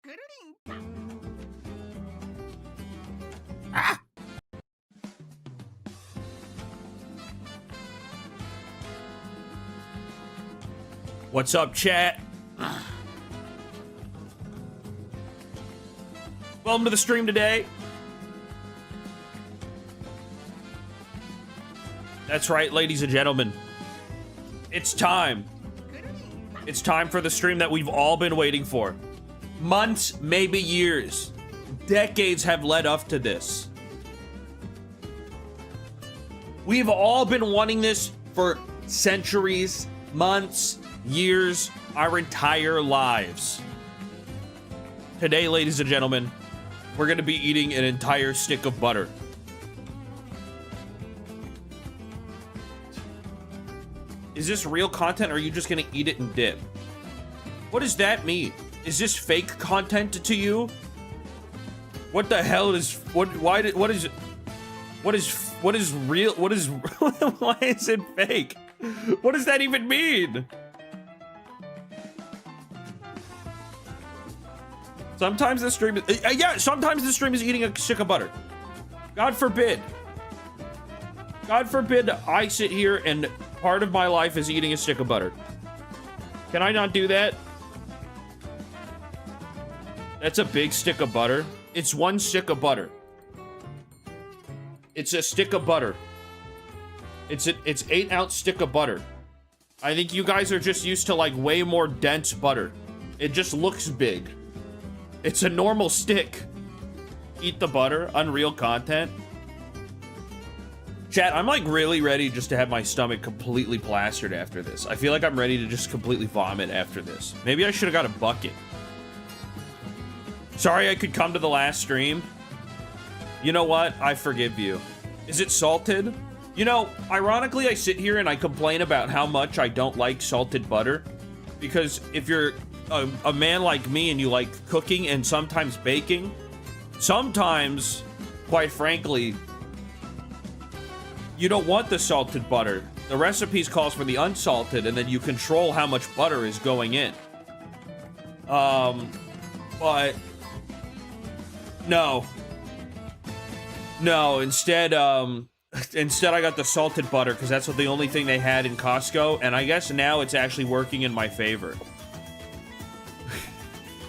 Ah! What's up, chat? Welcome to the stream today. That's right, ladies and gentlemen. It's time. It's time for the stream that we've all been waiting for. Months, maybe years. Decades have led up to this. We've all been wanting this for centuries, months, years, our entire lives. Today, ladies and gentlemen, we're gonna be eating an entire stick of butter. Is this real content, or are you just gonna eat it and dip? What does that mean? Is this fake content to you? What the hell is what is real? What is why is it fake? What does that even mean? Sometimes the stream is sometimes the stream is eating a stick of butter. God forbid. God forbid I sit here and part of my life is eating a stick of butter. Can I not do that? That's a big stick of butter. It's one stick of butter. It's a stick of butter. It's 8-ounce stick of butter. I think you guys are just used to like way more dense butter. It just looks big. It's a normal stick. Eat the butter. Unreal content. Chat, I'm like really ready just to have my stomach completely plastered after this. I feel like I'm ready to just completely vomit after this. Maybe I should have got a bucket. Sorry I could come to the last stream. You know what? I forgive you. Is it salted? You know, ironically, I sit here and I complain about how much I don't like salted butter. Because if you're a man like me and you like cooking and sometimes baking, sometimes, quite frankly, you don't want the salted butter. The recipes calls for the unsalted, and then you control how much butter is going in. But no, instead I got the salted butter because that's the only thing they had in Costco, and I guess now it's actually working in my favor.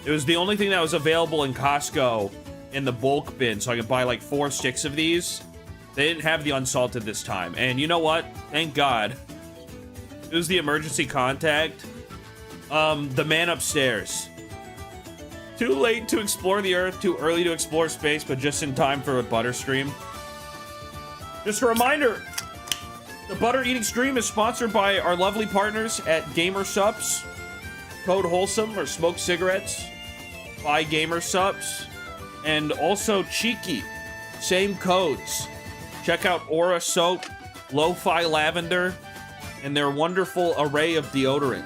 It was the only thing that was available in Costco in the bulk bin, so I could buy like 4 sticks of these. They didn't have the unsalted this time, and you know what? Thank God. It was the emergency contact. The man upstairs. Too late to explore the Earth, too early to explore space, but just in time for a butter stream. Just a reminder, the butter eating stream is sponsored by our lovely partners at Gamer Sups. Code Wholesome or smoke cigarettes. Buy Gamer Sups. And also Cheeky. Same codes. Check out Aura Soap, Lo-Fi Lavender, and their wonderful array of deodorant.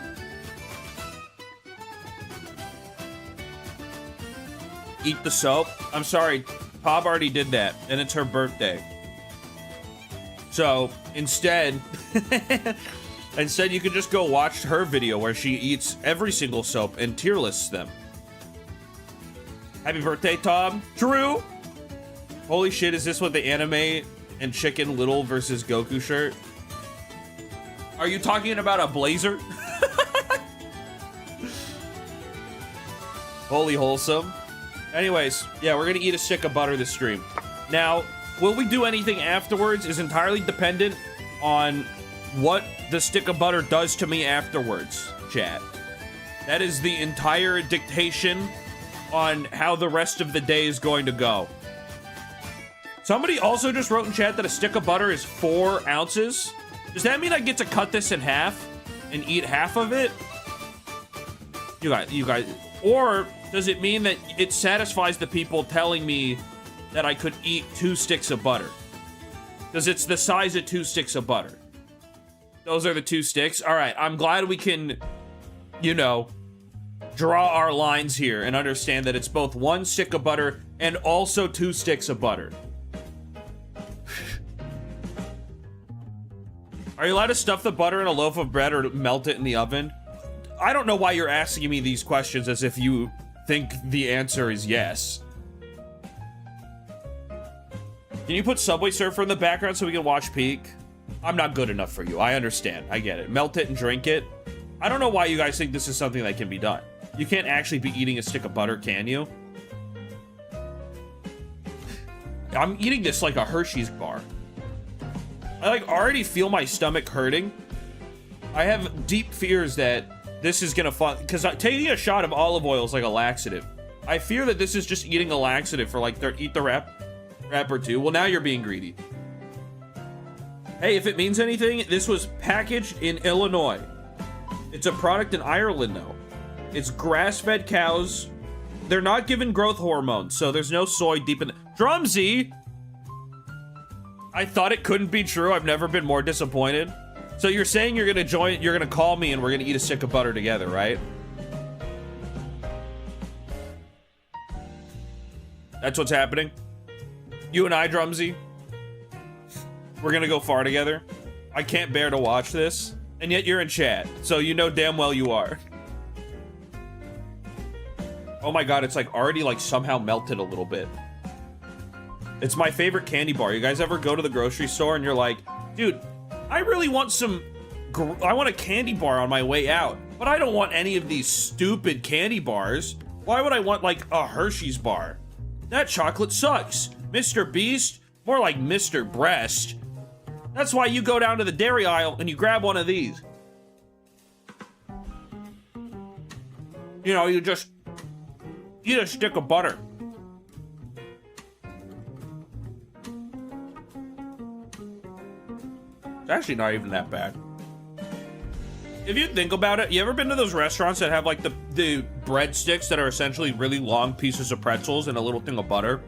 Eat the soap. I'm sorry, Bob already did that, and it's her birthday. So, instead, you could just go watch her video where she eats every single soap and tier lists them. Happy birthday, Tom. True. Holy shit, is this what the anime and Chicken Little versus Goku shirt? Are you talking about a blazer? Holy wholesome. Anyways, yeah, we're gonna eat a stick of butter this stream. Now, will we do anything afterwards is entirely dependent on what the stick of butter does to me afterwards, chat. That is the entire dictation on how the rest of the day is going to go. Somebody also just wrote in chat that a stick of butter is 4 ounces. Does that mean I get to cut this in half and eat half of it? You guys, or does it mean that it satisfies the people telling me that I could eat 2 sticks of butter? Because it's the size of 2 sticks of butter. Those are the 2 sticks. All right, I'm glad we can, you know, draw our lines here and understand that it's both 1 stick of butter and also 2 sticks of butter. Are you allowed to stuff the butter in a loaf of bread or melt it in the oven? I don't know why you're asking me these questions as if you think the answer is yes. Can you put Subway Surfer in the background so we can watch Peak? I'm not good enough for you. I understand. I get it. Melt it and drink it. I don't know why you guys think this is something that can be done. You can't actually be eating a stick of butter, can you? I'm eating this like a Hershey's bar. I like already feel my stomach hurting. I have deep fears that this is gonna because taking a shot of olive oil is like a laxative. I fear that this is just eating a laxative for like eat the wrap or two. Well, now you're being greedy. Hey, if it means anything, this was packaged in Illinois. It's a product in Ireland though. It's grass-fed cows. They're not given growth hormones, so there's no soy deep in the Drumsy! I thought it couldn't be true. I've never been more disappointed. So you're saying you're gonna call me and we're gonna eat a stick of butter together, right? That's what's happening? You and I, Drumsy? We're gonna go far together? I can't bear to watch this. And yet you're in chat, so you know damn well you are. Oh my god, it's like already like somehow melted a little bit. It's my favorite candy bar. You guys ever go to the grocery store and you're like, dude, I really want I want a candy bar on my way out, but I don't want any of these stupid candy bars. Why would I want like a Hershey's bar? That chocolate sucks. Mr. Beast, more like Mr. Breast. That's why you go down to the dairy aisle and you grab one of these. You know, you just eat a stick of butter. It's actually not even that bad. If you think about it, you ever been to those restaurants that have like the breadsticks that are essentially really long pieces of pretzels and a little thing of butter?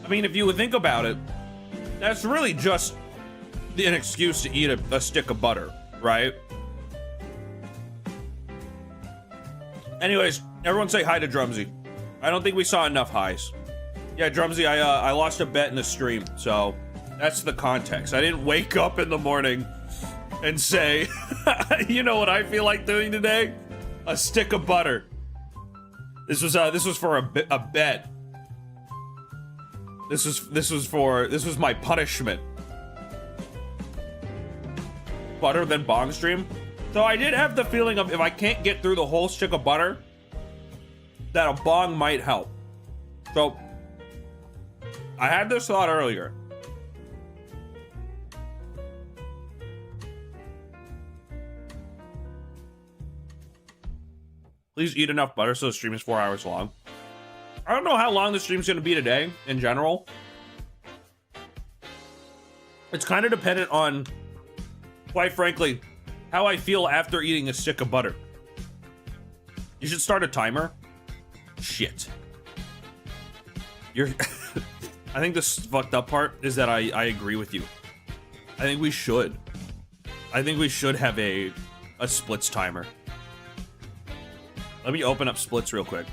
I mean, if you would think about it, that's really just an excuse to eat a stick of butter, right? Anyways, everyone say hi to Drumsy. I don't think we saw enough highs. Yeah, Drumsy, I lost a bet in the stream, so that's the context. I didn't wake up in the morning and say, you know what I feel like doing today? A stick of butter. This was for a bet. This was my punishment. Butter than bong stream. So I did have the feeling of if I can't get through the whole stick of butter, that a bong might help. So I had this thought earlier. Please eat enough butter so the stream is 4 hours long. I don't know how long the stream's gonna be today, in general. It's kind of dependent on, quite frankly, how I feel after eating a stick of butter. You should start a timer. Shit. I think the fucked up part is that I agree with you. I think we should. I think we should have a splits timer. Let me open up splits real quick.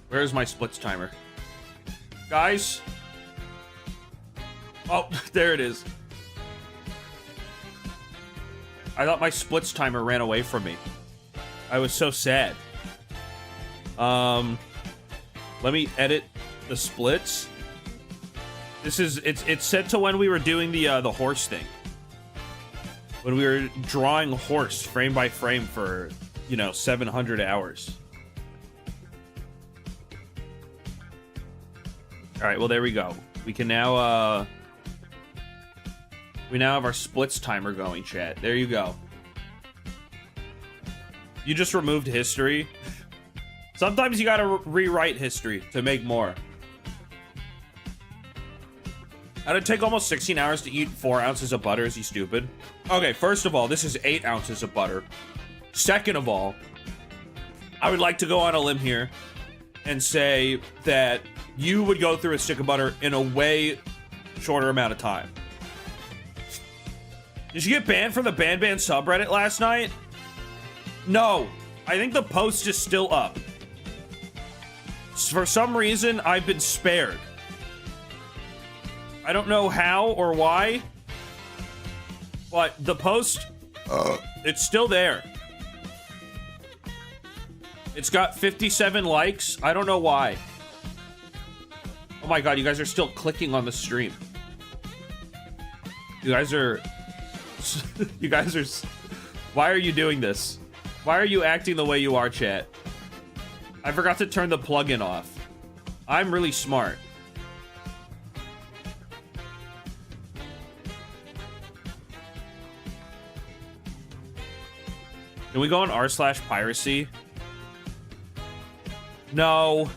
Where's my splits timer? Guys? Oh, there it is. I thought my splits timer ran away from me. I was so sad. Let me edit the splits. It's set to when we were doing the horse thing. When we were drawing horse frame by frame for, 700 hours. All right, well, there we go. We can now, we now have our splits timer going, chat. There you go. You just removed history. Sometimes you gotta rewrite history to make more. How'd it take almost 16 hours to eat 4 ounces of butter? Is he stupid? Okay, first of all, this is 8 ounces of butter. Second of all, I would like to go on a limb here and say that you would go through a stick of butter in a way shorter amount of time. Did you get banned from the Ban subreddit last night? No, I think the post is still up. For some reason, I've been spared. I don't know how or why, but the post, it's still there. It's got 57 likes. I don't know why. Oh my god, you guys are still clicking on the stream. You guys are... Why are you doing this? Why are you acting the way you are, chat? I forgot to turn the plugin off. I'm really smart. Can we go on r/piracy? No.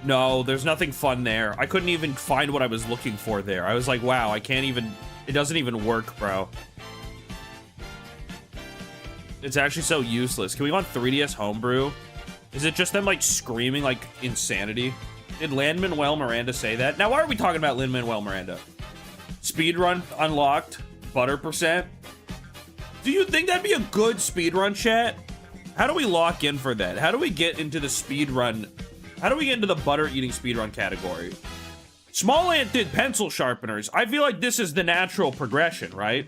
No, there's nothing fun there. I couldn't even find what I was looking for there. I was like, wow, I can't even... It doesn't even work, bro. It's actually so useless. Can we go on 3DS Homebrew? Is it just them, like, screaming, like, insanity? Did Lin-Manuel Miranda say that? Now, why are we talking about Lin-Manuel Miranda? Speedrun unlocked. Butter %. Do you think that'd be a good speedrun, chat? How do we lock in for that? How do we get into the speedrun? How do we get into the butter eating speedrun category? Small Ant did pencil sharpeners. I feel like this is the natural progression, right?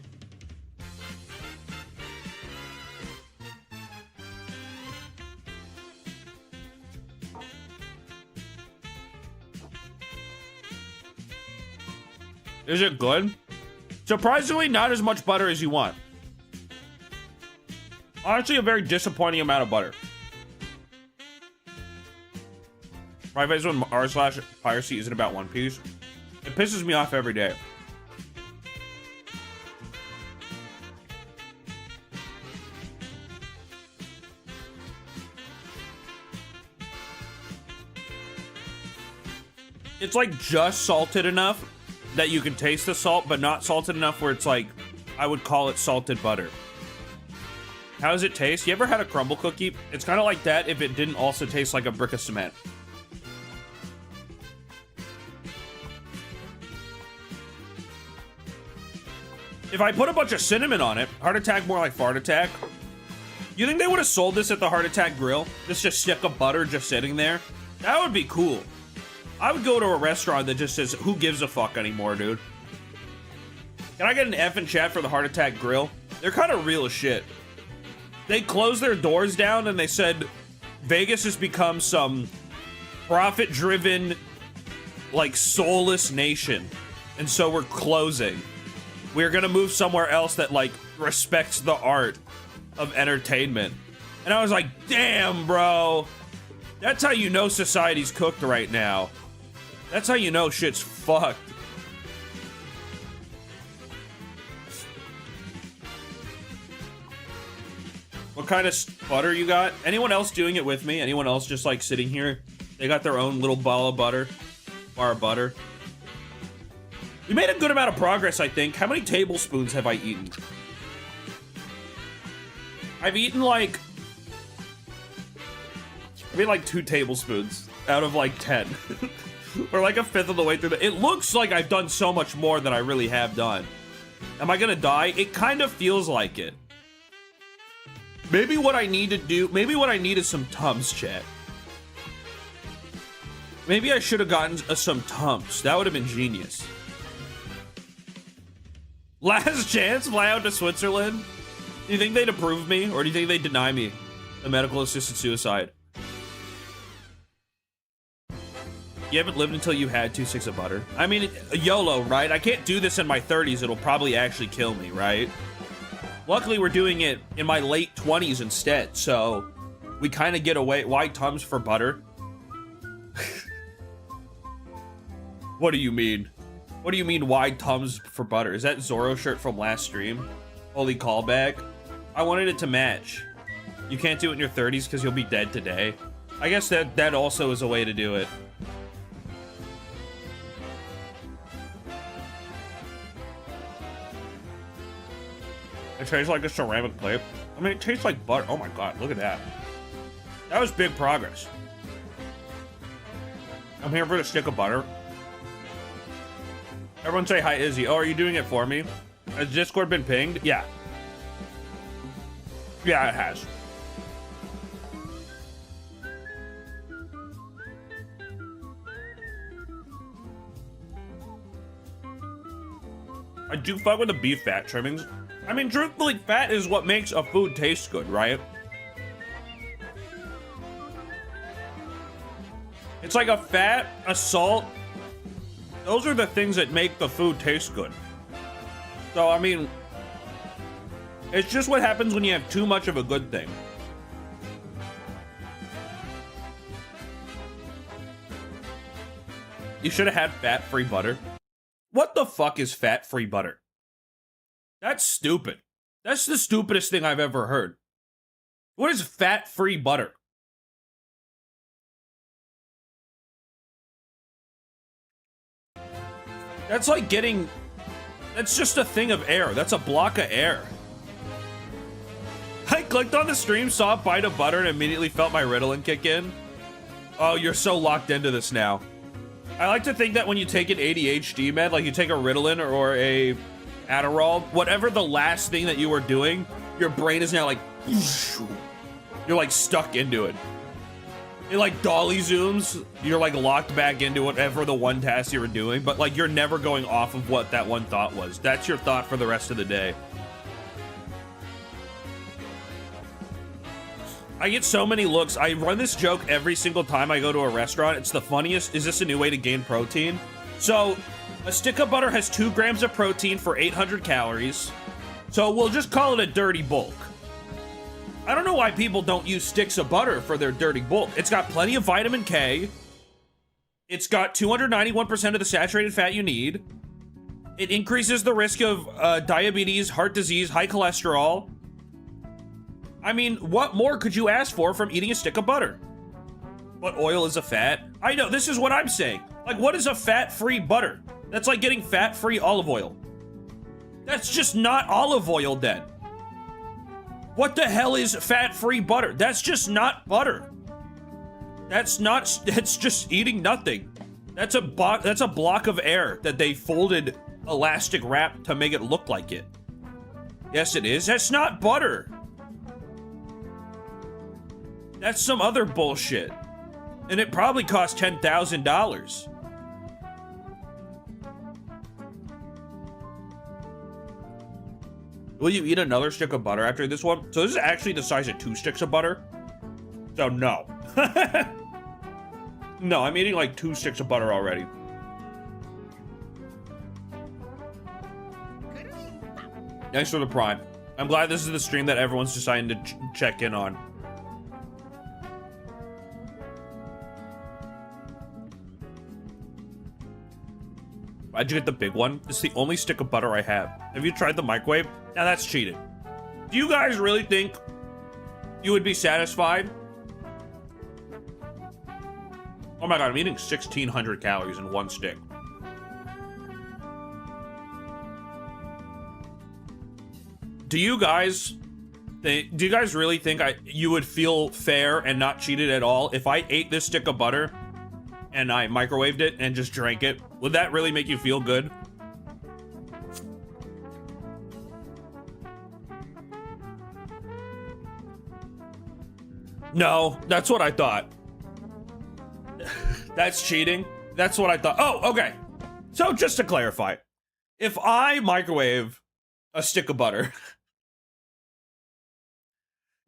Is it good? Surprisingly, not as much butter as you want. Honestly, a very disappointing amount of butter. My face when r/piracy isn't about One Piece. It pisses me off every day. It's like just salted enough that you can taste the salt, but not salted enough where it's like, I would call it salted butter. How does it taste? You ever had a crumble cookie? It's kind of like that if it didn't also taste like a brick of cement. If I put a bunch of cinnamon on it, heart attack more like fart attack. You think they would have sold this at the Heart Attack Grill? This just stick of butter just sitting there? That would be cool. I would go to a restaurant that just says, who gives a fuck anymore, dude? Can I get an F in chat for the Heart Attack Grill? They're kind of real as shit. They closed their doors down and they said, Vegas has become some profit-driven, like, soulless nation. And so we're closing. We're gonna move somewhere else that, like, respects the art of entertainment. And I was like, damn, bro. That's how you know society's cooked right now. That's how you know shit's fucked. What kind of butter you got? Anyone else doing it with me? Anyone else just, like, sitting here? They got their own little ball of butter. Bar of butter. We made a good amount of progress, I think. How many tablespoons have I eaten? I've eaten, like... I made, like, 2 tablespoons out of, like, 10. Or, like, a fifth of the way through the... It looks like I've done so much more than I really have done. Am I gonna die? It kind of feels like it. Maybe what I need to do... Maybe what I need is some Tums, chat. Maybe I should have gotten some Tums. That would have been genius. Last chance, fly out to Switzerland? Do you think they'd approve me, or do you think they'd deny me a medical assisted suicide? You haven't lived until you had 2 sticks of butter. I mean, YOLO, right? I can't do this in my 30s. It'll probably actually kill me, right? Luckily, we're doing it in my late 20s instead, so we kind of get away. Why Tums for butter? What do you mean? What do you mean, why Tums for butter? Is that Zorro shirt from last stream? Holy callback. I wanted it to match. You can't do it in your 30s because you'll be dead today. I guess that also is a way to do it. It tastes like a ceramic plate. I mean, it tastes like butter. Oh my god, look at that. That was big progress. I'm here for the stick of butter. Everyone say hi, Izzy. Oh, are you doing it for me? Has Discord been pinged? Yeah. Yeah, it has. I do fuck with the beef fat trimmings. I mean, truthfully, fat is what makes a food taste good, right? It's like a fat, a salt. Those are the things that make the food taste good. So, I mean, it's just what happens when you have too much of a good thing. You should have had fat-free butter. What the fuck is fat-free butter? That's stupid. That's the stupidest thing I've ever heard. What is fat-free butter? That's like getting... That's just a thing of air. That's a block of air. I clicked on the stream, saw a bite of butter, and immediately felt my Ritalin kick in. Oh, you're so locked into this now. I like to think that when you take an ADHD med, like you take a Ritalin or a Adderall, whatever the last thing that you were doing, your brain is now like, you're like stuck into it. It like dolly zooms, you're like locked back into whatever the one task you were doing, but like you're never going off of what that one thought was. That's your thought for the rest of the day. I get so many looks. I run this joke every single time I go to a restaurant. It's the funniest. Is this a new way to gain protein? So, a stick of butter has 2 grams of protein for 800 calories. So, we'll just call it a dirty bulk. I don't know why people don't use sticks of butter for their dirty bulk. It's got plenty of vitamin K. It's got 291% of the saturated fat you need. It increases the risk of diabetes, heart disease, high cholesterol. I mean, what more could you ask for from eating a stick of butter? But oil is a fat. I know, this is what I'm saying. Like, what is a fat-free butter? That's like getting fat-free olive oil. That's just not olive oil then. What the hell is fat-free butter? That's just not butter. That's just eating nothing. That's a block of air that they folded elastic wrap to make it look like it. Yes, it is. That's not butter. That's some other bullshit. And it probably cost $10,000. Will you eat another stick of butter after this one? So this is actually the size of 2 sticks of butter. So no. No, I'm eating like 2 sticks of butter already. Thanks for the prime. I'm glad this is the stream that everyone's deciding to check in on. Why'd you get the big one? It's the only stick of butter I have. Have you tried the microwave? Now that's cheating. Do you guys really think you would be satisfied? Oh my god, I'm eating 1,600 calories in 1 stick. Do you guys really think you would feel fair and not cheated at all if I ate this stick of butter and I microwaved it and just drank it? Would that really make you feel good? No, that's what I thought. That's cheating? That's what I thought. Oh, okay. So just to clarify, if I microwave a stick of butter,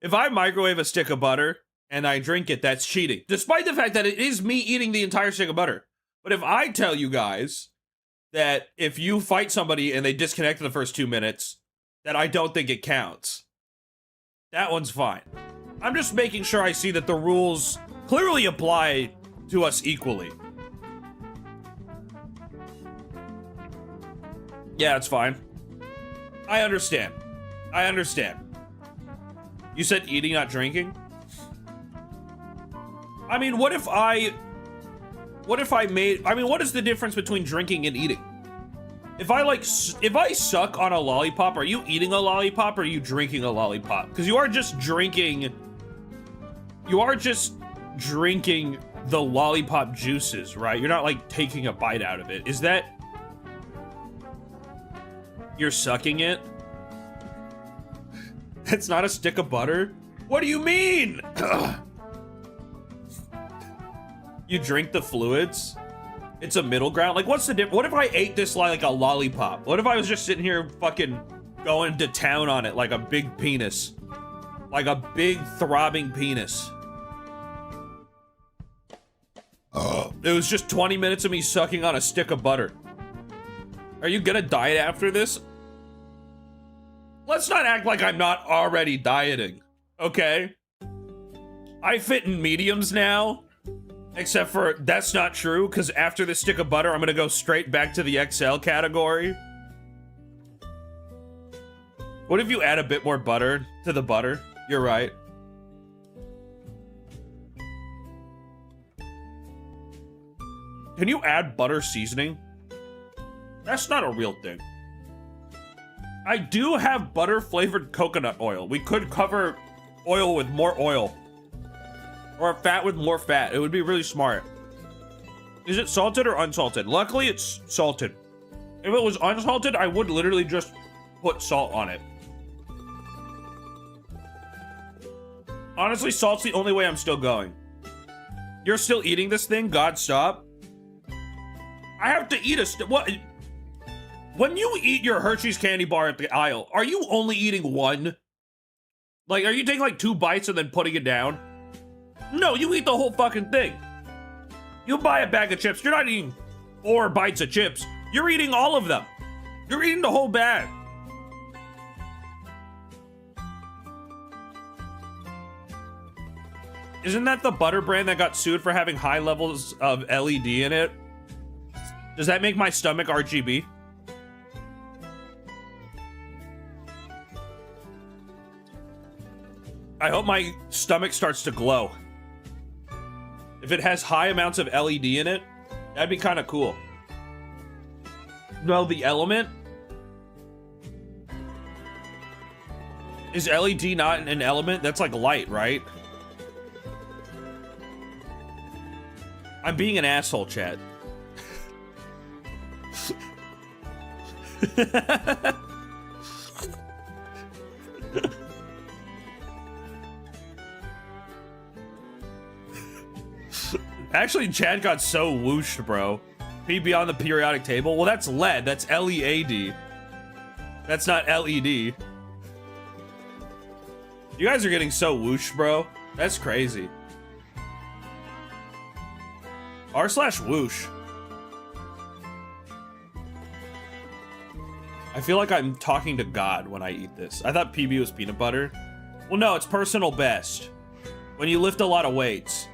if I microwave a stick of butter and I drink it, that's cheating. Despite the fact that it is me eating the entire stick of butter. But if I tell you guys that if you fight somebody and they disconnect in the first 2 minutes, that I don't think it counts, that one's fine. I'm just making sure I see that the rules clearly apply to us equally. Yeah, it's fine. I understand. I understand. You said eating, not drinking? I mean, what if I mean, what is the difference between drinking and eating? If I suck on a lollipop, are you eating a lollipop or are you drinking a lollipop? Because you are just drinking the lollipop juices, right? You're not like taking a bite out of it. Is that... You're sucking it? That's not a stick of butter? What do you mean? You drink the fluids? It's a middle ground. Like, what's the difference? What if I ate this like a lollipop? What if I was just sitting here fucking going to town on it like a big penis? Like a big throbbing penis. It was just 20 minutes of me sucking on a stick of butter. Are you gonna diet after this? Let's not act like I'm not already dieting, okay? I fit in mediums now, except for that's not true, because after the stick of butter, I'm gonna go straight back to the XL category. What if you add a bit more butter to the butter? You're right. Can you add butter seasoning? That's not a real thing. I do have butter flavored coconut oil. We could cover oil with more oil. Or fat with more fat. It would be really smart. Is it salted or unsalted? Luckily, it's salted. If it was unsalted, I would literally just put salt on it. Honestly, salt's the only way I'm still going. You're still eating this thing? God, stop. I have to eat what? When you eat your Hershey's candy bar at the aisle, are you only eating one? Like, are you taking like 2 bites and then putting it down? No, you eat the whole fucking thing. You buy a bag of chips, you're not eating 4 bites of chips. You're eating all of them. You're eating the whole bag. Isn't that the butter brand that got sued for having high levels of LED in it? Does that make my stomach RGB? I hope my stomach starts to glow. If it has high amounts of LED in it, that'd be kind of cool. No, the element? Is LED not an element? That's like light, right? I'm being an asshole, chat. Actually, Chad got so whooshed, bro. PB on the periodic table. Well, that's LED. That's LEAD. That's not LED. You guys are getting so whoosh, bro. That's crazy. r/whoosh. I feel like I'm talking to God when I eat this. I thought PB was peanut butter. Well, no, it's personal best. When you lift a lot of weights.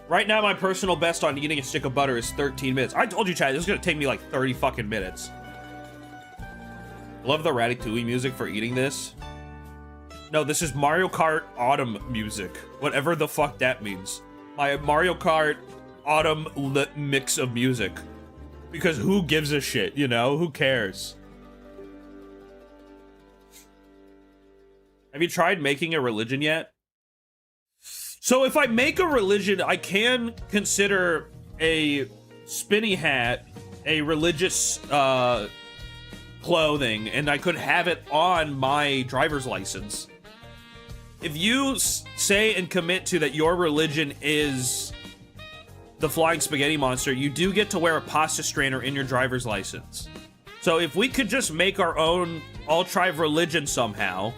Right now, my personal best on eating a stick of butter is 13 minutes. I told you, Chad, this is gonna take me like 30 fucking minutes. Love the Ratatouille music for eating this. No, this is Mario Kart Autumn music. Whatever the fuck that means. My Mario Kart Autumn mix of music. Because who gives a shit, you know? Who cares? Have you tried making a religion yet? So if I make a religion, I can consider a spinny hat a religious clothing, and I could have it on my driver's license. If you say and commit to that your religion is the Flying Spaghetti Monster, you do get to wear a pasta strainer in your driver's license. So if we could just make our own Altrive religion somehow,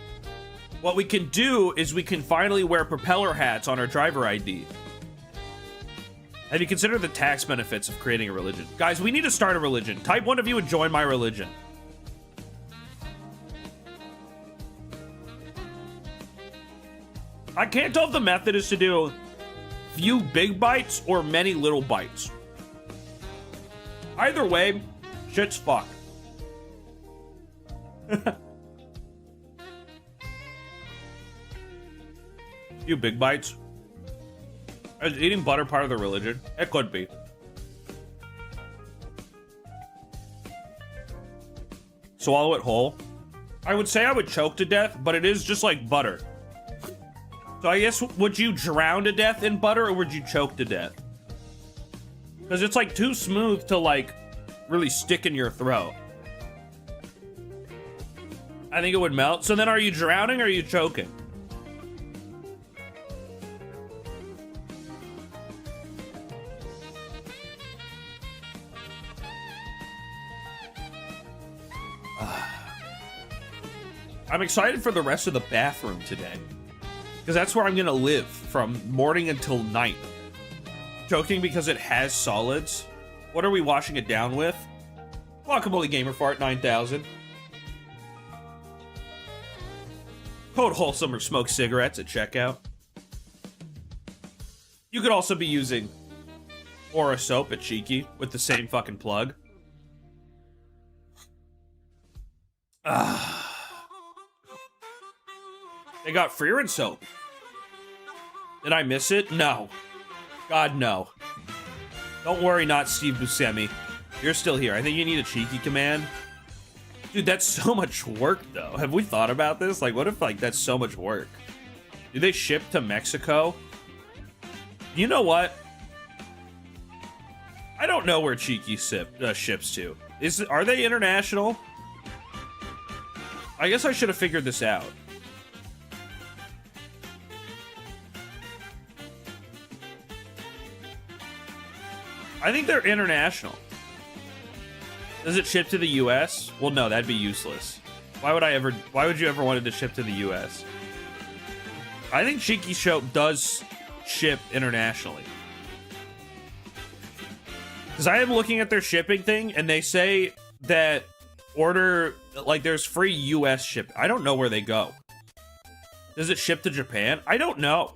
what we can do is we can finally wear propeller hats on our driver ID. Have you considered the tax benefits of creating a religion? Guys, we need to start a religion. Type 1 of you and join my religion. I can't tell if the method is to do few big bites or many little bites. Either way, shit's fucked. Few big bites. Is eating butter part of the religion? It could be. Swallow it whole. I would say I would choke to death, but it is just like butter. So I guess, would you drown to death in butter or would you choke to death? Because it's like too smooth to like really stick in your throat. I think it would melt. So then are you drowning or are you choking? I'm excited for the rest of the bathroom today. Because that's where I'm going to live from morning until night. Joking because it has solids. What are we washing it down with? Guacamole Gamer Fart 9000. Code Wholesome or smoke cigarettes at checkout. You could also be using Aura soap at Cheeky with the same fucking plug. They got Freerin soap. Did I miss it? No. God, no. Don't worry, not Steve Buscemi. You're still here. I think you need a Cheeky command. Dude, that's so much work, though. Have we thought about this? Like, what if, like, that's so much work? Do they ship to Mexico? You know what? I don't know where Cheeky ships to. Are they international? I guess I should have figured this out. I think they're international. Does it ship to the US? Well, no, that'd be useless. Why would you ever want it to ship to the US? I think Cheeky Soap does ship internationally. Because I am looking at their shipping thing, and they say that there's free US ship. I don't know where they go. Does it ship to Japan? I don't know.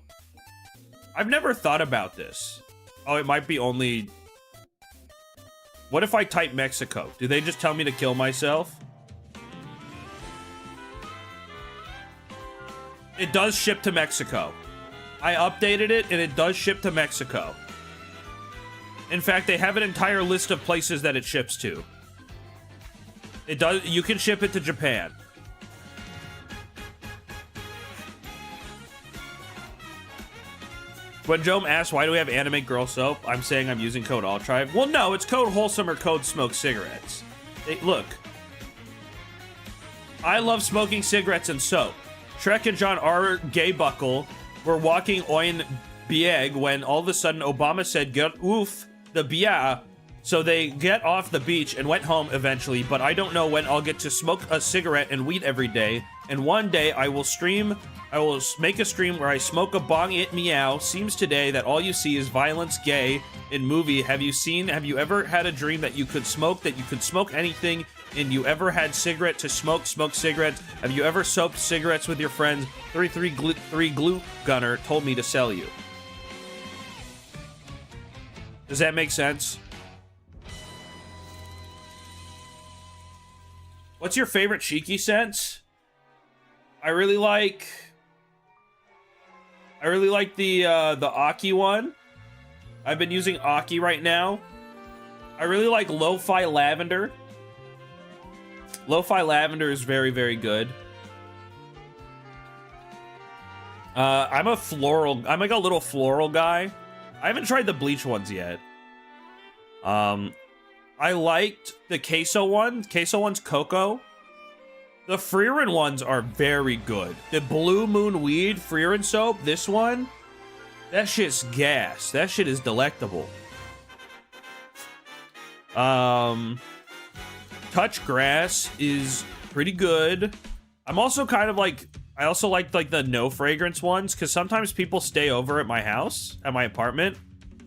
I've never thought about this. Oh, it might be only... What if I type Mexico? Do they just tell me to kill myself? It does ship to Mexico. I updated it, and it does ship to Mexico. In fact, they have an entire list of places that it ships to. It does. You can ship it to Japan. When Joe asks, why do we have Anime Girl Soap? I'm saying I'm using code Altrive. Well, no, it's code Wholesome or code Smoke Cigarettes. Look. I love smoking cigarettes and soap. Shrek and John R. Gaybuckle were walking on Bieg when all of a sudden Obama said, get oof the bia. So they get off the beach and went home eventually, but I don't know when I'll get to smoke a cigarette and weed every day. And one day I will make a stream where I smoke a bong it meow. Seems today that all you see is violence gay in movie. Have you ever had a dream that you could smoke anything, and you ever had cigarette to smoke cigarettes? Have you ever soaked cigarettes with your friends? 3 glue gunner told me to sell you. Does that make sense? What's your favorite Cheeky scent? I really like the Aki one. I've been using Aki right now. I really like Lo-Fi Lavender. Lo-Fi Lavender is very, very good. I'm like a little floral guy. I haven't tried the bleach ones yet. I liked the queso one. Queso one's cocoa. The Freerin ones are very good. The Blue Moon Weed Freerin soap, this one, that shit's gas. That shit is delectable. Touch Grass is pretty good. I'm also kind of like, I also like the no fragrance ones, because sometimes people stay over at my house, at my apartment,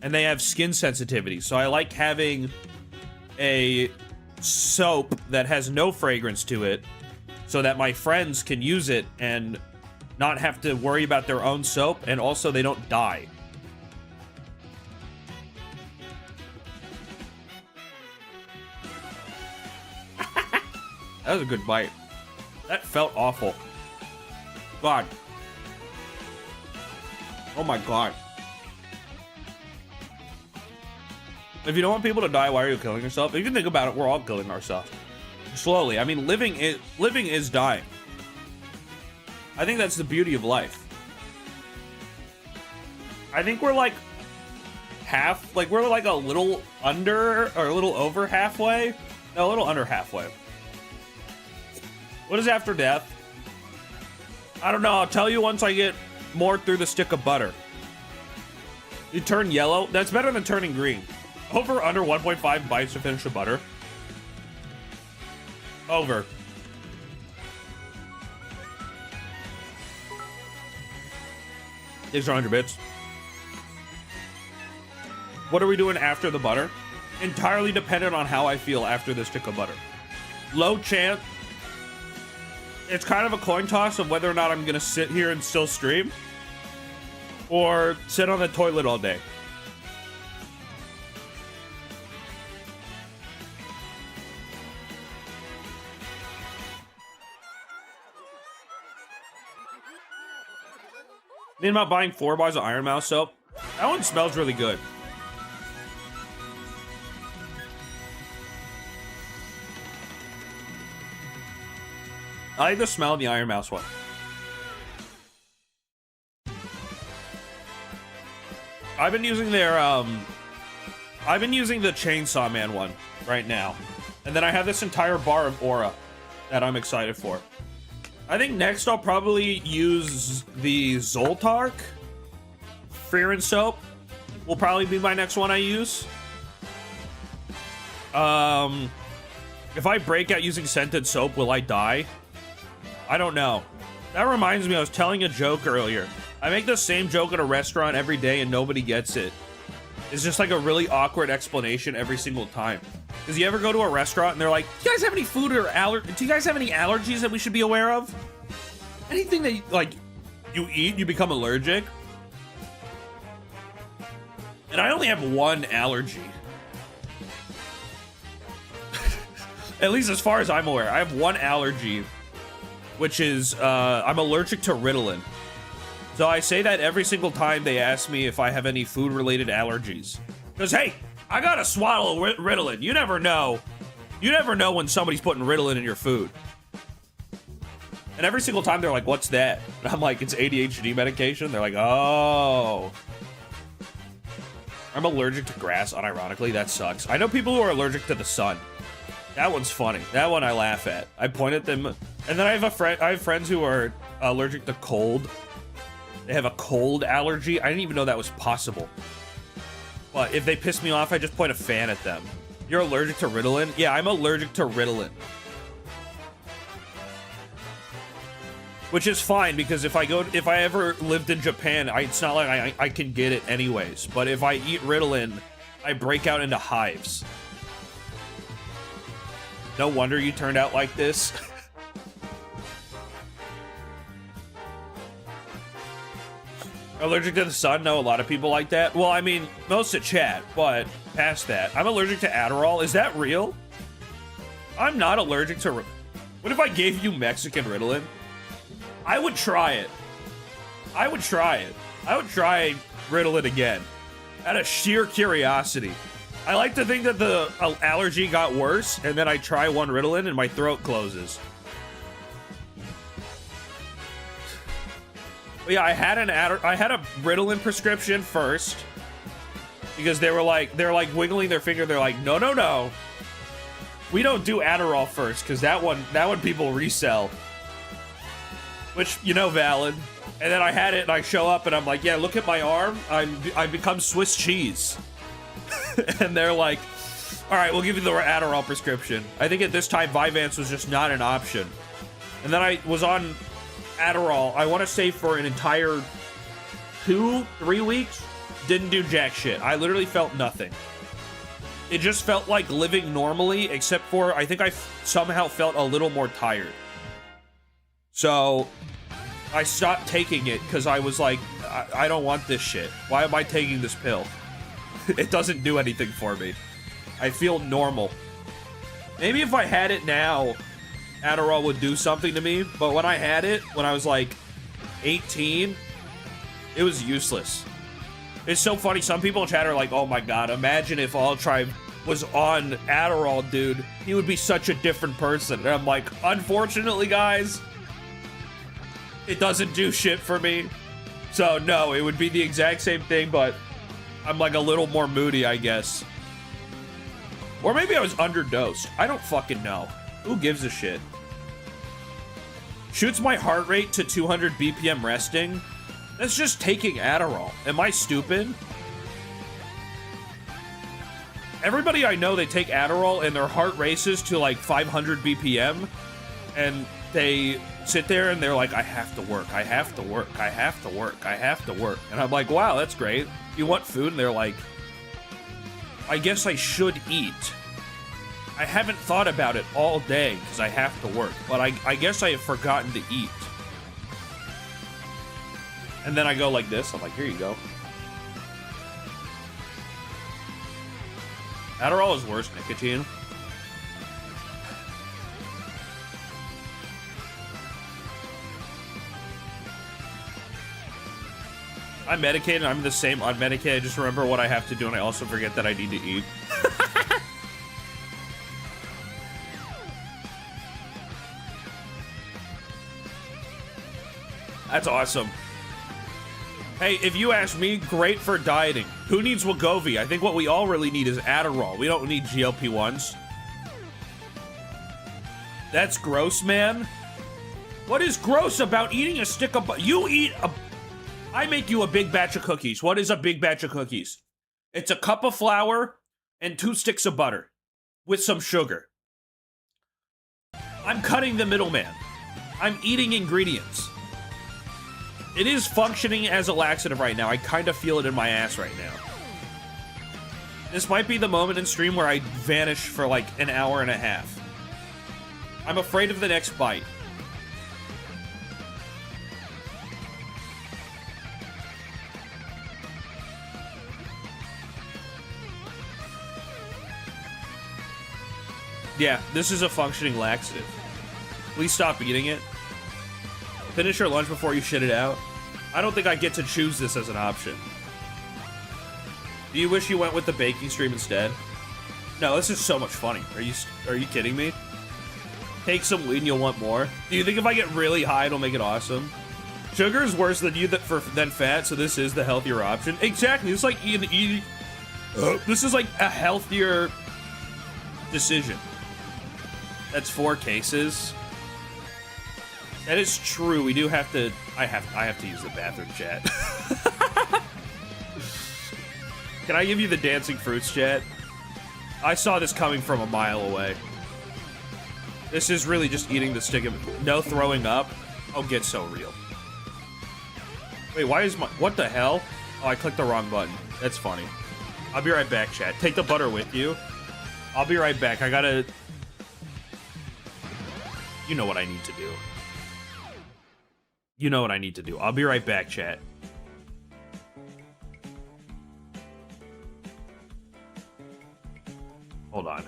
and they have skin sensitivity. So I like having a soap that has no fragrance to it, so that my friends can use it and not have to worry about their own soap, and also they don't die. That was a good bite. That felt awful. God. Oh my God. If you don't want people to die, why are you killing yourself? If you think about it, we're all killing ourselves. Slowly. I mean, living is dying. I think that's the beauty of life. I think we're like we're like a little under or a little over halfway. No, a little under halfway. What is after death? I don't know. I'll tell you once I get more through the stick of butter. You turn yellow. That's better than turning green. Over under 1.5 bites to finish the butter. Over. These are 100 bits. What are we doing after the butter? Entirely dependent on how I feel after this stick of butter. Low chance. It's kind of a coin toss of whether or not I'm gonna sit here and still stream or sit on the toilet all day. Thinking about buying 4 bars of Iron Mouse soap. That one smells really good. I like the smell of the Iron Mouse one. I've been using their, I've been using the Chainsaw Man one right now. And then I have this entire bar of Aura that I'm excited for. I think next I'll probably use the Zoltark. Freerin soap will probably be my next one I use. If I break out using scented soap, will I die? I don't know. That reminds me, I was telling a joke earlier. I make the same joke at a restaurant every day and nobody gets it. It's just like a really awkward explanation every single time. Because you ever go to a restaurant and they're like, do you guys have any food or do you guys have any allergies that we should be aware of? Anything that, like, you eat, you become allergic? And I only have one allergy. At least as far as I'm aware. I have one allergy, which is, I'm allergic to Ritalin. So I say that every single time they ask me if I have any food-related allergies. Because, hey, I gotta swallow Ritalin. You never know. You never know when somebody's putting Ritalin in your food. And every single time they're like, what's that? And I'm like, it's ADHD medication. They're like, oh. I'm allergic to grass, unironically. That sucks. I know people who are allergic to the sun. That one's funny. That one I laugh at. I point at them. And then I have friends who are allergic to cold. They have a cold allergy. I didn't even know that was possible. But if they piss me off, I just point a fan at them. You're allergic to Ritalin? Yeah, I'm allergic to Ritalin. Which is fine, because if I ever lived in Japan, it's not like I can get it anyways. But if I eat Ritalin, I break out into hives. No wonder you turned out like this. Allergic to the sun? No, a lot of people like that. Well, I mean, most of chat, but past that. I'm allergic to Adderall. Is that real? I'm not allergic to... What if I gave you Mexican Ritalin? I would try it. I would try it. I would try Ritalin again. Out of sheer curiosity. I like to think that the allergy got worse, and then I try one Ritalin and my throat closes. But yeah, I had a Ritalin prescription first because they were like wiggling their finger. They're like, no, no, no, we don't do Adderall first because that one people resell, which, you know, valid. And then I had it and I show up and I'm like, yeah, look at my arm. I become Swiss cheese. And they're like, all right, we'll give you the Adderall prescription. I think at this time Vyvanse was just not an option. And then I was on Adderall, I want to say for an entire 2-3 weeks, didn't do jack shit. I literally felt nothing. It just felt like living normally, except for I think I somehow felt a little more tired. So I stopped taking it because I was like, I don't want this shit. Why am I taking this pill? It doesn't do anything for me. I feel normal. Maybe if I had it now, Adderall would do something to me, but when I had it, when I was like 18, it was useless. It's so funny, some people in chat are like, oh my god, imagine if Altrive was on Adderall, dude. He would be such a different person. And I'm like, unfortunately, guys, it doesn't do shit for me. So no, it would be the exact same thing, but I'm like a little more moody, I guess. Or maybe I was underdosed. I don't fucking know. Who gives a shit? Shoots my heart rate to 200 BPM resting? That's just taking Adderall. Am I stupid? Everybody I know, they take Adderall and their heart races to like 500 BPM and they sit there and they're like, I have to work, I have to work, I have to work, I have to work. And I'm like, wow, that's great. You want food? And they're like, I guess I should eat. I haven't thought about it all day because I have to work, but I guess I have forgotten to eat. And then I go like this. I'm like, here you go. Adderall is worse nicotine. I'm medicated. I'm the same unmedicated. I just remember what I have to do, and I also forget that I need to eat. That's awesome. Hey, if you ask me, great for dieting. Who needs Wegovy? I think what we all really need is Adderall. We don't need GLP-1s. That's gross, man. What is gross about eating a stick of... You eat a... I make you a big batch of cookies. What is a big batch of cookies? It's a cup of flour and 2 sticks of butter with some sugar. I'm cutting the middleman. I'm eating ingredients. It is functioning as a laxative right now. I kind of feel it in my ass right now. This might be the moment in stream where I vanish for like an hour and a half. I'm afraid of the next bite. Yeah, this is a functioning laxative. Please stop eating it. Finish your lunch before you shit it out. I don't think I get to choose this as an option. Do you wish you went with the baking stream instead? No, this is so much funny. Are you kidding me? Take some weed and you'll want more. Do you think if I get really high, it'll make it awesome? Sugar is worse than than fat, so this is the healthier option. Exactly. It's like eating. This is like a healthier decision. That's 4 cases. That is true. We do have to. I have to use the bathroom, chat. Can I give you the dancing fruits, chat? I saw this coming from a mile away. This is really just eating the stick of... No throwing up. Oh, get so real. Wait, why is my... What the hell? Oh, I clicked the wrong button. That's funny. I'll be right back, chat. Take the butter with you. I'll be right back. I gotta... You know what I need to do. You know what I need to do. I'll be right back, chat. Hold on.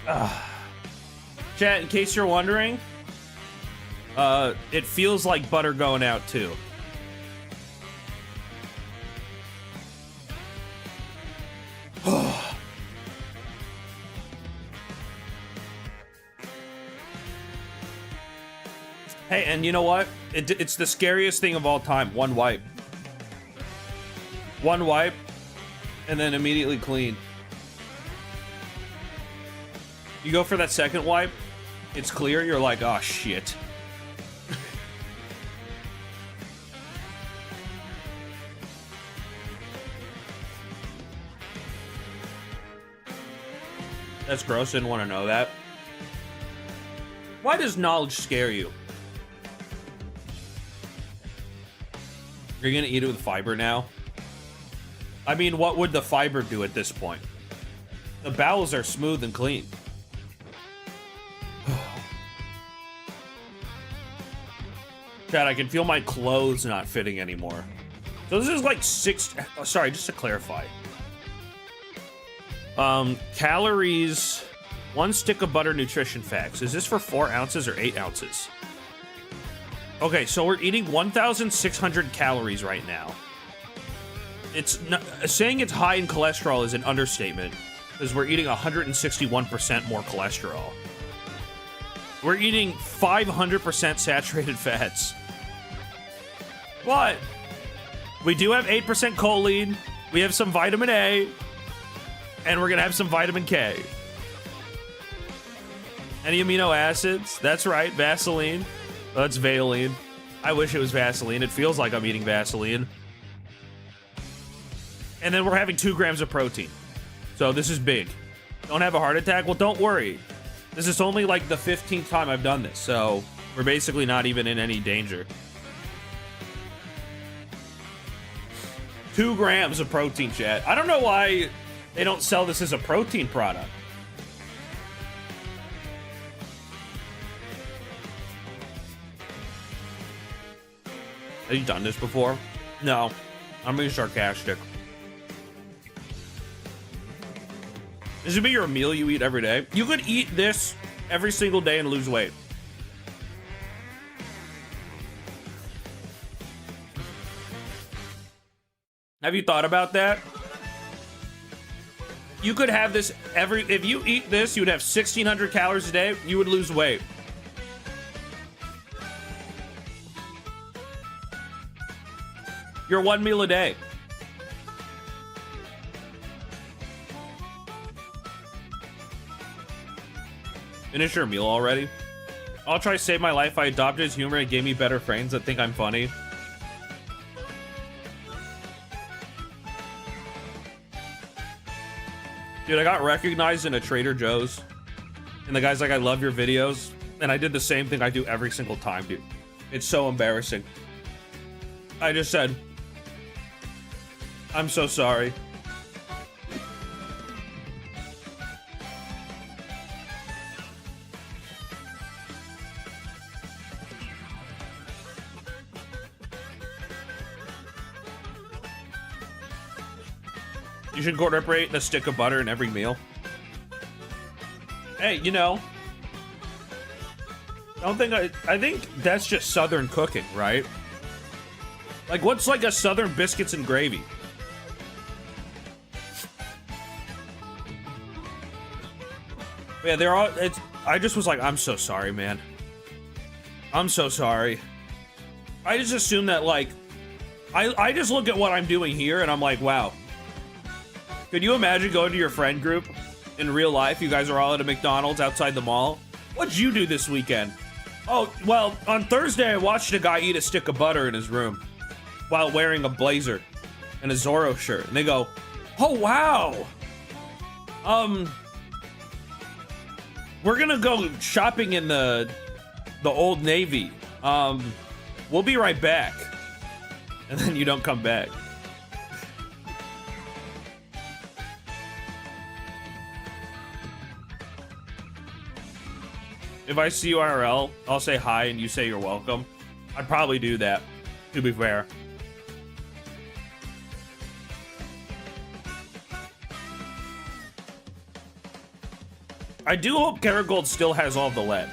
Chat, in case you're wondering, it feels like butter going out too. Hey, and you know what? It's the scariest thing of all time. One wipe. One wipe, and then immediately clean. You go for that second wipe, it's clear, you're like, oh shit. That's gross, didn't want to know that. Why does knowledge scare you? You're gonna eat it with fiber now? I mean, what would the fiber do at this point? The bowels are smooth and clean. Chad, I can feel my clothes not fitting anymore. So this is like sorry, just to clarify. Calories, 1 stick of butter nutrition facts. Is this for 4 ounces or 8 ounces? Okay, so we're eating 1,600 calories right now. It's not, saying it's high in cholesterol is an understatement, because we're eating 161% more cholesterol. We're eating 500% saturated fats. But we do have 8% choline, we have some vitamin A, and we're gonna have some vitamin K. Any amino acids? That's right, Vaseline. That's Valine. I wish it was Vaseline. It feels like I'm eating Vaseline. And then we're having 2 grams of protein. So this is big. Don't have a heart attack? Well, don't worry. This is only like the 15th time I've done this, so we're basically not even in any danger. 2 grams of protein, chat. I don't know why they don't sell this as a protein product. Have you done this before? No, I'm being sarcastic. This would be your meal you eat every day. You could eat this every single day and lose weight. Have you thought about that? You could have this if you eat this, you would have 1,600 calories a day, you would lose weight. You're 1 meal a day. Finish your meal already? I'll try to save my life. I adopted his humor and gave me better friends that think I'm funny. Dude, I got recognized in a Trader Joe's. And the guy's like, I love your videos. And I did the same thing I do every single time, dude. It's so embarrassing. I just said, I'm so sorry. You should incorporate a stick of butter in every meal. Hey, you know, I think that's just Southern cooking, right? Like, what's like a Southern biscuits and gravy? Yeah, they're all, I just was like, I'm so sorry, man. I'm so sorry. I just assume that, like, I just look at what I'm doing here and I'm like, wow. Could you imagine going to your friend group in real life? You guys are all at a McDonald's outside the mall. What'd you do this weekend? Oh, well, on Thursday, I watched a guy eat a stick of butter in his room while wearing a blazer and a Zorro shirt. And they go, oh, wow. We're gonna go shopping in the Old Navy. We'll be right back. And then you don't come back. If I see you IRL, I'll say hi and you say you're welcome. I'd probably do that, to be fair. I do hope Kerrigold still has all of the lead.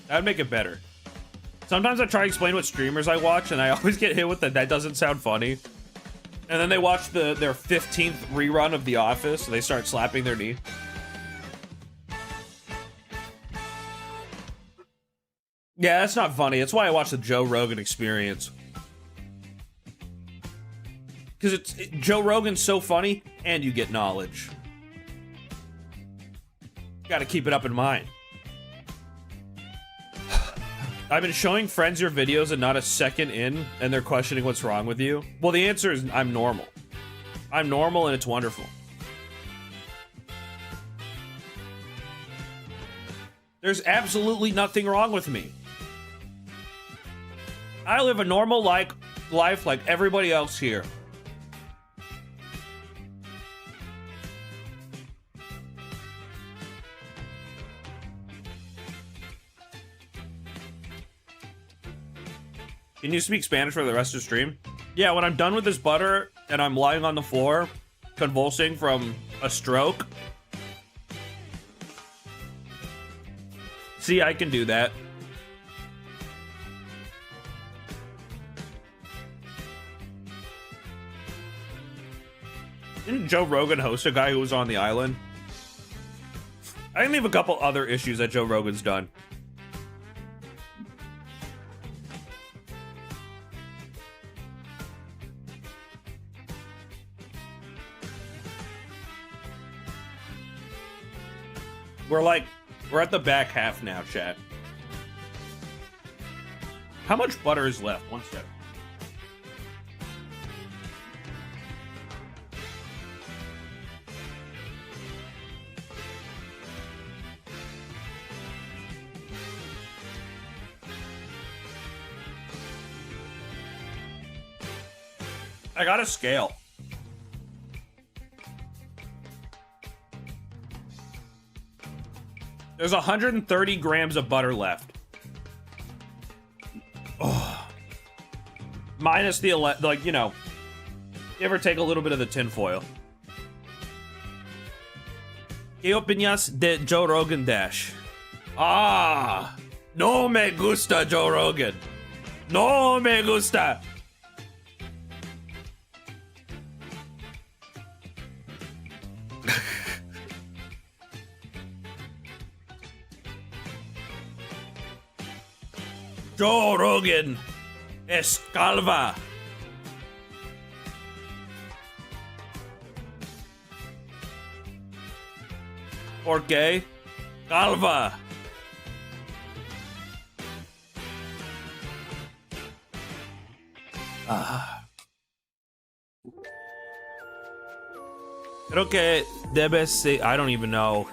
That would make it better. Sometimes I try to explain what streamers I watch, and I always get hit with that doesn't sound funny. And then they watch their 15th rerun of The Office, and they start slapping their knee. Yeah, that's not funny. That's why I watch the Joe Rogan Experience. Because Joe Rogan's so funny, and you get knowledge. Gotta keep it up in mind. I've been showing friends your videos and not a second in, and they're questioning what's wrong with you. Well, the answer is I'm normal. I'm normal, and it's wonderful. There's absolutely nothing wrong with me. I live a normal life like everybody else here. Can you speak Spanish for the rest of the stream? Yeah, when I'm done with this butter and I'm lying on the floor, convulsing from a stroke. See, I can do that. Didn't Joe Rogan host a guy who was on the island? I can leave a couple other issues that Joe Rogan's done. We're at the back half now, chat. How much butter is left? One sec. I got a scale. There's 130 grams of butter left. Oh. Minus the, like, you know, give or take a little bit of the tin foil. ¿Qué opinas de Joe Rogan Dash? Ah, no me gusta Joe Rogan. No me gusta. Joe Rogan es calva. ¿Por qué? Calva. Creo que debe ser, I don't even know.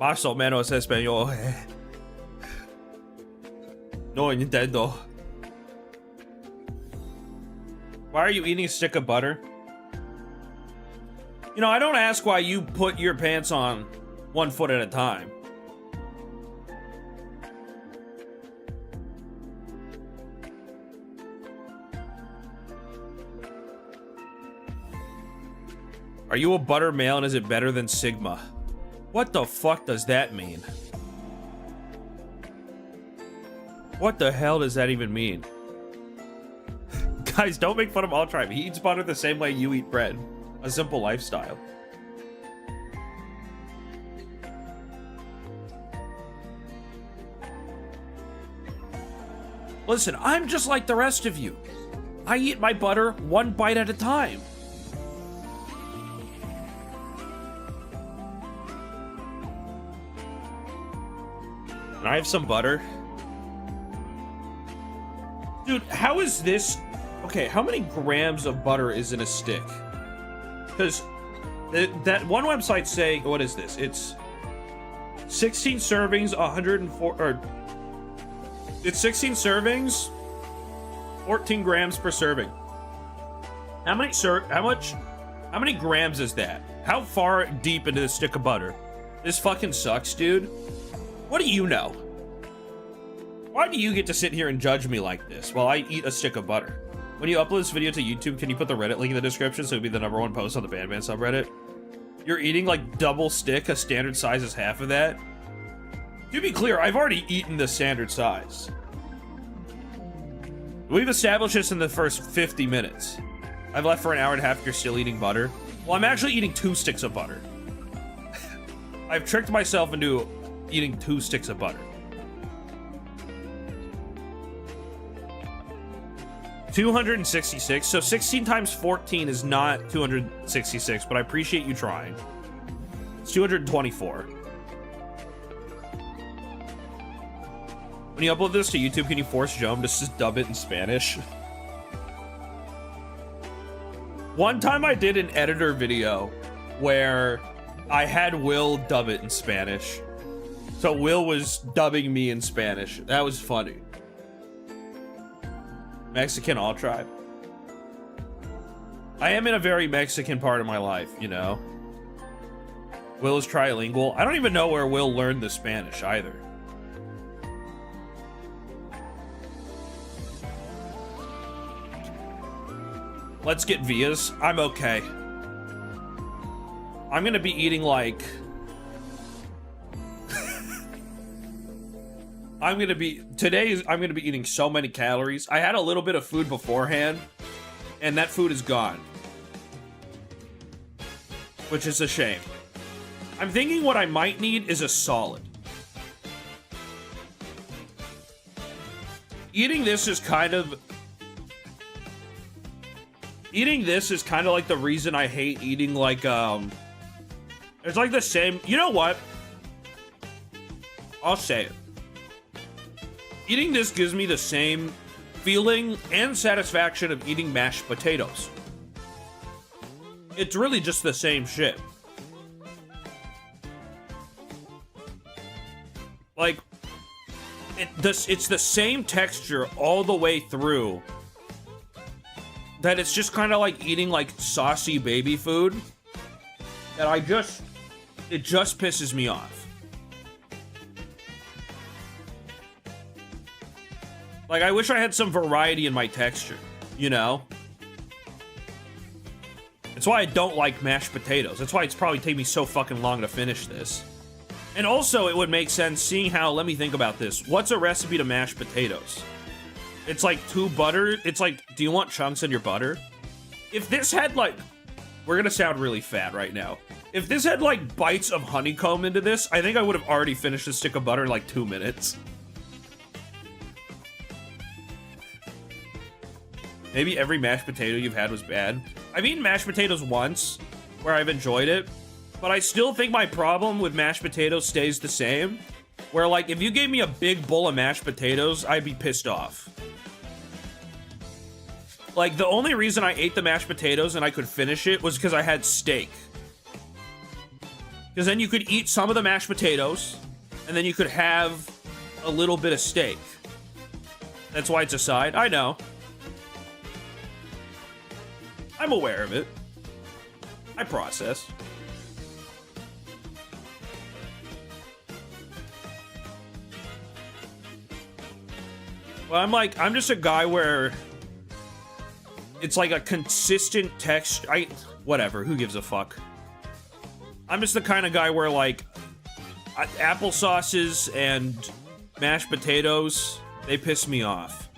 Más o menos español. No Nintendo. Why are you eating a stick of butter? You know, I don't ask why you put your pants on 1 foot at a time. Are you a butter male and is it better than Sigma? What the fuck does that mean? What the hell does that even mean? Guys, don't make fun of Altrive. He eats butter the same way you eat bread. A simple lifestyle. Listen, I'm just like the rest of you. I eat my butter 1 bite at a time. Can I have some butter? Dude, how is this? Okay, how many grams of butter is in a stick? Because that one website's saying, what is this? It's 16 servings, 104, or it's 16 servings, 14 grams per serving. How many grams is that? How far deep into the stick of butter? This fucking sucks, dude. What do you know? Why do you get to sit here and judge me like this while I eat a stick of butter? When you upload this video to YouTube, can you put the Reddit link in the description so it'll be the #1 post on the Bandman subreddit? You're eating like double stick, a standard size is half of that. To be clear, I've already eaten the standard size. We've established this in the first 50 minutes. I've left for an hour and a half, you're still eating butter. Well, I'm actually eating 2 sticks of butter. I've tricked myself into eating 2 sticks of butter. 266, so 16 times 14 is not 266, but I appreciate you trying. It's 224. When you upload this to YouTube, can you force Jome to just dub it in Spanish? One time I did an editor video where I had Will dub it in Spanish. So Will was dubbing me in Spanish. That was funny. Mexican Altrive. I am in a very Mexican part of my life, you know. Will is trilingual. I don't even know where Will learned the Spanish either. Let's get Vias. I'm okay. I'm gonna be eating like... I'm gonna be eating so many calories. I had a little bit of food beforehand, and that food is gone. Which is a shame. I'm thinking what I might need is a solid. Eating this is kind of like the reason I hate eating like, it's like the same, you know what? I'll say it. Eating this gives me the same feeling and satisfaction of eating mashed potatoes. It's really just the same shit. Like, it's the same texture all the way through. That it's just kind of like eating like saucy baby food. That it just pisses me off. Like, I wish I had some variety in my texture, you know? That's why I don't like mashed potatoes. That's why it's probably taking me so fucking long to finish this. And also, it would make sense seeing how, let me think about this. What's a recipe to mashed potatoes? It's like 2 butter. It's like, do you want chunks in your butter? If this had like, we're gonna sound really fat right now. If this had like bites of honeycomb into this, I think I would have already finished a stick of butter in like 2 minutes. Maybe every mashed potato you've had was bad. I've eaten mashed potatoes once, where I've enjoyed it, but I still think my problem with mashed potatoes stays the same. Where, like, if you gave me a big bowl of mashed potatoes, I'd be pissed off. Like, the only reason I ate the mashed potatoes and I could finish it was because I had steak. Because then you could eat some of the mashed potatoes, and then you could have a little bit of steak. That's why it's a side. I know. I'm aware of it. I process. Well, I'm just a guy where it's like a consistent text. Whatever, who gives a fuck? I'm just the kind of guy where, like, applesauces and mashed potatoes, they piss me off.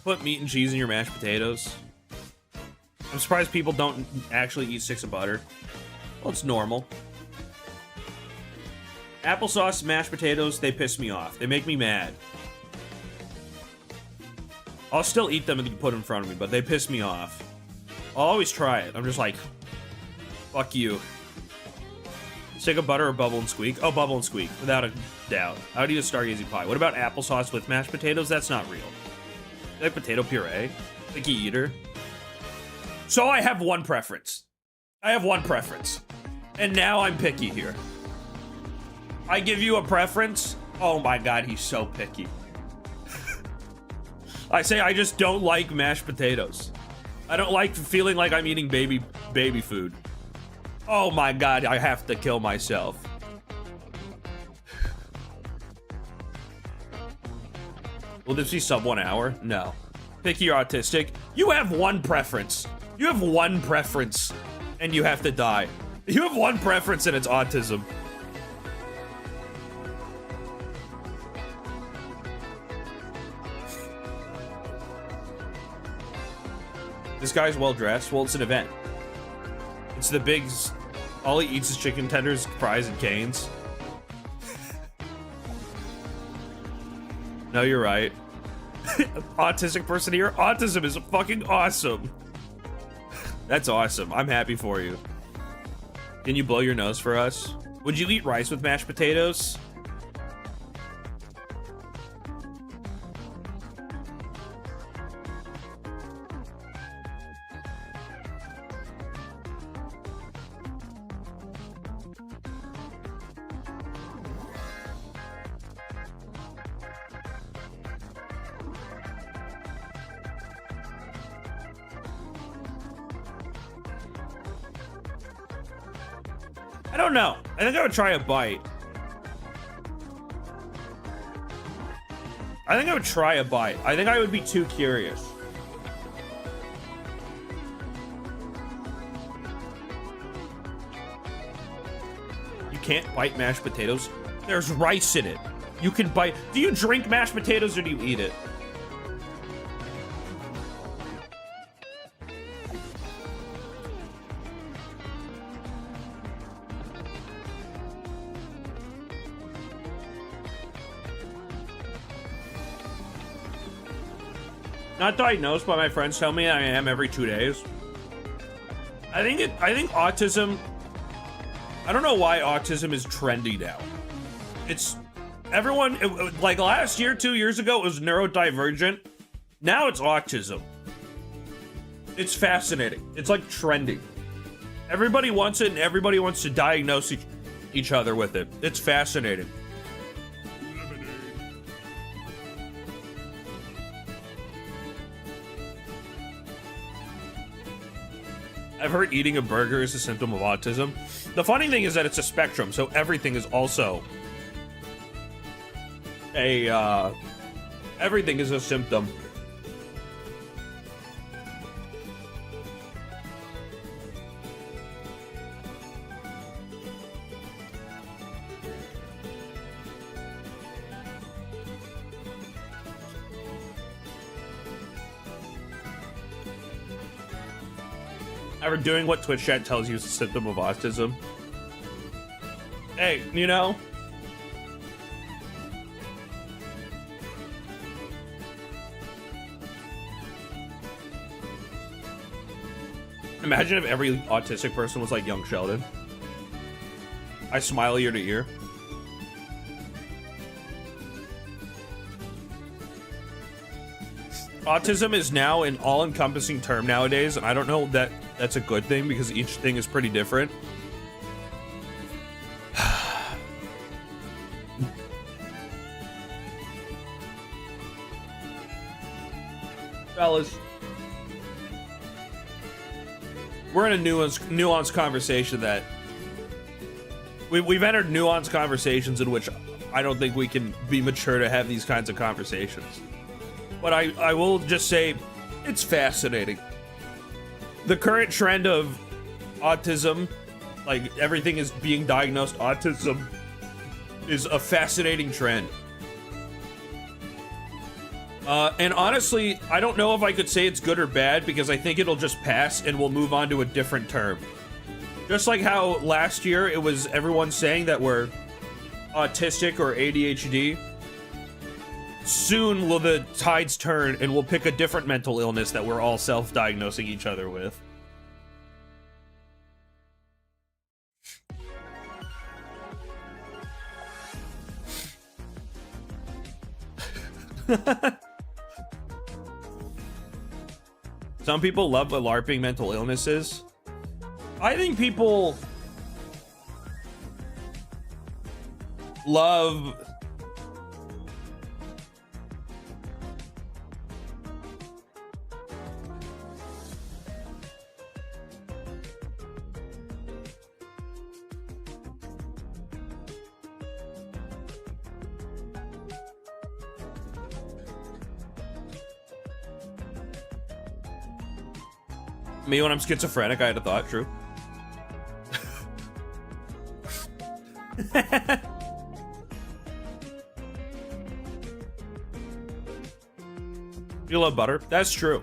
Put meat and cheese in your mashed potatoes. I'm surprised people don't actually eat sticks of butter. Well, it's normal. Applesauce, mashed potatoes, they piss me off. They make me mad. I'll still eat them and you put them in front of me, but they piss me off. I'll always try it. I'm just like, fuck you. Stick of butter or bubble and squeak? Oh, bubble and squeak, without a doubt. I would eat a Stargazy pie. What about applesauce with mashed potatoes? That's not real. Like potato puree? Picky eater? So I have one preference. I have one preference. And now I'm picky here. I give you a preference? Oh my god, he's so picky. I say I just don't like mashed potatoes. I don't like feeling like I'm eating baby food. Oh my god, I have to kill myself. Will this be sub 1 hour? No. Picky or autistic? You have one preference. You have one preference, and you have to die. You have one preference and it's autism. This guy's well dressed. Well, it's an event. It's the big. All he eats is chicken tenders, fries, and canes. No, you're right. Autistic person here. Autism is fucking awesome. That's awesome. I'm happy for you. Can you blow your nose for us? Would you eat rice with mashed potatoes? I don't know. I think I would try a bite. I think I would be too curious. You can't bite mashed potatoes. There's rice in it. You can bite. Do you drink mashed potatoes or do you eat it? Not diagnosed, but my friends tell me I am every 2 days. I think autism, I don't know why autism is trendy now. It's everyone, like last year, 2 years ago, it was neurodivergent. Now it's autism. It's fascinating. It's like trending. Everybody wants it and everybody wants to diagnose each other with it. It's fascinating. I've heard eating a burger is a symptom of autism. The funny thing is that it's a spectrum, so everything is also everything is a symptom. Ever doing what Twitch chat tells you is a symptom of autism? Hey, you know? Imagine if every autistic person was like young Sheldon. I smile ear to ear. Autism is now an all-encompassing term nowadays, and I don't know that that's a good thing because each thing is pretty different. Fellas, we're in a nuanced conversation that we've entered nuanced conversations in which I don't think we can be mature to have these kinds of conversations. But I will just say, it's fascinating. The current trend of autism, like everything is being diagnosed autism, is a fascinating trend. And honestly, I don't know if I could say it's good or bad because I think it'll just pass and we'll move on to a different term. Just like how last year it was everyone saying that we're autistic or ADHD. Soon will the tides turn and we'll pick a different mental illness that we're all self-diagnosing each other with. Some people love LARPing mental illnesses. I think people love me when I'm schizophrenic. I had a thought, true. You love butter? That's true.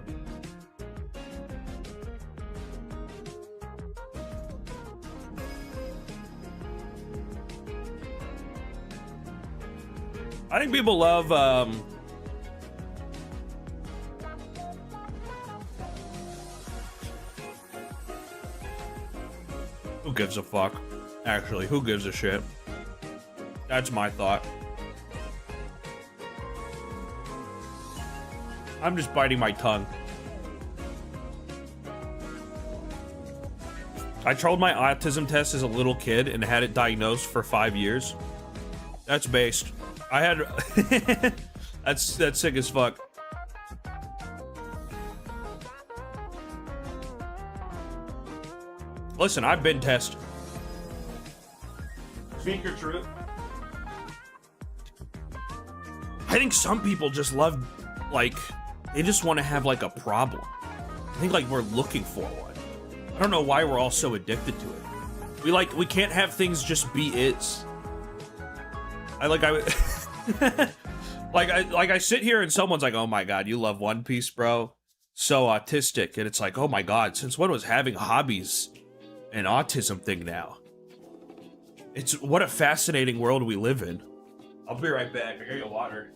I think people love, who gives a fuck? Actually, who gives a shit? That's my thought. I'm just biting my tongue. I trolled my autism test as a little kid and had it diagnosed for 5 years. That's based. I had... that's sick as fuck. Listen, I've been tested. Speak your truth. I think some people just love, like, they just want to have, like, a problem. I think, like, we're looking for one. I don't know why we're all so addicted to it. We can't have things just be is. I sit here and someone's like, oh my god, you love One Piece, bro? So autistic. And it's like, oh my god, since when was having hobbies an autism thing now? It's what a fascinating world we live in. I'll be right back. I gotta get water.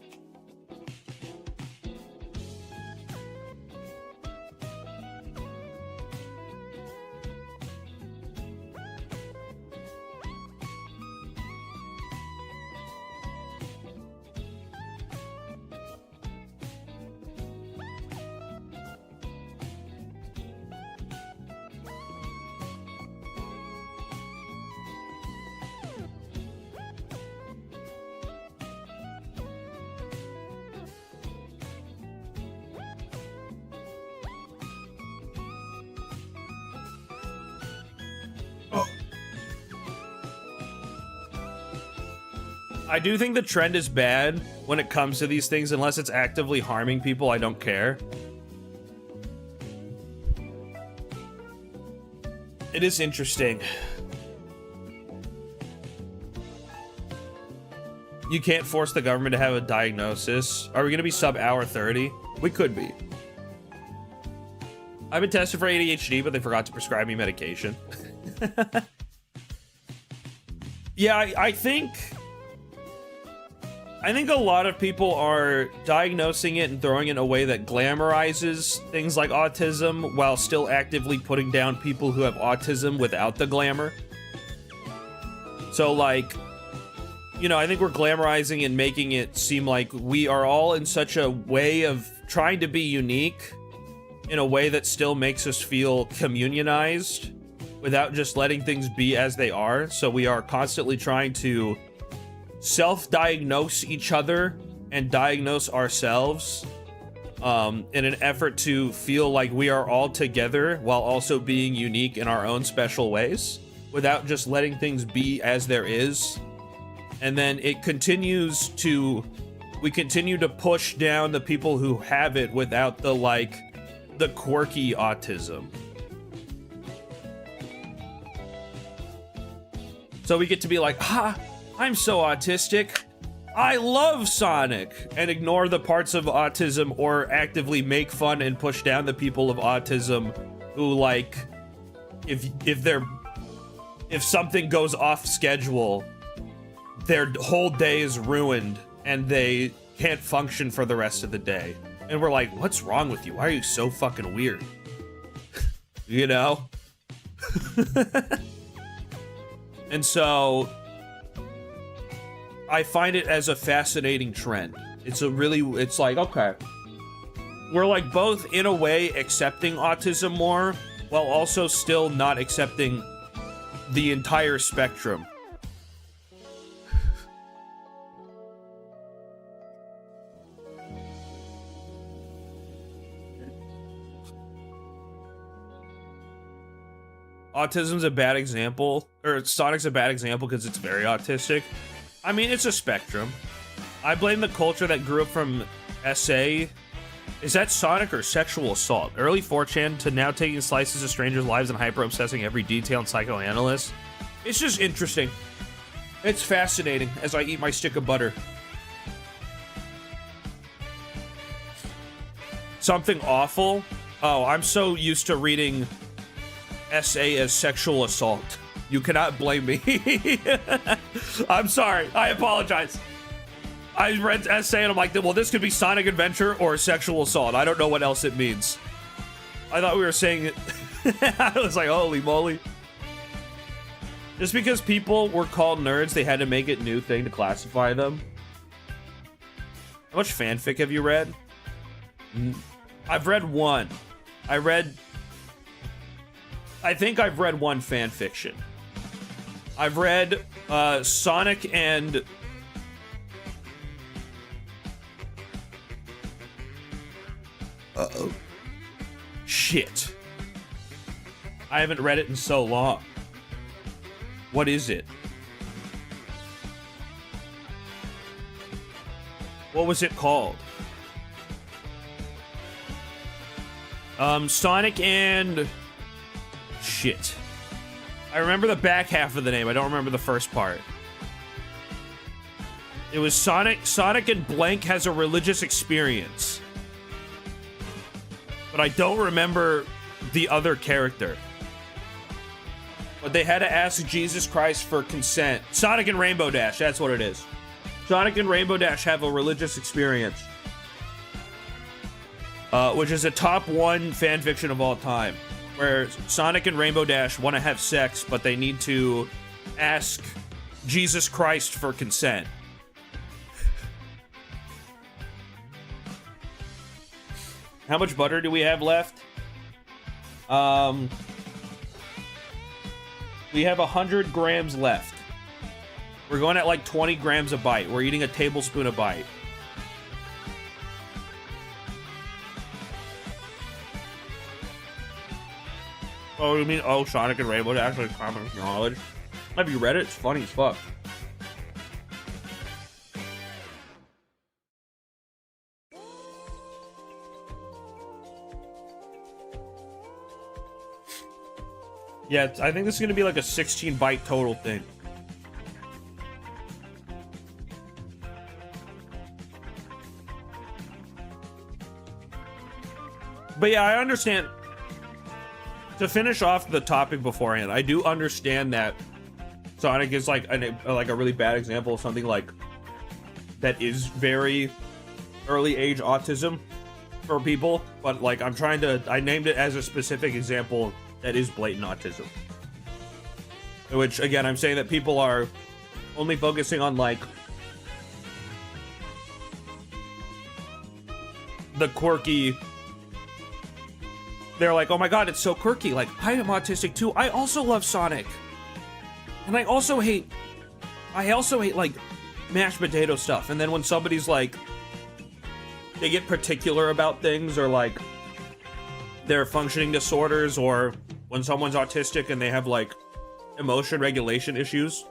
I do think the trend is bad when it comes to these things. Unless it's actively harming people, I don't care. It is interesting. You can't force the government to have a diagnosis. Are we gonna be sub hour 30? We could be. I've been tested for ADHD, but they forgot to prescribe me medication. Yeah, I think a lot of people are diagnosing it and throwing it in a way that glamorizes things like autism while still actively putting down people who have autism without the glamour. So, like, you know, I think we're glamorizing and making it seem like we are all in such a way of trying to be unique in a way that still makes us feel communionized without just letting things be as they are. So we are constantly trying to self-diagnose each other and diagnose ourselves in an effort to feel like we are all together while also being unique in our own special ways without just letting things be as there is. And then we continue to push down the people who have it without the, like, the quirky autism. So we get to be like, I'm so autistic. I love Sonic, and ignore the parts of autism or actively make fun and push down the people of autism who, like, if something goes off schedule, their whole day is ruined and they can't function for the rest of the day. And we're like, what's wrong with you? Why are you so fucking weird? You know? And so I find it as a fascinating trend. It's like, okay, we're like both in a way accepting autism more while also still not accepting the entire spectrum. Autism's a bad example, or Sonic's a bad example because it's very autistic. I mean, it's a spectrum. I blame the culture that grew up from SA. Is that Sonic or sexual assault? Early 4chan to now taking slices of strangers' lives and hyper-obsessing every detail and psychoanalyst. It's just interesting. It's fascinating as I eat my stick of butter. Something awful? Oh, I'm so used to reading essay as sexual assault. You cannot blame me. I'm sorry. I apologize. I read essay and I'm like, well, this could be Sonic Adventure or sexual assault. I don't know what else it means. I thought we were saying it. I was like, holy moly. Just because people were called nerds, they had to make it a new thing to classify them. How much fanfic have you read? I've read one. I think I've read one fan fiction. I've read Sonic and uh-oh. Shit. I haven't read it in so long. What is it? What was it called? Sonic and... Shit. I remember the back half of the name. I don't remember the first part. It was Sonic and blank has a religious experience. But I don't remember the other character. But they had to ask Jesus Christ for consent. Sonic and Rainbow Dash, that's what it is. Sonic and Rainbow Dash have a religious experience. Which is a top 1 fanfiction of all time. Where Sonic and Rainbow Dash want to have sex, but they need to ask Jesus Christ for consent. How much butter do we have left? We have 100 grams left. We're going at like 20 grams a bite. We're eating a tablespoon a bite. Oh, you mean, oh, Sonic and Rainbow Dash like common knowledge? Have you read it? It's funny as fuck. Yeah, I think this is gonna be like a 16 bite total thing. But yeah, I understand. To finish off the topic beforehand, I do understand that Sonic is like a really bad example of something like that is very early age autism for people. But like I named it as a specific example that is blatant autism. Which again, I'm saying that people are only focusing on like the quirky. They're like, oh my god, it's so quirky. Like, I am autistic too. I also love Sonic. And I also hate like mashed potato stuff. And then when somebody's like, they get particular about things or like their functioning disorders or when someone's autistic and they have like emotion regulation issues,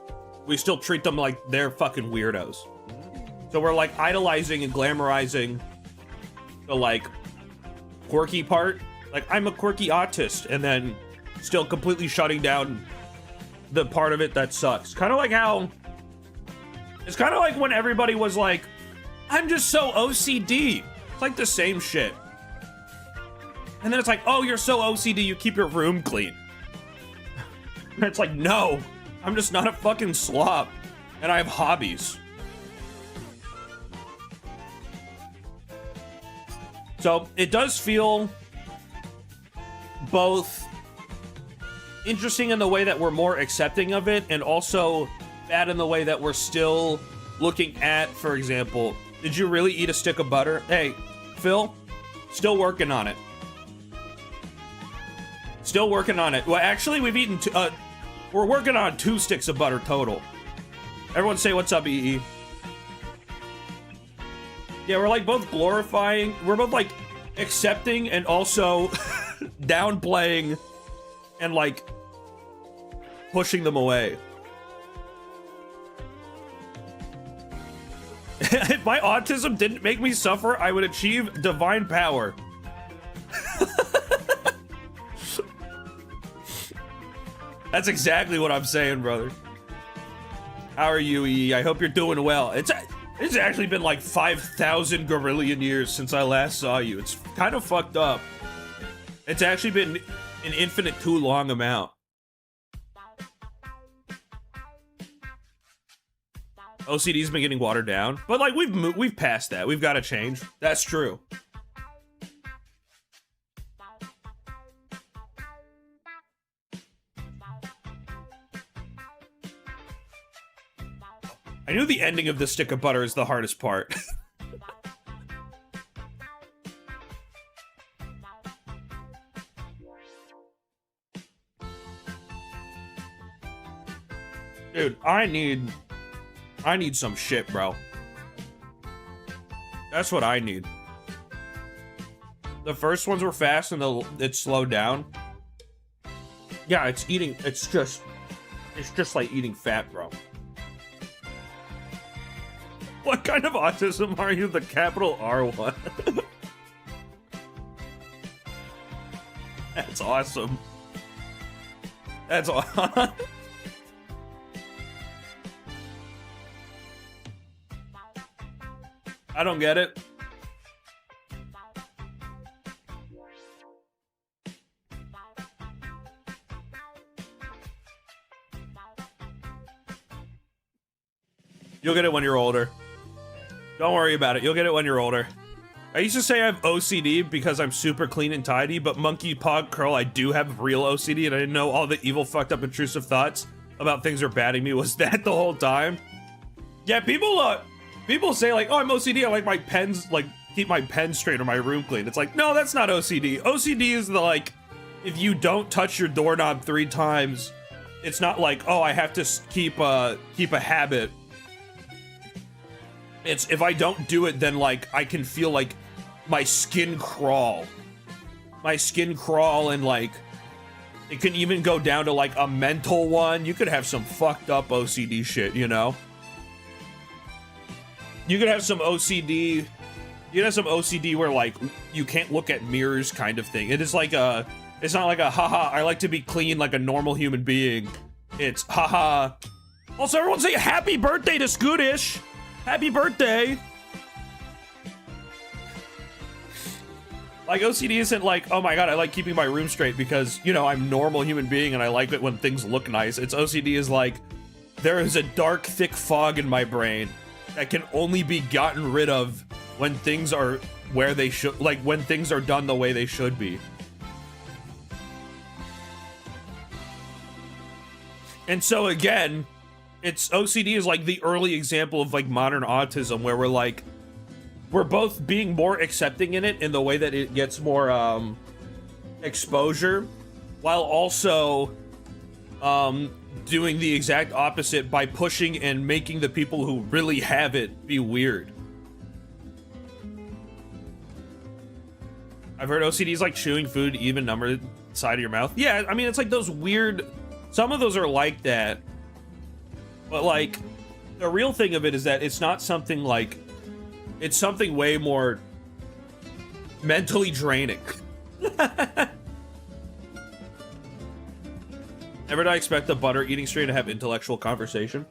we still treat them like they're fucking weirdos. So we're like idolizing and glamorizing the like quirky part. Like, I'm a quirky autist, and then still completely shutting down the part of it that sucks. Kind of like how... It's kind of like when everybody was like, I'm just so OCD. It's like the same shit. And then it's like, oh, you're so OCD, you keep your room clean. And it's like, no, I'm just not a fucking slob. And I have hobbies. So, it does feel... both interesting in the way that we're more accepting of it and also bad in the way that we're still looking at, for example, did you really eat a stick of butter? Hey, Phil, still working on it. Still working on it. Well, actually, we've eaten, we're working on 2 sticks of butter total. Everyone say what's up, EE. Yeah, we're like both glorifying, we're both like accepting and also downplaying and like pushing them away. If my autism didn't make me suffer, I would achieve divine power. That's exactly what I'm saying, brother. How are you, E? I hope you're doing well. It's actually been like 5,000 gorillion years since I last saw you. It's kind of fucked up. It's actually been an infinite too long amount. OCD's been getting watered down, but like we've passed that. We've got to change. That's true. I knew the ending of the stick of butter is the hardest part. Dude, I need some shit, bro. That's what I need. The first ones were fast and it slowed down. Yeah, it's just like eating fat, bro. What kind of autism are you? The capital R one. That's awesome. That's awesome. I don't get it. You'll get it when you're older. Don't worry about it. You'll get it when you're older. I used to say I have OCD because I'm super clean and tidy, but monkey paw curl, I do have real OCD, and I didn't know all the evil, fucked up, intrusive thoughts about things are batting me was that the whole time. Yeah, people say like, oh, I'm OCD. I like my pens, like keep my pen straight or my room clean. It's like, no, that's not OCD. OCD is the like, if you don't touch your doorknob 3 times, it's not like, oh, I have to keep a habit. It's if I don't do it, then like I can feel like my skin crawl. My skin crawl, and like it can even go down to like a mental one. You could have some fucked up OCD shit, you know? You could have some OCD. You could have some OCD where like you can't look at mirrors kind of thing. It is like it's not like a haha, I like to be clean like a normal human being. It's haha. Also, everyone say happy birthday to Scootish. Happy birthday! Like, OCD isn't like, oh my god, I like keeping my room straight because, you know, I'm a normal human being and I like it when things look nice. It's OCD is like, there is a dark, thick fog in my brain that can only be gotten rid of when things are where they should, like, when things are done the way they should be. And so, again, it's OCD is like the early example of like modern autism where we're both being more accepting in it in the way that it gets more exposure, while also doing the exact opposite by pushing and making the people who really have it be weird. I've heard OCD is like chewing food even number side of your mouth. Yeah, I mean, it's like those weird, some of those are like that. But, like, the real thing of it is that it's not something, like, it's something way more mentally draining. Never did I expect the butter eating stream to have intellectual conversation.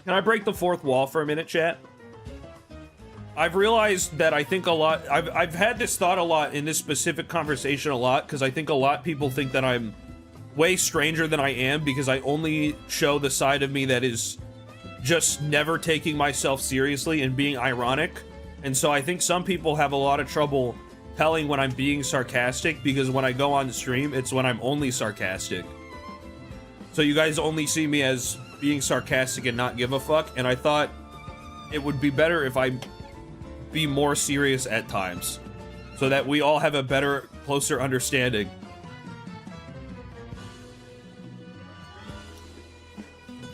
Can I break the fourth wall for a minute, chat? I've realized that I think a lot, I've had this thought a lot in this specific conversation a lot, because I think a lot of people think that I'm way stranger than I am because I only show the side of me that is just never taking myself seriously and being ironic. And so I think some people have a lot of trouble telling when I'm being sarcastic because when I go on stream, it's when I'm only sarcastic. So you guys only see me as being sarcastic and not give a fuck, and I thought it would be better if I be more serious at times so that we all have a better, closer understanding.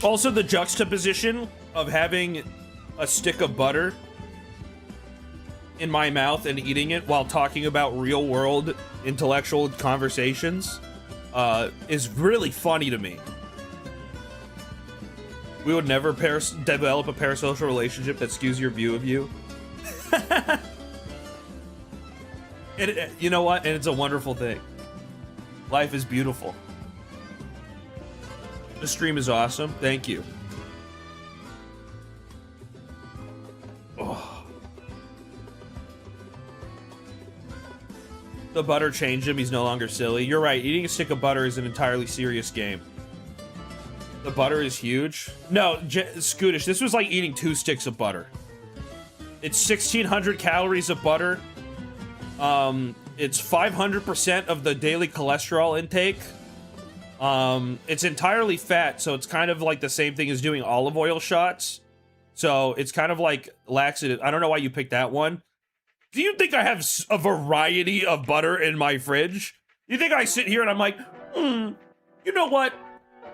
Also, the juxtaposition of having a stick of butter in my mouth and eating it while talking about real-world intellectual conversations is really funny to me. We would never develop a parasocial relationship that skews your view of you. You know what? And it's a wonderful thing. Life is beautiful. The stream is awesome. Thank you. The butter changed him. He's no longer silly. You're right. Eating a stick of butter is an entirely serious game. The butter is huge. No, Scootish, this was like eating 2 sticks of butter. It's 1,600 calories of butter. It's 500% of the daily cholesterol intake. It's entirely fat, so it's kind of like the same thing as doing olive oil shots. So it's kind of like laxative. I don't know why you picked that one. Do you think I have a variety of butter in my fridge? You think I sit here and I'm like, you know what?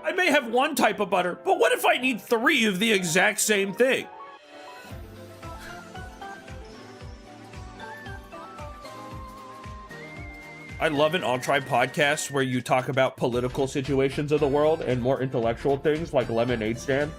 I may have one type of butter, but what if I need 3 of the exact same thing? I love an Altrive podcast where you talk about political situations of the world and more intellectual things like Lemonade Stand.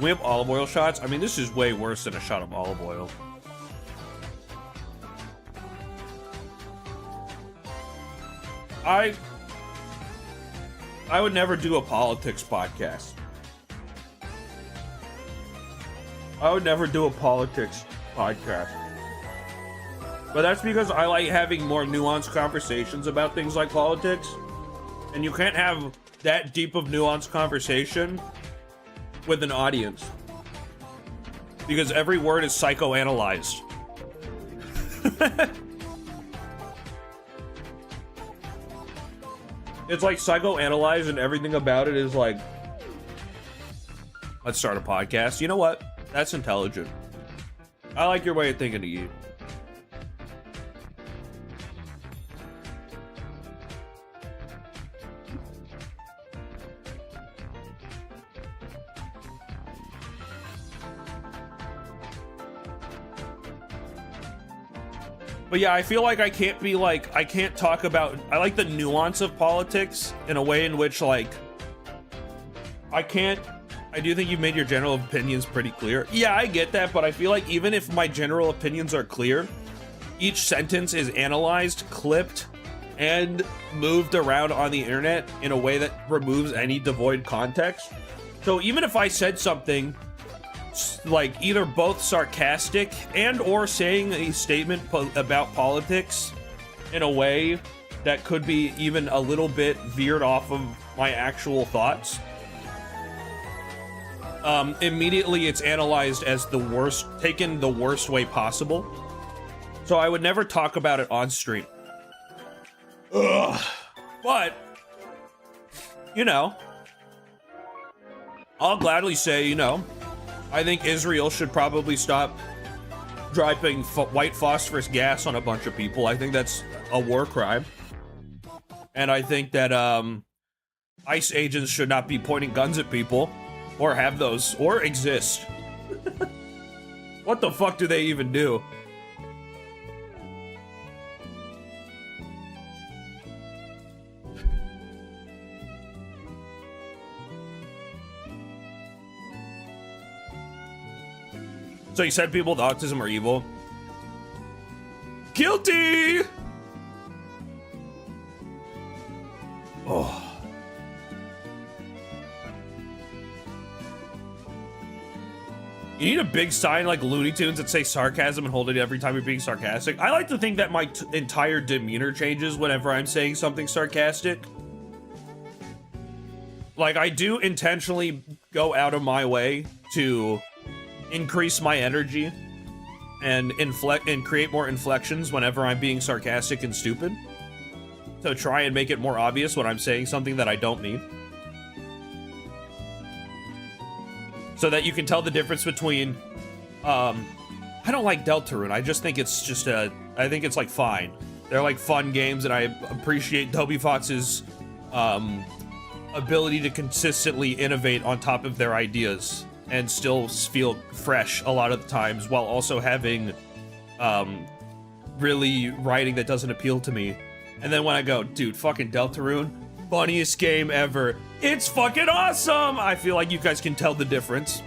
We have olive oil shots. I mean, this is way worse than a shot of olive oil. I would never do a politics podcast. I would never do a politics podcast. But that's because I like having more nuanced conversations about things like politics. And you can't have that deep of nuanced conversation with an audience. Because every word is psychoanalyzed. It's like psychoanalyzed and everything about it is like, let's start a podcast. You know what? That's intelligent. I like your way of thinking, Eve. But yeah, I feel like I can't be like, I can't talk about, I like the nuance of politics in a way in which like, I do think you've made your general opinions pretty clear. Yeah, I get that, but I feel like even if my general opinions are clear, each sentence is analyzed, clipped, and moved around on the internet in a way that removes any devoid context. So even if I said something like either both sarcastic and or saying a statement about politics in a way that could be even a little bit veered off of my actual thoughts, immediately it's analyzed as the worst, taken the worst way possible. So I would never talk about it on stream. Ugh. But, you know, I'll gladly say, you know, I think Israel should probably stop dropping white phosphorus gas on a bunch of people. I think that's a war crime. And I think that ICE agents should not be pointing guns at people or have those or exist. What the fuck do they even do? So you said people with autism are evil? Guilty! Oh. You need a big sign like Looney Tunes that say sarcasm and hold it every time you're being sarcastic. I like to think that my entire demeanor changes whenever I'm saying something sarcastic. Like, I do intentionally go out of my way to increase my energy and create more inflections whenever I'm being sarcastic and stupid. So try and make it more obvious when I'm saying something that I don't mean. So that you can tell the difference between, I don't like Deltarune. I just think it's just I think it's like fine. They're like fun games, and I appreciate Toby Fox's ability to consistently innovate on top of their ideas and still feel fresh a lot of the times while also having really writing that doesn't appeal to me. And then when I go, dude, fucking Deltarune, funniest game ever. It's fucking awesome! I feel like you guys can tell the difference.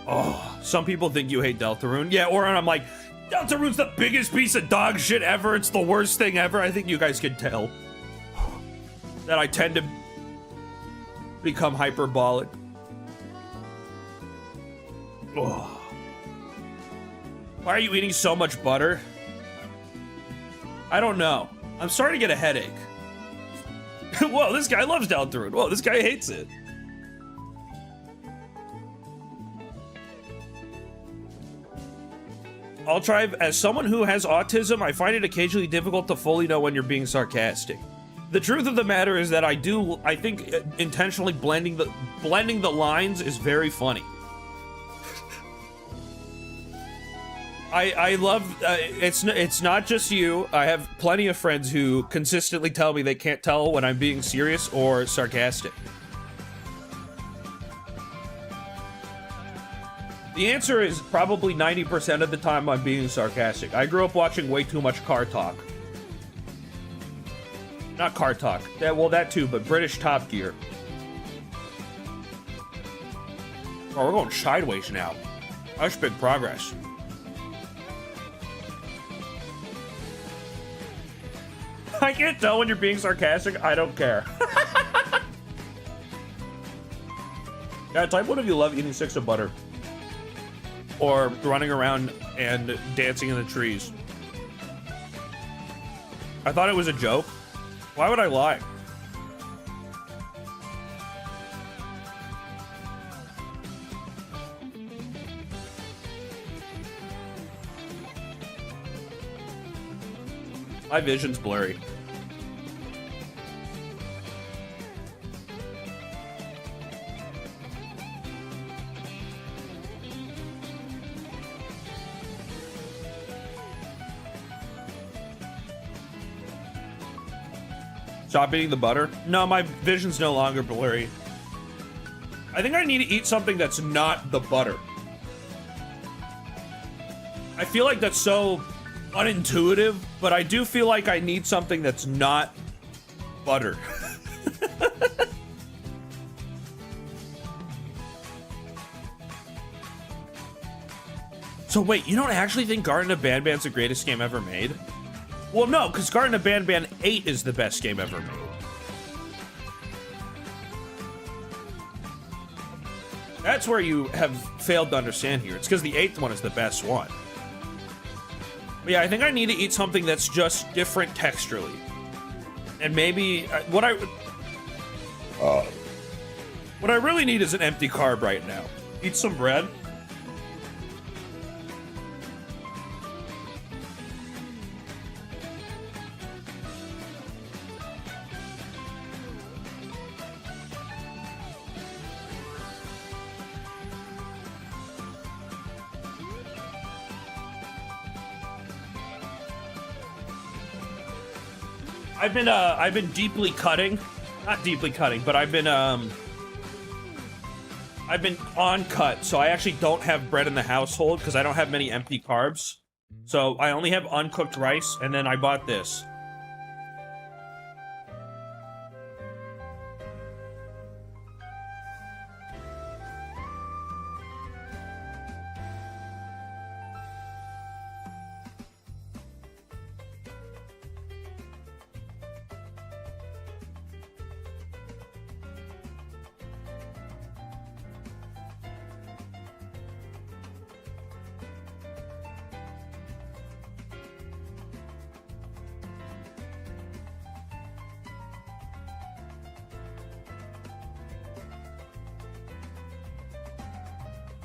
Oh, some people think you hate Deltarune. Yeah, or I'm like, Deltarune's the biggest piece of dog shit ever. It's the worst thing ever. I think you guys can tell that I tend to become hyperbolic. Oh. Why are you eating so much butter? I don't know. I'm starting to get a headache. Whoa, this guy loves Deltarune. Whoa, this guy hates it. Altrive, as someone who has autism, I find it occasionally difficult to fully know when you're being sarcastic. The truth of the matter is that I think intentionally blending the lines is very funny. I love, it's not just you. I have plenty of friends who consistently tell me they can't tell when I'm being serious or sarcastic. The answer is probably 90% of the time I'm being sarcastic. I grew up watching way too much Car Talk. Not Car Talk. Well, that too, but British Top Gear. Oh, we're going sideways now. That's big progress. I can't tell when you're being sarcastic. I don't care. Yeah, type one if you love eating sticks of butter. Or running around and dancing in the trees. I thought it was a joke. Why would I lie? My vision's blurry. Stop eating the butter? No, my vision's no longer blurry. I think I need to eat something that's not the butter. I feel like that's so unintuitive, but I do feel like I need something that's not butter. So wait, you don't actually think Garten of Banban's the greatest game ever made? Well, no, because Garten of Banban 8 is the best game ever made. That's where you have failed to understand here. It's because the 8th one is the best one. But yeah, I think I need to eat something that's just different texturally. And maybe what I really need is an empty carb right now. Eat some bread. I've been deeply cutting, not deeply cutting, but I've been on cut, so I actually don't have bread in the household because I don't have many empty carbs. So I only have uncooked rice, and then I bought this.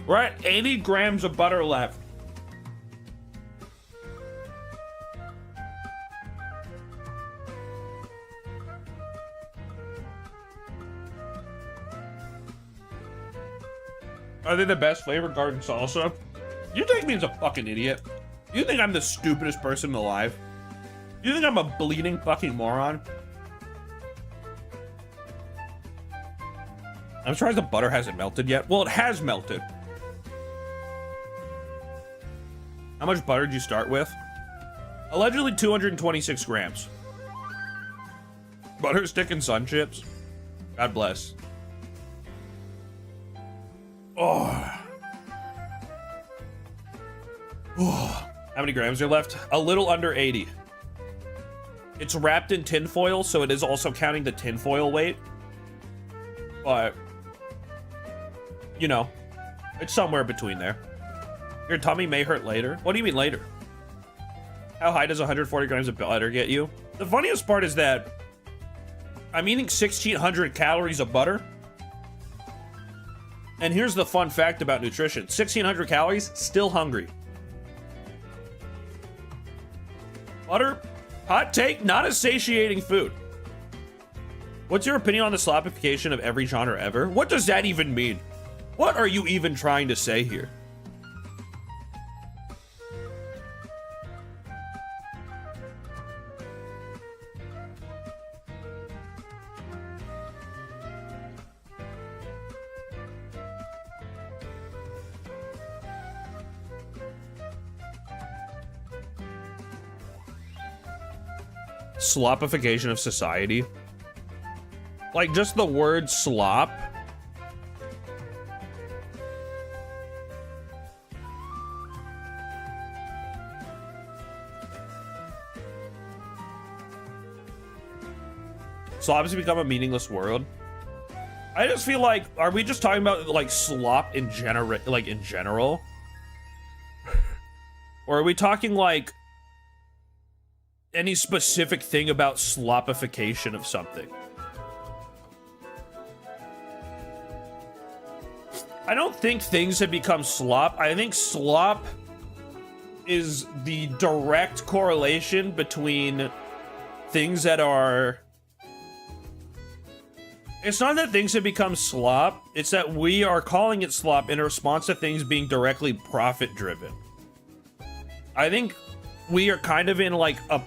We're at 80 grams of butter left. Are they the best flavored garden salsa? You take me as a fucking idiot. You think I'm the stupidest person alive? You think I'm a bleeding fucking moron? I'm surprised the butter hasn't melted yet. Well, it has melted. How much butter did you start with? Allegedly 226 grams. Butter stick and sun chips. God bless. Oh. How many grams are left? A little under 80. It's wrapped in tinfoil, so it is also counting the tinfoil weight. But, you know, it's somewhere between there. Your tummy may hurt later. What do you mean later? How high does 140 grams of butter get you? The funniest part is that I'm eating 1,600 calories of butter. And here's the fun fact about nutrition. 1,600 calories, still hungry. Butter, hot take, not a satiating food. What's your opinion on the slopification of every genre ever? What does that even mean? What are you even trying to say here? Slopification of society. Like, just the word slop. Slop has become a meaningless word. I just feel like, are we just talking about, like, slop in general? Or are we talking, like, any specific thing about slopification of something? I don't think things have become slop. I think slop is the direct correlation between things that are... It's not that things have become slop, it's that we are calling it slop in response to things being directly profit-driven. I think we are kind of in like a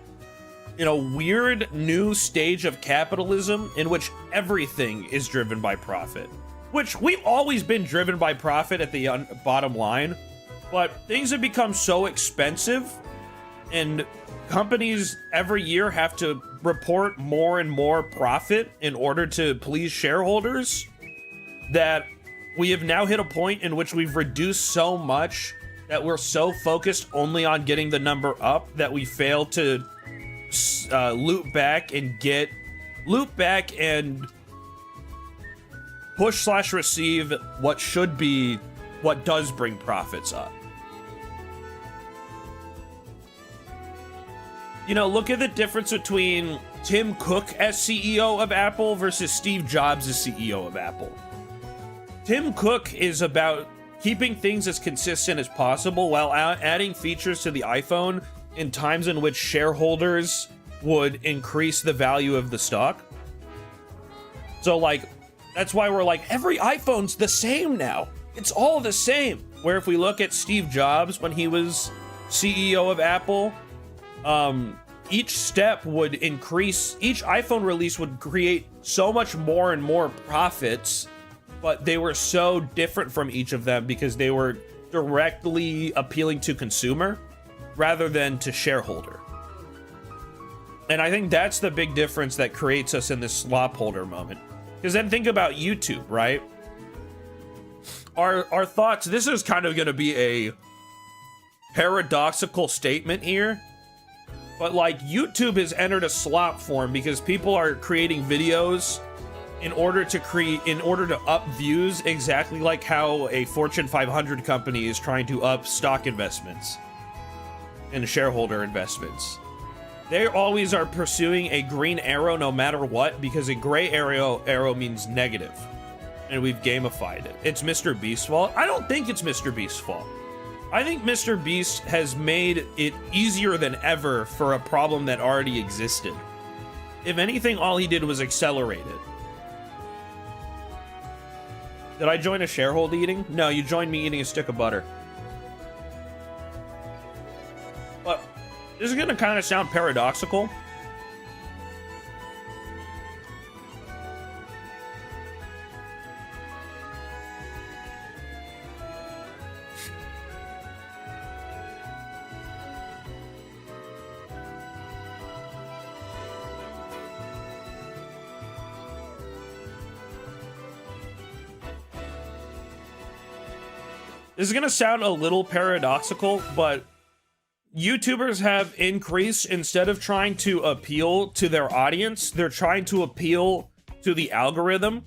weird new stage of capitalism in which everything is driven by profit. Which we've always been driven by profit at the bottom line, but things have become so expensive and companies every year have to report more and more profit in order to please shareholders that we have now hit a point in which we've reduced so much that we're so focused only on getting the number up that we fail to loop back and push/receive what should be what does bring profits up. You know, look at the difference between Tim Cook as CEO of Apple versus Steve Jobs as CEO of Apple. Tim Cook is about keeping things as consistent as possible while adding features to the iPhone in times in which shareholders would increase the value of the stock. So, like, that's why we're like, every iPhone's the same now. It's all the same. Where if we look at Steve Jobs when he was CEO of Apple, each step would increase, each iPhone release would create so much more and more profits, but they were so different from each of them because they were directly appealing to consumer rather than to shareholder. And I think that's the big difference that creates us in this slop holder moment. Because then think about YouTube, right? Our thoughts, this is kind of going to be a paradoxical statement here, but like YouTube has entered a slop form because people are creating videos in order to up views, exactly like how a Fortune 500 company is trying to up stock investments and shareholder investments. They always are pursuing a green arrow no matter what, because a gray arrow means negative, and we've gamified it. It's Mr. Beast's fault? I don't think it's Mr. Beast's fault. I think Mr. Beast has made it easier than ever for a problem that already existed. If anything, all he did was accelerate it. Did I join a shareholder eating? No, you joined me eating a stick of butter. But this is gonna kind of sound paradoxical. This is gonna sound a little paradoxical, but YouTubers have increased. Instead of trying to appeal to their audience, they're trying to appeal to the algorithm,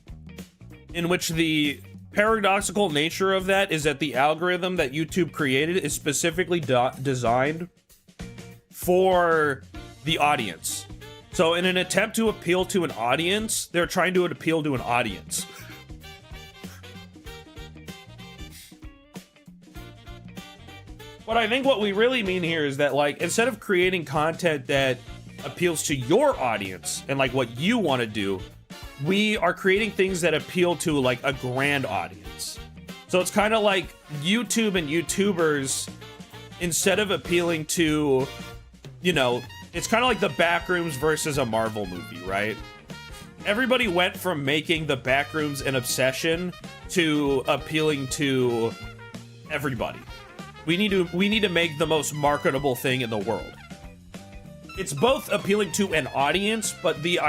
in which the paradoxical nature of that is that the algorithm that YouTube created is specifically designed for the audience. So in an attempt to appeal to an audience, they're trying to appeal to an audience. But I think what we really mean here is that, like, instead of creating content that appeals to your audience and, like, what you want to do, we are creating things that appeal to, like, a grand audience. So it's kind of like YouTube and YouTubers, instead of appealing to, you know, it's kind of like the Backrooms versus a Marvel movie, right? Everybody went from making the Backrooms an obsession to appealing to everybody. We need to make the most marketable thing in the world. It's both appealing to an audience, but the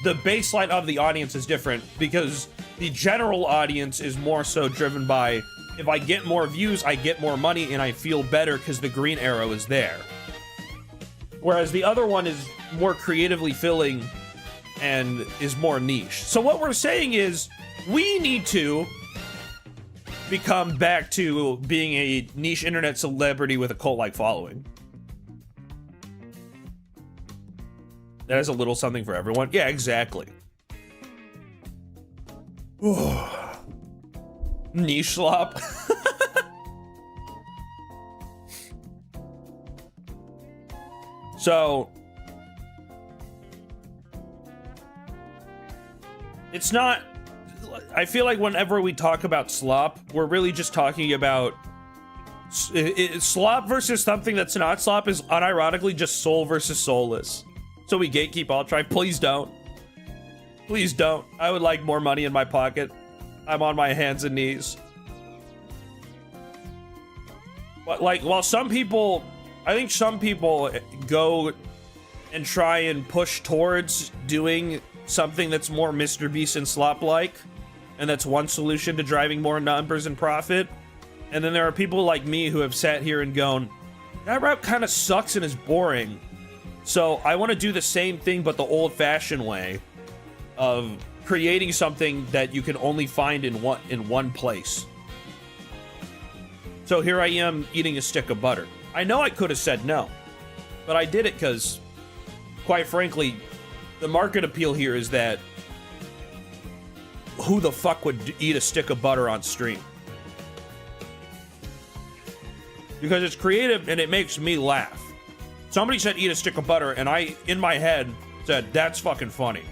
baseline of the audience is different, because the general audience is more so driven by, if I get more views, I get more money and I feel better because the green arrow is there. Whereas the other one is more creatively filling and is more niche. So what we're saying is, we need to become back to being a niche internet celebrity with a cult-like following. That is a little something for everyone. Yeah, exactly. Niche slop. So, it's not... I feel like whenever we talk about slop, we're really just talking about... slop versus something that's not slop is unironically just soul versus soulless. So we gatekeep Altrive. Please don't. Please don't. I would like more money in my pocket. I'm on my hands and knees. But, like, while some people... I think some people go and try and push towards doing something that's more Mr. Beast and slop-like, and that's one solution to driving more numbers and profit. And then there are people like me who have sat here and gone, that route kind of sucks and is boring. So I want to do the same thing, but the old-fashioned way of creating something that you can only find in one place. So here I am eating a stick of butter. I know I could have said no, but I did it because, quite frankly, the market appeal here is that who the fuck would eat a stick of butter on stream? Because it's creative and it makes me laugh. Somebody said eat a stick of butter, and I, in my head, said, that's fucking funny.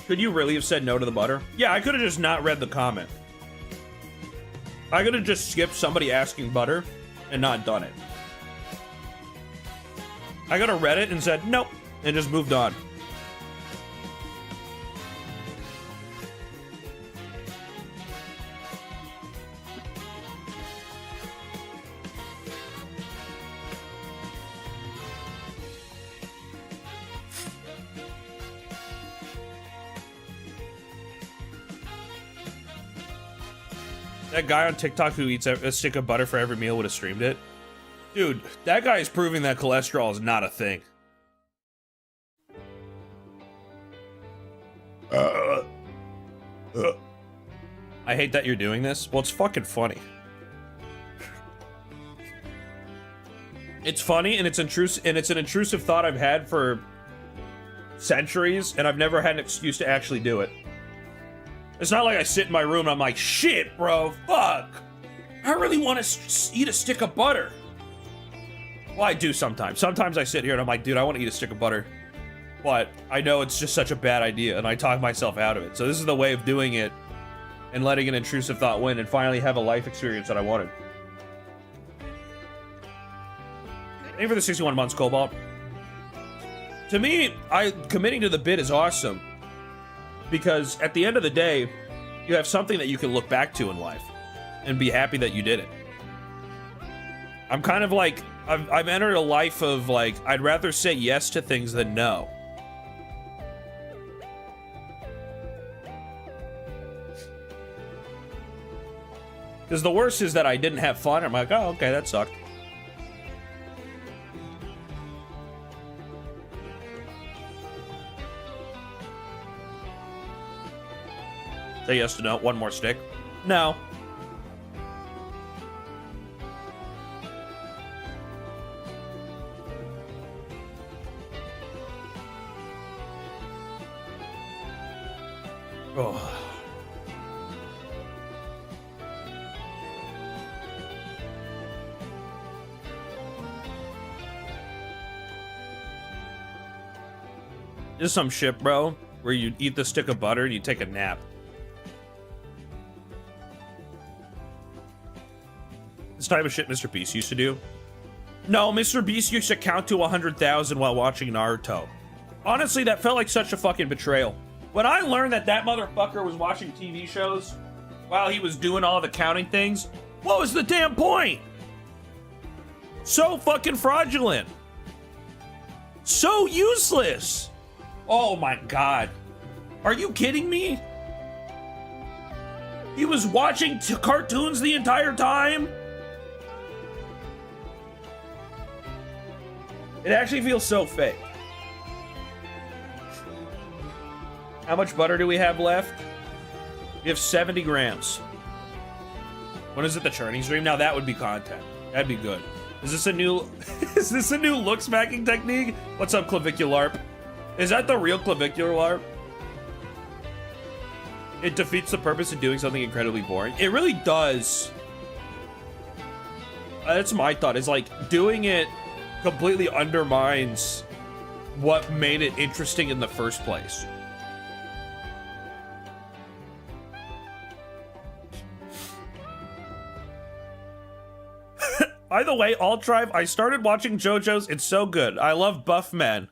Could you really have said no to the butter? Yeah, I could have just not read the comment. I could have just skipped somebody asking butter and not done it. I could have read it and said nope and just moved on. That guy on TikTok who eats a stick of butter for every meal would have streamed it. Dude, that guy is proving that cholesterol is not a thing. I hate that you're doing this. Well, it's fucking funny. It's funny, and it's intrusive, and it's an intrusive thought I've had for centuries, and I've never had an excuse to actually do it. It's not like I sit in my room and I'm like, shit, bro, fuck. I really want to eat a stick of butter. Well, I do sometimes. Sometimes I sit here and I'm like, dude, I want to eat a stick of butter. But I know it's just such a bad idea, and I talk myself out of it. So this is the way of doing it and letting an intrusive thought win and finally have a life experience that I wanted. Thank you for the 61 months, Cobalt. To me, committing to the bid is awesome. Because at the end of the day, you have something that you can look back to in life and be happy that you did it. I'm kind of like, I've entered a life of like, I'd rather say yes to things than no. Because the worst is that I didn't have fun. I'm like, oh, okay, that sucked. Say yes to no. One more stick. No. Oh. This is some shit, bro, where you eat the stick of butter and you take a nap. This type of shit Mr. Beast used to do. No, Mr. Beast used to count to 100,000 while watching Naruto. Honestly, that felt like such a fucking betrayal. When I learned that that motherfucker was watching TV shows while he was doing all the counting things, what was the damn point? So fucking fraudulent. So useless. Oh my god. Are you kidding me? He was watching cartoons the entire time? It actually feels so fake. How much butter do we have left? We have 70 grams. When is it the churning stream? Now that would be content. That'd be good. Is this a new is this a new look smacking technique? What's up, clavicular? Is that the real clavicular? It defeats the purpose of doing something incredibly boring. It really does. That's my thought. Is like doing it completely undermines what made it interesting in the first place. By the way, Altrive, I started watching JoJo's. It's so good. I love buff men.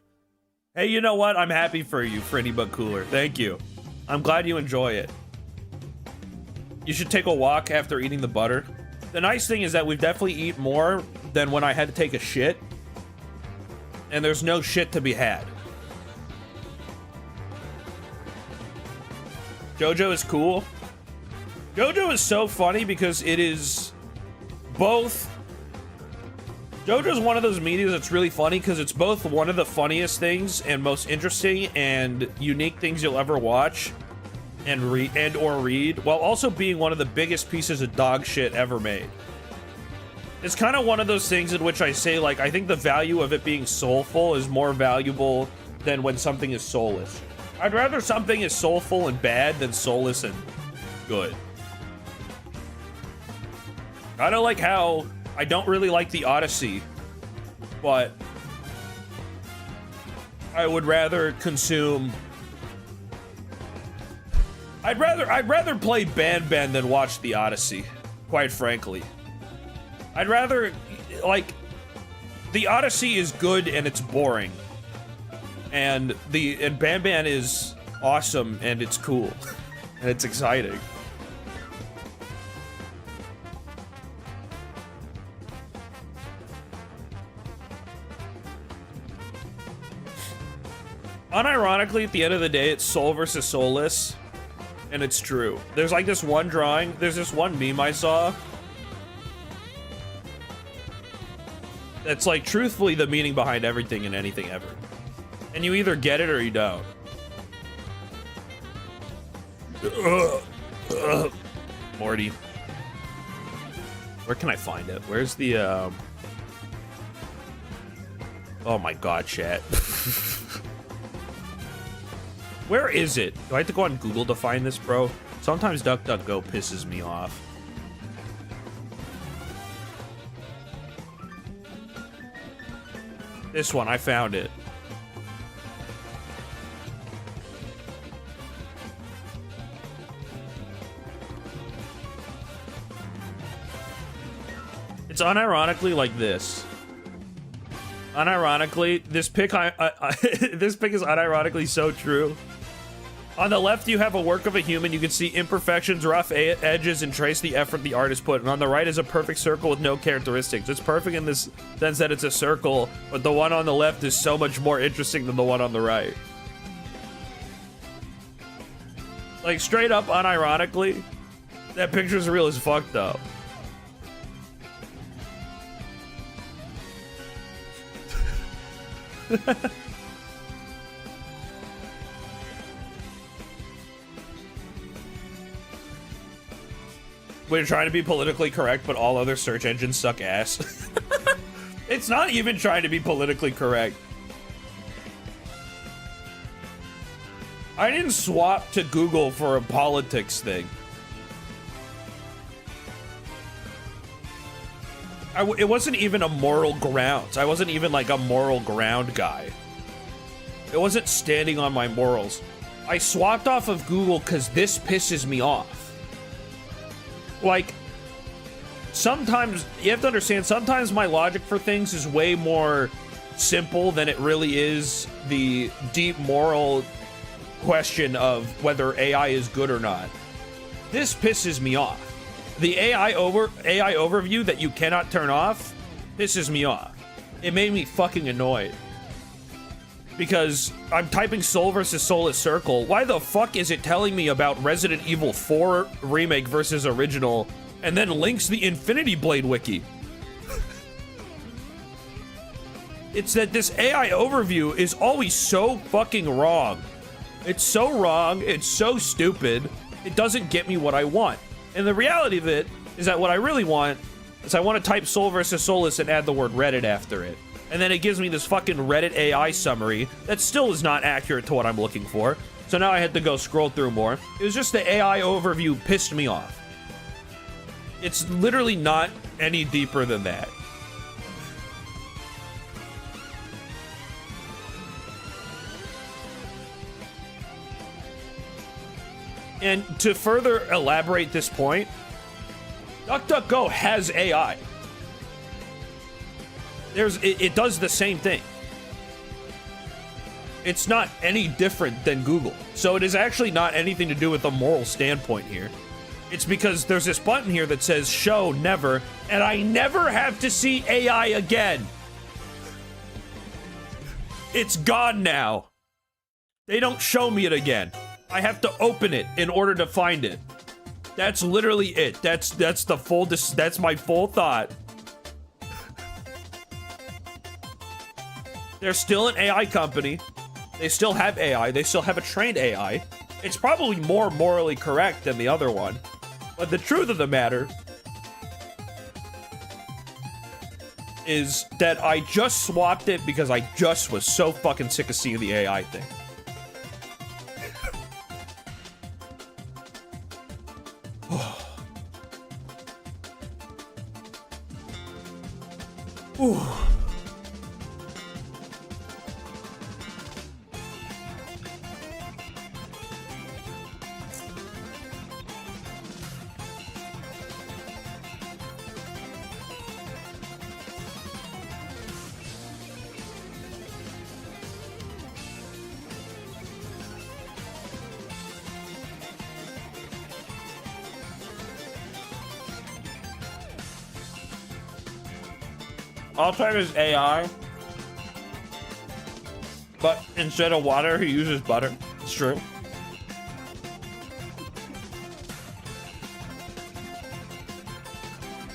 Hey, you know what? I'm happy for you, Freddy But Cooler. Thank you. I'm glad you enjoy it. You should take a walk after eating the butter. The nice thing is that we definitely eat more than when I had to take a shit. And there's no shit to be had. JoJo is cool. JoJo is so funny because it is both... JoJo's one of those medias that's really funny because it's both one of the funniest things and most interesting and unique things you'll ever watch and read, while also being one of the biggest pieces of dog shit ever made. It's kind of one of those things in which I say, like, I think the value of it being soulful is more valuable than when something is soulless. I'd rather something is soulful and bad than soulless and good. Kind of like how I don't really like the Odyssey, but I would rather consume... I'd rather play Ban Ban than watch the Odyssey, quite frankly. I'd rather, like, the Odyssey is good and it's boring. And Ban Ban is awesome and it's cool. And it's exciting. Unironically, at the end of the day, it's soul versus soulless. And it's true. There's like this one drawing, there's this one meme I saw. That's like truthfully the meaning behind everything and anything ever. And you either get it or you don't. Morty. Where can I find it? Where's the, Oh my god, chat. Where is it? Do I have to go on Google to find this, bro? Sometimes DuckDuckGo pisses me off. This one, I found it. It's unironically like this. Unironically, this pic this pic is unironically so true. On the left, you have a work of a human. You can see imperfections, rough edges, and trace the effort the artist put. And on the right is a perfect circle with no characteristics. It's perfect in this sense that it's a circle, but the one on the left is so much more interesting than the one on the right. Like, straight up unironically, That picture's real as fuck, though. We're trying to be politically correct, but all other search engines suck ass. It's not even trying to be politically correct. I didn't swap to Google for a politics thing. It wasn't even a moral grounds. I wasn't even like a moral ground guy. It wasn't standing on my morals. I swapped off of Google because this pisses me off. Like, sometimes, you have to understand, sometimes my logic for things is way more simple than it really is the deep moral question of whether AI is good or not. This pisses me off. The AI overview that you cannot turn off pisses me off. It made me fucking annoyed. Because I'm typing Soul versus Soulless Circle. Why the fuck is it telling me about Resident Evil 4 remake versus original and then links the Infinity Blade wiki? It's that this AI overview is always so fucking wrong. It's so wrong, it's so stupid, it doesn't get me what I want. And the reality of it is that what I really want is I want to type Soul versus Soulless and add the word Reddit after it. And then it gives me this fucking Reddit AI summary that still is not accurate to what I'm looking for. So now I had to go scroll through more. It was just the AI overview pissed me off. It's literally not any deeper than that. And to further elaborate this point, DuckDuckGo has AI. It does the same thing. It's not any different than Google. So it is actually not anything to do with a moral standpoint here. It's because there's this button here that says show never, and I never have to see AI again. It's gone now. They don't show me it again. I have to open it in order to find it. That's literally it. That's my full thought. They're still an AI company. They still have AI. They still have a trained AI. It's probably more morally correct than the other one. But the truth of the matter is that I just swapped it because I just was so fucking sick of seeing the AI thing. Ooh. Altrive is AI, but instead of water, he uses butter. It's true.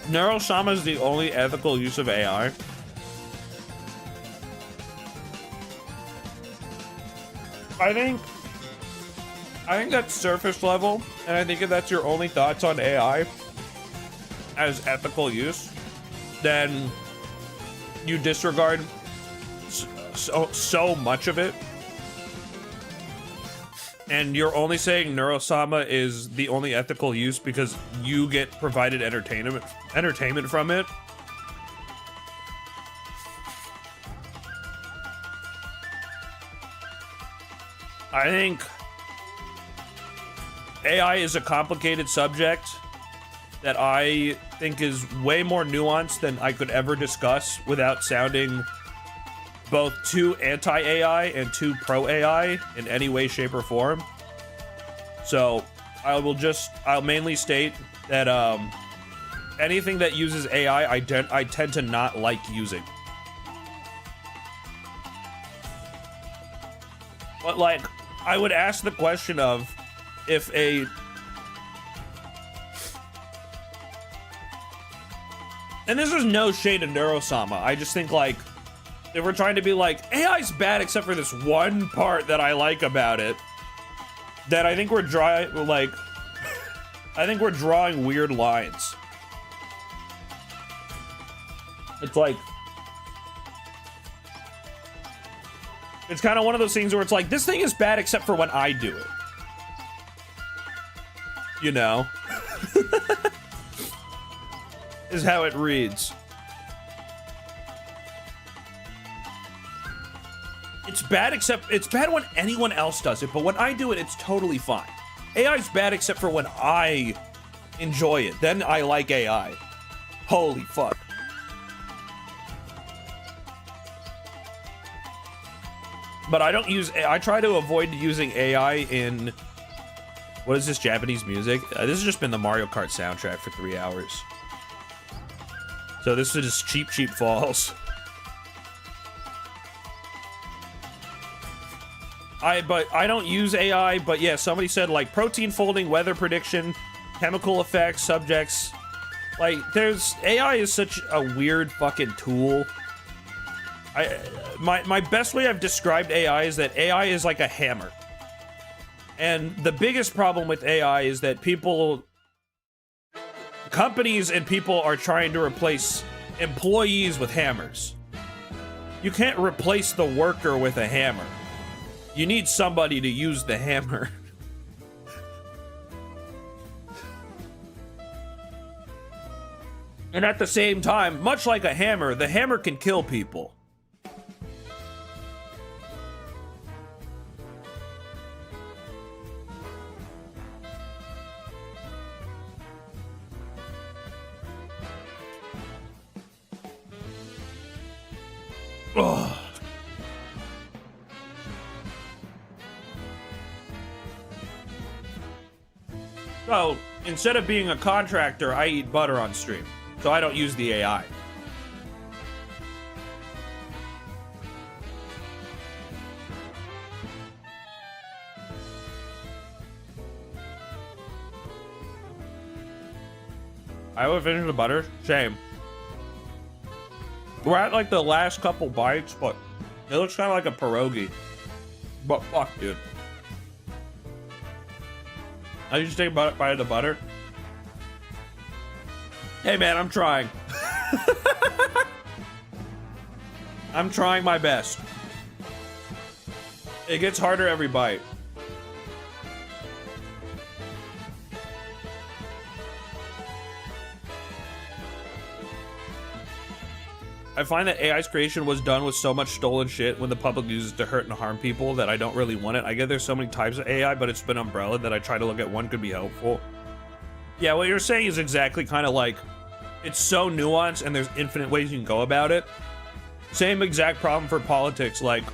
Neurosama is the only ethical use of AI. I think that's surface level, and I think if that's your only thoughts on AI as ethical use, then you disregard so much of it, and you're only saying Neurosama is the only ethical use because you get provided entertainment from it. I think AI is a complicated subject that I think is way more nuanced than I could ever discuss without sounding both too anti-AI and too pro-AI in any way, shape, or form. So I'll mainly state that anything that uses AI, I tend to not like using. But like, I would ask the question of if and this is no shade to Neurosama. I just think, like, if we're trying to be like, AI's bad except for this one part that I like about it, then I think we're I think we're drawing weird lines. It's like, it's kind of one of those things where it's like, this thing is bad except for when I do it. You know? Is how it reads. It's bad when anyone else does it, but when I do it, it's totally fine. AI's bad except for when I enjoy it. Then I like AI. Holy fuck. But I try to avoid using AI in, what is this, Japanese music? This has just been the Mario Kart soundtrack for 3 hours. So this is just cheap falls. But I don't use AI, but yeah, somebody said like protein folding, weather prediction, chemical effects, subjects. Like, AI is such a weird fucking tool. My best way I've described AI is that AI is like a hammer. And the biggest problem with AI is that companies and people are trying to replace employees with hammers. You can't replace the worker with a hammer. You need somebody to use the hammer. And at the same time, much like a hammer, the hammer can kill people. Ugh. So, instead of being a contractor, I eat butter on stream. So I don't use the AI. I would finish the butter. Shame. We're at like the last couple bites, but it looks kind of like a pierogi. But fuck, dude. I just take a bite of the butter. Hey man, I'm trying. I'm trying my best. It gets harder every bite. I find that AI's creation was done with so much stolen shit when the public uses it to hurt and harm people that I don't really want it. I get there's so many types of AI, but it's been umbrella that I try to look at one could be helpful. Yeah, what you're saying is exactly kind of like, it's so nuanced and there's infinite ways you can go about it. Same exact problem for politics. Like,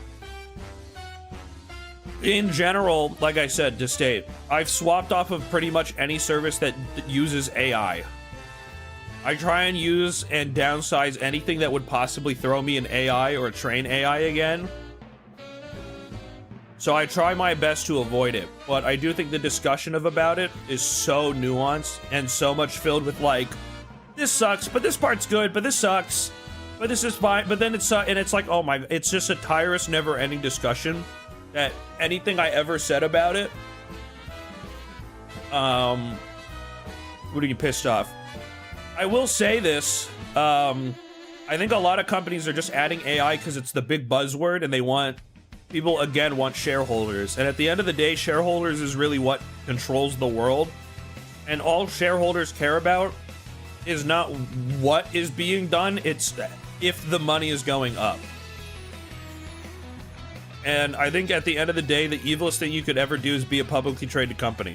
in general, like I said, to state, I've swapped off of pretty much any service that uses AI. I try and use and downsize anything that would possibly throw me an AI or train AI again. So I try my best to avoid it, but I do think the discussion about it is so nuanced and so much filled with like, this sucks, but this part's good, but this sucks, but this is fine, but then it's and it's like, oh my, it's just a tireless, never-ending discussion that anything I ever said about it, would get pissed off. I will say this, I think a lot of companies are just adding AI because it's the big buzzword and they want, people again want shareholders. And at the end of the day, shareholders is really what controls the world. And all shareholders care about is not what is being done, it's if the money is going up. And I think at the end of the day, the evilest thing you could ever do is be a publicly traded company.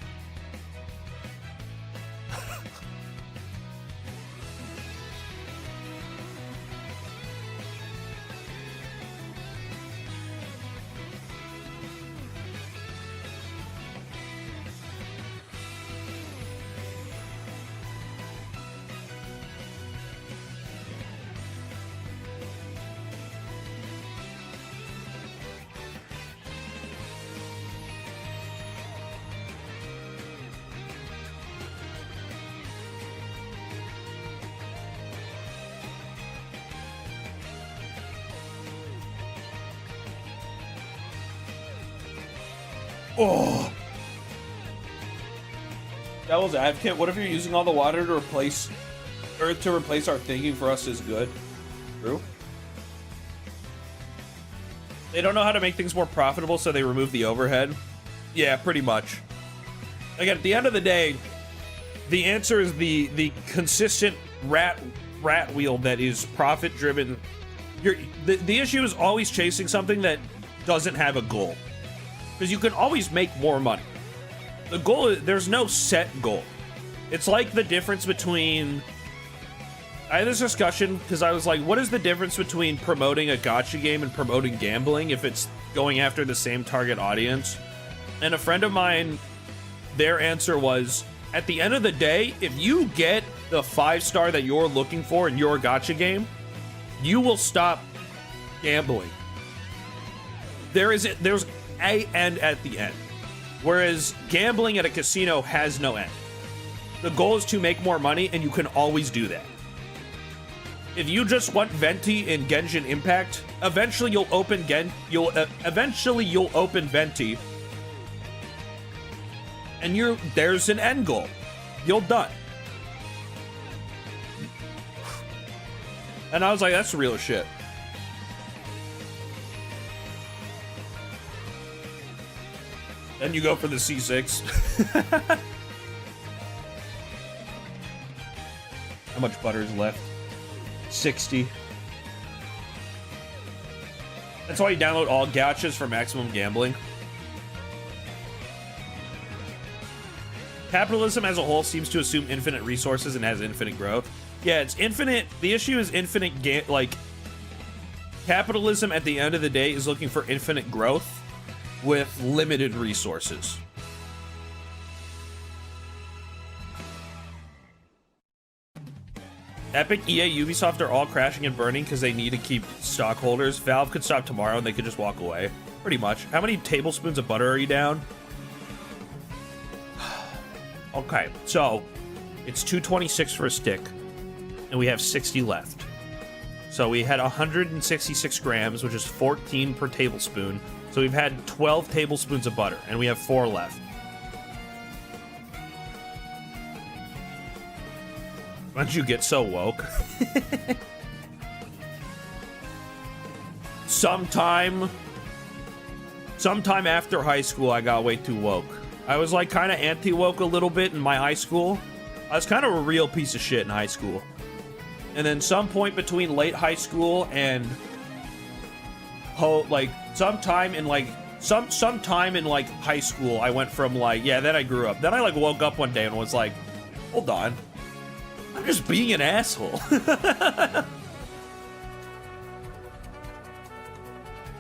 Oh. Devil's advocate, what if you're using all the water to replace Earth to replace our thinking for us is good? True. They don't know how to make things more profitable, so they remove the overhead. Yeah, pretty much. Again, at the end of the day, the answer is the consistent rat wheel that is profit driven. The issue is always chasing something that doesn't have a goal, because you can always make more money. The goal is, there's no set goal. It's like the difference between, I had this discussion because I was like, what is the difference between promoting a gacha game and promoting gambling if it's going after the same target audience? And a friend of mine, their answer was, at the end of the day, if you get the 5-star that you're looking for in your gacha game, you will stop gambling. There's a end at the end. Whereas gambling at a casino has no end. The goal is to make more money, and you can always do that. If you just want Venti in Genshin Impact, eventually you'll open Venti, and there's an end goal. You're done. And I was like, that's real shit. Then you go for the C6. How much butter is left? 60. That's why you download all gachas for maximum gambling. Capitalism as a whole seems to assume infinite resources and has infinite growth. Yeah, it's infinite. The issue is infinite, capitalism at the end of the day is looking for infinite growth with limited resources. Epic, EA, Ubisoft are all crashing and burning because they need to keep stockholders. Valve could stop tomorrow and they could just walk away. Pretty much. How many tablespoons of butter are you down? Okay, so it's $2.26 for a stick, and we have 60 left. So we had 166 grams, which is 14 per tablespoon. So we've had 12 tablespoons of butter, and we have 4 left. Why don't you get so woke? Sometime after high school, I got way too woke. I was like kind of anti-woke a little bit in my high school. I was kind of a real piece of shit in high school. And then some point between late high school and sometime in high school, I went from then I grew up. Then I woke up one day and was like, hold on, I'm just being an asshole.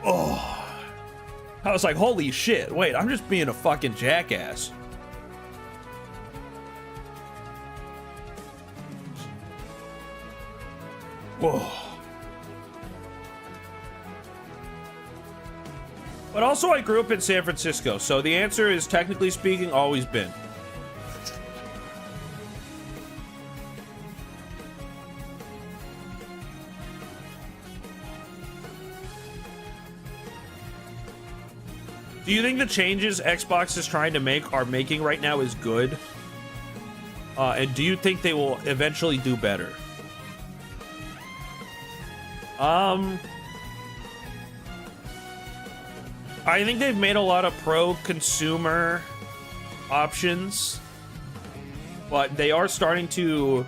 Oh. I was like, holy shit, wait, I'm just being a fucking jackass. Whoa. But also, I grew up in San Francisco, so the answer is, technically speaking, always been. Do you think the changes Xbox is trying to making right now is good? And do you think they will eventually do better? I think they've made a lot of pro-consumer options, but they are starting to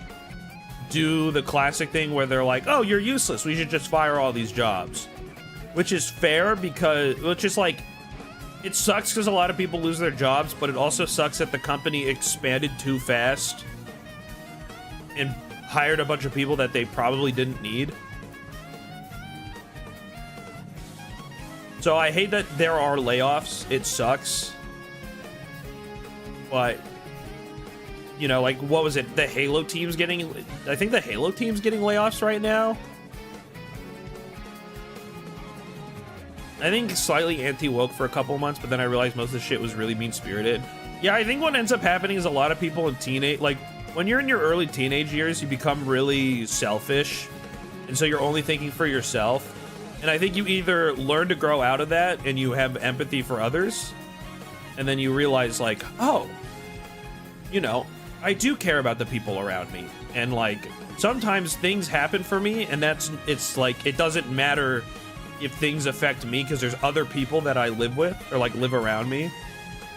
do the classic thing where they're like, oh, you're useless, we should just fire all these jobs. Which is fair because, it sucks because a lot of people lose their jobs, but it also sucks that the company expanded too fast and hired a bunch of people that they probably didn't need. So I hate that there are layoffs. It sucks. But, what was it? The Halo team's I think the Halo team's getting layoffs right now. I think slightly anti-woke for a couple months, but then I realized most of the shit was really mean-spirited. Yeah, I think what ends up happening is a lot of people in when you're in your early teenage years, you become really selfish, and so you're only thinking for yourself. And I think you either learn to grow out of that and you have empathy for others, And then you realize, like, oh, you know, I do care about the people around me. And, like, sometimes things happen for me, and it's like, it doesn't matter if things affect me because there's other people that I live with or, like, live around me.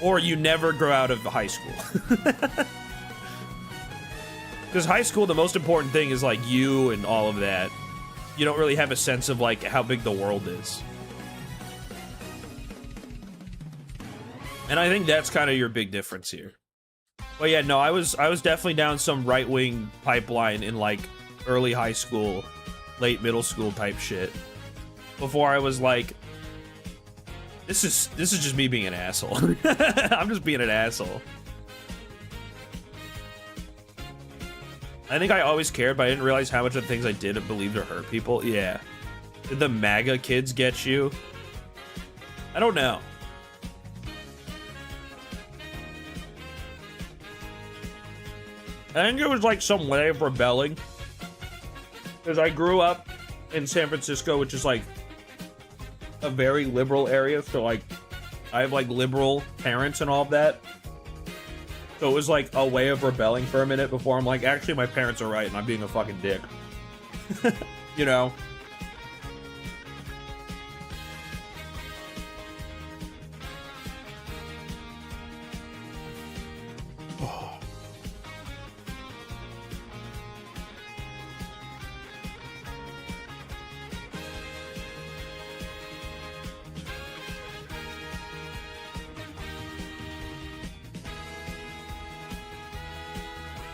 Or you never grow out of high school. Because high school, the most important thing is, like, you and all of that. You don't really have a sense of, like, how big the world is. And I think that's kind of your big difference here. But yeah, no, I was definitely down some right-wing pipeline in, like, early high school, late middle school type shit. Before I was like, this is just me being an asshole. I'm just being an asshole. I think I always cared, but I didn't realize how much of the things I did and believed or hurt people. Yeah. Did the MAGA kids get you? I don't know. I think it was like some way of rebelling. Because I grew up in San Francisco, which is like a very liberal area. So like, I have like liberal parents and all of that. So it was like a way of rebelling for a minute before I'm like, actually my parents are right and I'm being a fucking dick. You know?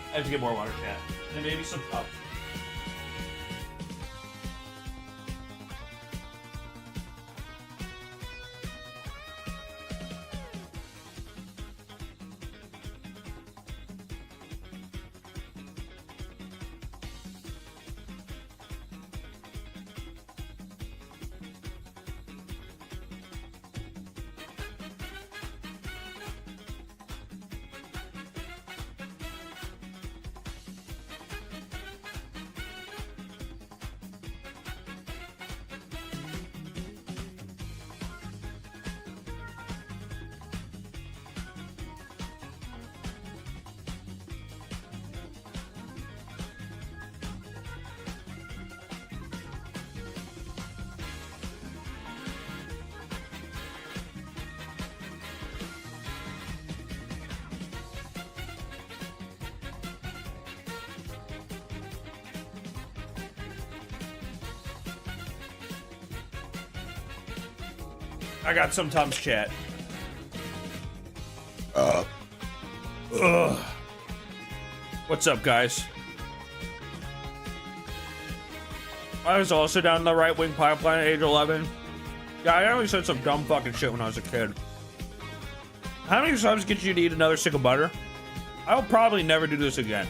I have to get more water, chat. And maybe some cups. I got some Tums, chat. What's up, guys? I was also down the right-wing pipeline at age 11. Yeah, I only said some dumb fucking shit when I was a kid. How many subs get you to eat another stick of butter? I'll probably never do this again.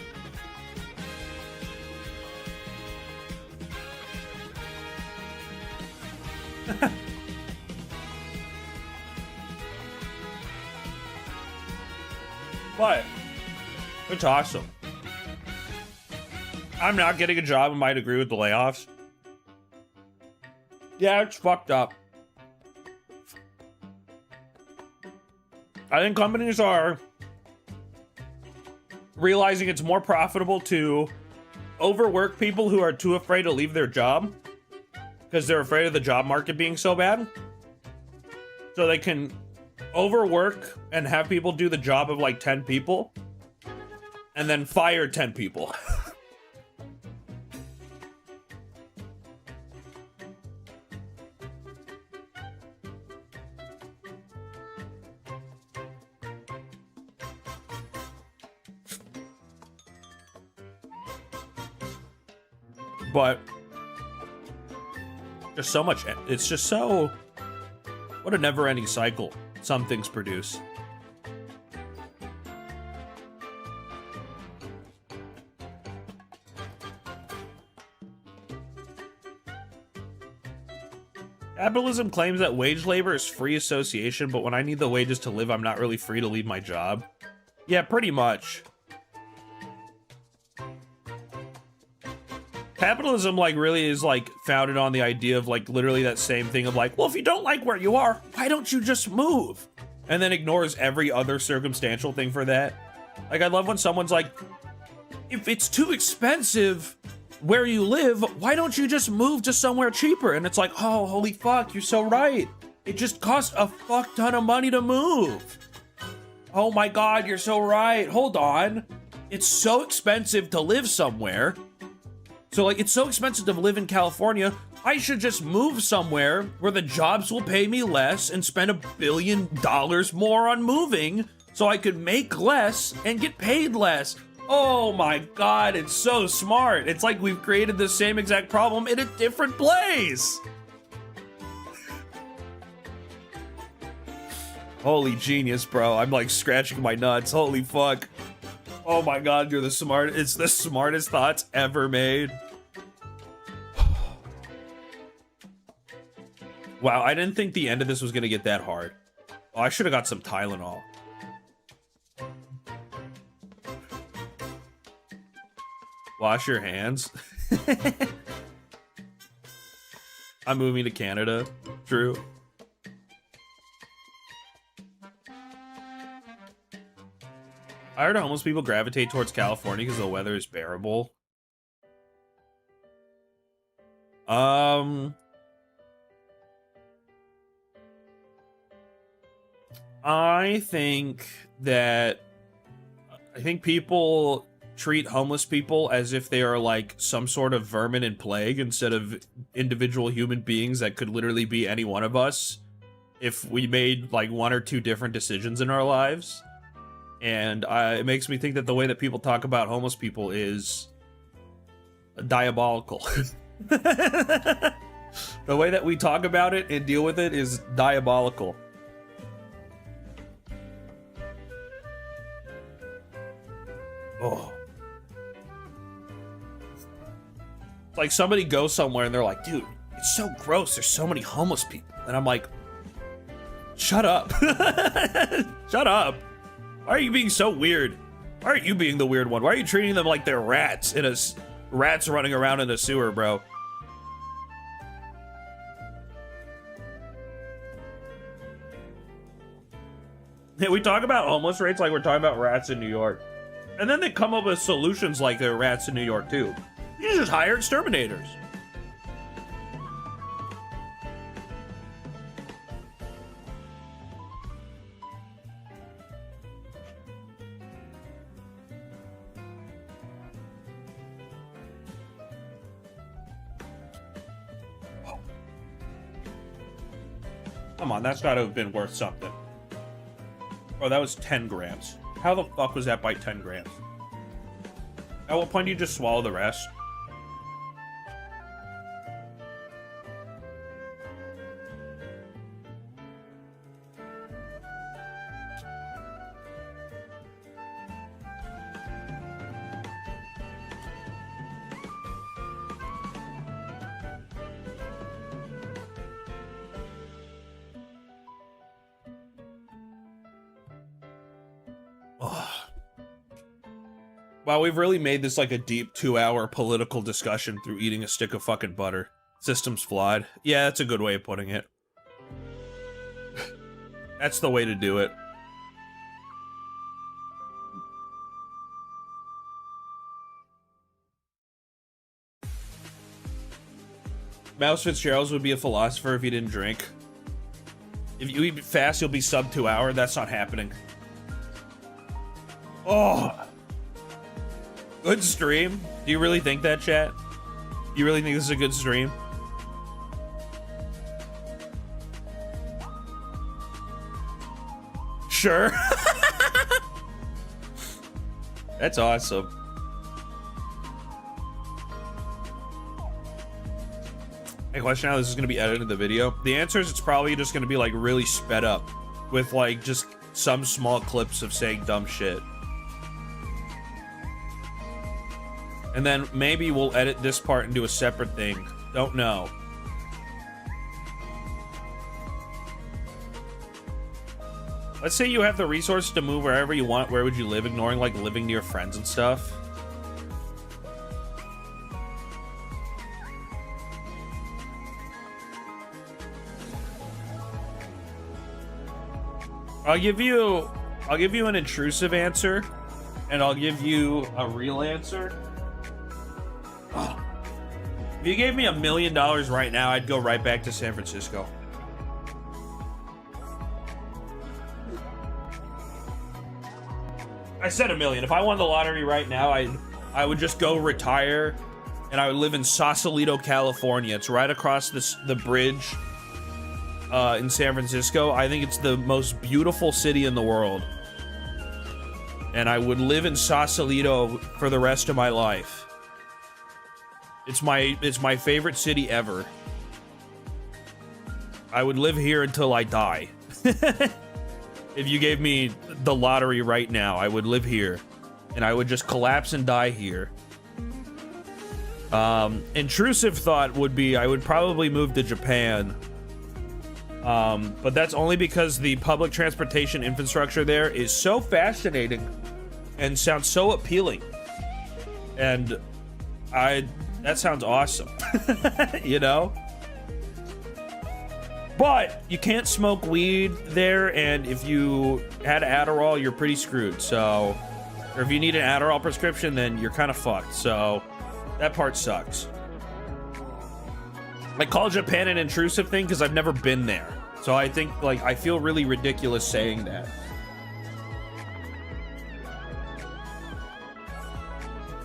But it's awesome. I'm not getting a job and might agree with the layoffs. Yeah, it's fucked up. I think companies are realizing it's more profitable to overwork people who are too afraid to leave their job because they're afraid of the job market being so bad. So they can overwork and have people do the job of like 10 people and then fire 10 people. But there's so much, it's just so, what a never-ending cycle some things produce. Capitalism claims that wage labor is free association, but when I need the wages to live, I'm not really free to leave my job. Yeah, pretty much. Capitalism, like, really is, like, founded on the idea of, like, literally that same thing of, like, well, if you don't like where you are, why don't you just move? and then ignores every other circumstantial thing for that. Like, I love when someone's like, if it's too expensive where you live, why don't you just move to somewhere cheaper? And it's like, oh, holy fuck, you're so right. It just costs a fuck ton of money to move. Oh my God, you're so right. Hold on. It's so expensive to live somewhere. So like, it's so expensive to live in California. I should just move somewhere where the jobs will pay me less and spend $1 billion more on moving so I could make less and get paid less. Oh my God, it's so smart. It's like we've created the same exact problem in a different place. Holy genius, bro. I'm like scratching my nuts. Holy fuck. Oh my God, you're the smart. It's the smartest thoughts ever made. Wow, I didn't think the end of this was gonna get that hard. Oh, I should have got some Tylenol. Wash your hands. I'm moving to Canada. True. I heard homeless people gravitate towards California because the weather is bearable. I think people treat homeless people as if they are like some sort of vermin and plague instead of individual human beings that could literally be any one of us if we made like one or two different decisions in our lives. And it makes me think that the way that people talk about homeless people is diabolical. The way that we talk about it and deal with it is diabolical. Oh. It's like somebody goes somewhere and they're like, dude, it's so gross. There's so many homeless people. And I'm like, shut up. Shut up. Why are you being so weird? Why are you being the weird one? Why are you treating them like they're rats rats running around in a sewer, bro? Yeah, we talk about homeless rates like we're talking about rats in New York. And then they come up with solutions like they're rats in New York too. You just hire exterminators. Come on, that's gotta have been worth something. Oh, that was 10 grams. How the fuck was that by 10 grams? At what point do you just swallow the rest? Wow, we've really made this like a deep 2-hour political discussion through eating a stick of fucking butter. System's flawed. Yeah, that's a good way of putting it. That's the way to do it. Mouse Fitzgerald would be a philosopher if he didn't drink. If you eat fast, you'll be sub 2 hour. That's not happening. Oh. Good stream. Do you really think that, chat? You really think this is a good stream? Sure. That's awesome. Hey, question how this is going to be edited in the video. The answer is it's probably just going to be like really sped up with like just some small clips of saying dumb shit. And then maybe we'll edit this part and do a separate thing. Don't know. Let's say you have the resources to move wherever you want. Where would you live? Ignoring like living near friends and stuff. I'll give you an intrusive answer, and I'll give you a real answer. Oh. If you gave me $1 million right now, I'd go right back to San Francisco. I said $1 million. If I won the lottery right now, I would just go retire, and I would live in Sausalito, California. It's right across the bridge in San Francisco. I think it's the most beautiful city in the world. And I would live in Sausalito for the rest of my life. It's my favorite city ever. I would live here until I die. If you gave me the lottery right now, I would live here. And I would just collapse and die here. Intrusive thought would be I would probably move to Japan. But that's only because the public transportation infrastructure there is so fascinating and sounds so appealing. And that sounds awesome. You know? But you can't smoke weed there, and if you had Adderall, you're pretty screwed. So, or if you need an Adderall prescription, then you're kind of fucked. So, that part sucks. I call Japan an intrusive thing because I've never been there. So I think, like, I feel really ridiculous saying that.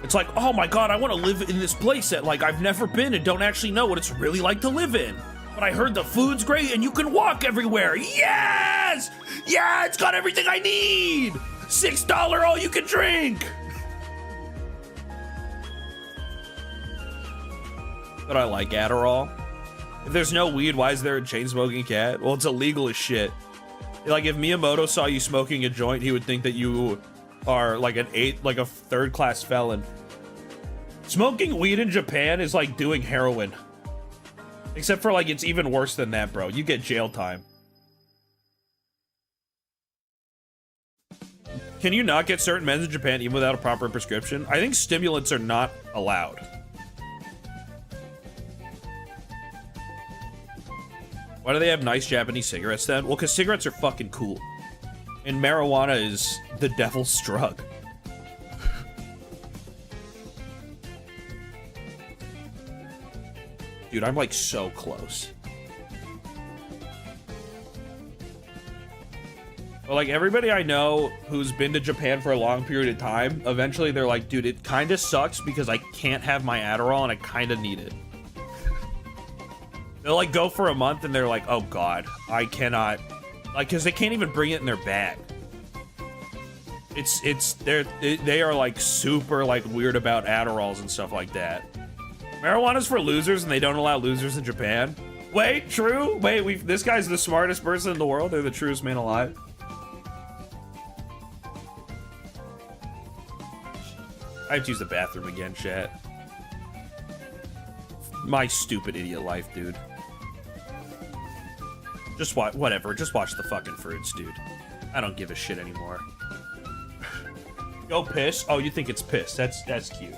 It's like, oh my god, I want to live in this place that, like, I've never been and don't actually know what it's really like to live in. But I heard the food's great and you can walk everywhere. Yes! Yeah, it's got everything I need! $6 all you can drink! But I like Adderall. If there's no weed, why is there a chain-smoking cat? Well, it's illegal as shit. Like, if Miyamoto saw you smoking a joint, he would think that you are like a third-class felon. Smoking weed in Japan is like doing heroin. Except for, like, it's even worse than that, bro. You get jail time. Can you not get certain meds in Japan even without a proper prescription? I think stimulants are not allowed. Why do they have nice Japanese cigarettes then? Well, because cigarettes are fucking cool. And marijuana is the devil's drug. Dude, I'm like so close. But like everybody I know who's been to Japan for a long period of time, eventually they're like, dude, it kind of sucks because I can't have my Adderall and I kind of need it. They'll like go for a month and they're like, oh god, I cannot, like, because they can't even bring it in their bag. They are like super like weird about Adderalls and stuff like that. Marijuana's for losers and they don't allow losers in Japan. Wait, true? Wait, this guy's the smartest person in the world. They're the truest man alive. I have to use the bathroom again, chat. My stupid idiot life, dude. Just watch, whatever. Just watch the fucking fruits, dude. I don't give a shit anymore. Go piss? Oh, you think it's piss. That's cute.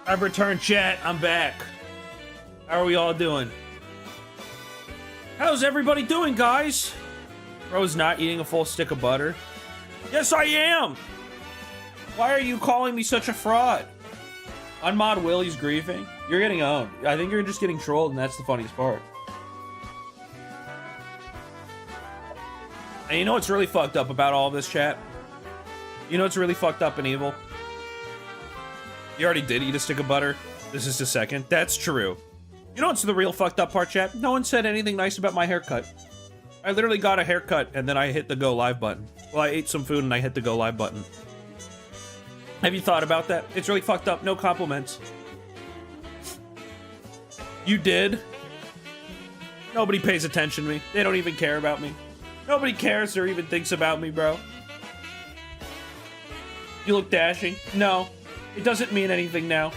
I've returned, chat. I'm back. How are we all doing? How's everybody doing, guys? Bro's not eating a full stick of butter. Yes, I am! Why are you calling me such a fraud? Unmod Willie's grieving. You're getting owned. I think you're just getting trolled, and that's the funniest part. And you know what's really fucked up about all of this, chat? You know what's really fucked up and evil? You already did eat a stick of butter. This is the second. That's true. You know what's the real fucked up part, chat? No one said anything nice about my haircut. I literally got a haircut, and then I hit the go live button. Well, I ate some food, and I hit the go live button. Have you thought about that? It's really fucked up. No compliments. You did? Nobody pays attention to me. They don't even care about me. Nobody cares or even thinks about me, bro. You look dashing. No. It doesn't mean anything now.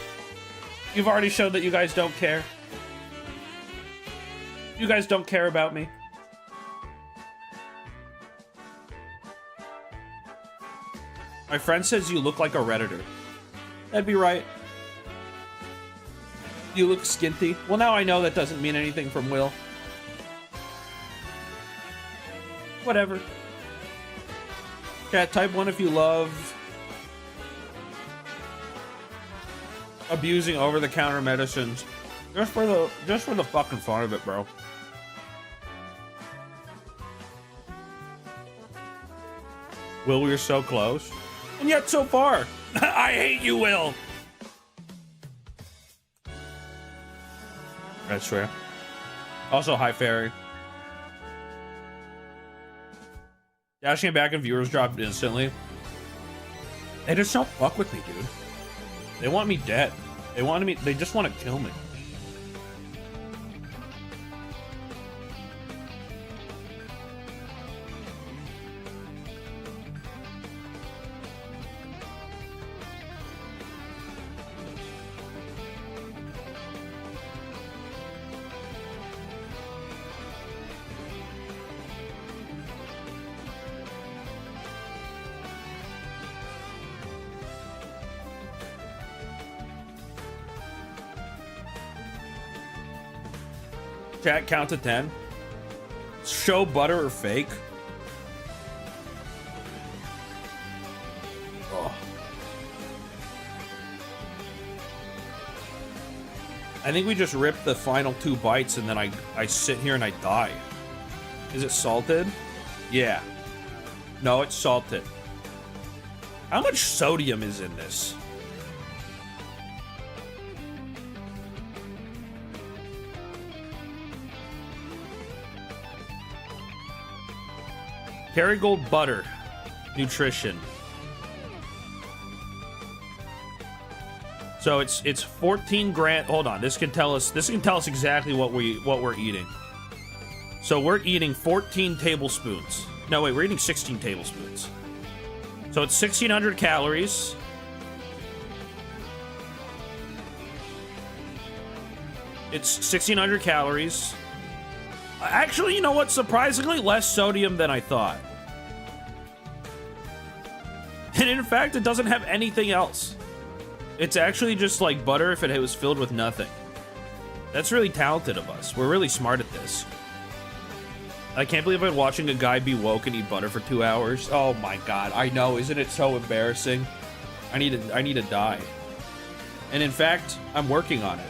You've already showed that you guys don't care. You guys don't care about me. My friend says you look like a Redditor. That'd be right. You look skinty. Well, now I know that doesn't mean anything from Will. Whatever. Chat, type 1 if you love abusing over-the-counter medicines. Just for the fucking fun of it, bro. Will, we are so close. And yet so far. I hate you, Will. That's fair. Also, hi, Fairy. Dashing back and viewers dropped instantly. They just don't fuck with me, dude. They want me dead. They just want to kill me. Chat, count to 10. Show butter or fake. Oh. I think we just ripped the final 2 bites and then I sit here and I die. Is it salted? Yeah. No, it's salted. How much sodium is in this? Kerrygold butter. Nutrition. So it's 14 grams. Hold on, this can tell us exactly what we're eating. So we're eating 14 tablespoons. No, wait, we're eating 16 tablespoons. So it's 1,600 calories. It's 1,600 calories. Actually, you know what? Surprisingly less sodium than I thought. And in fact, it doesn't have anything else. It's actually just like butter if it was filled with nothing. That's really talented of us. We're really smart at this. I can't believe I'm watching a guy be woke and eat butter for 2 hours. Oh my god, I know. Isn't it so embarrassing? I need to die. And in fact, I'm working on it.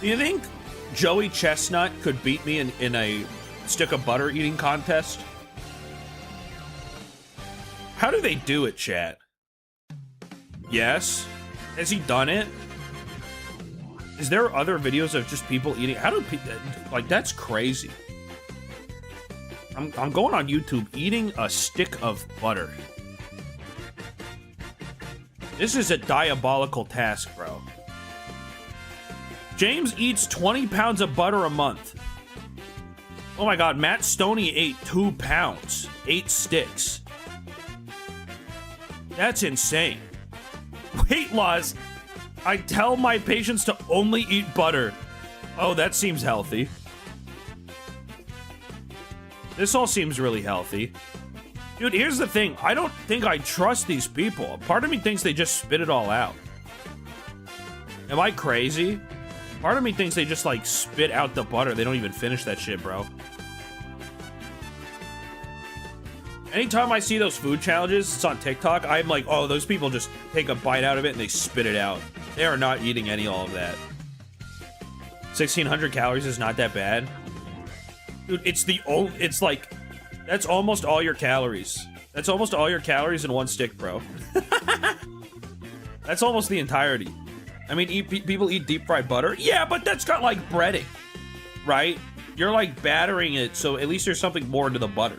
Do you think Joey Chestnut could beat me in a stick of butter eating contest? How do they do it, chat? Yes? Has he done it? Is there other videos of just people eating? How do people, like, that's crazy. I'm going on YouTube eating a stick of butter. This is a diabolical task, bro. James eats 20 pounds of butter a month. Oh my god, Matt Stoney ate 2 pounds. 8 sticks. That's insane. Weight loss. I tell my patients to only eat butter. Oh, that seems healthy. This all seems really healthy. Dude, here's the thing. I don't think I trust these people. Part of me thinks they just spit it all out. Am I crazy? Part of me thinks they just, like, spit out the butter. They don't even finish that shit, bro. Anytime I see those food challenges, it's on TikTok, I'm like, oh, those people just take a bite out of it and they spit it out. They are not eating all of that. 1,600 calories is not that bad. Dude, it's like, that's almost all your calories. That's almost all your calories in one stick, bro. That's almost the entirety. I mean, people eat deep fried butter. Yeah, but that's got like breading, right? You're like battering it, so at least there's something more to the butter.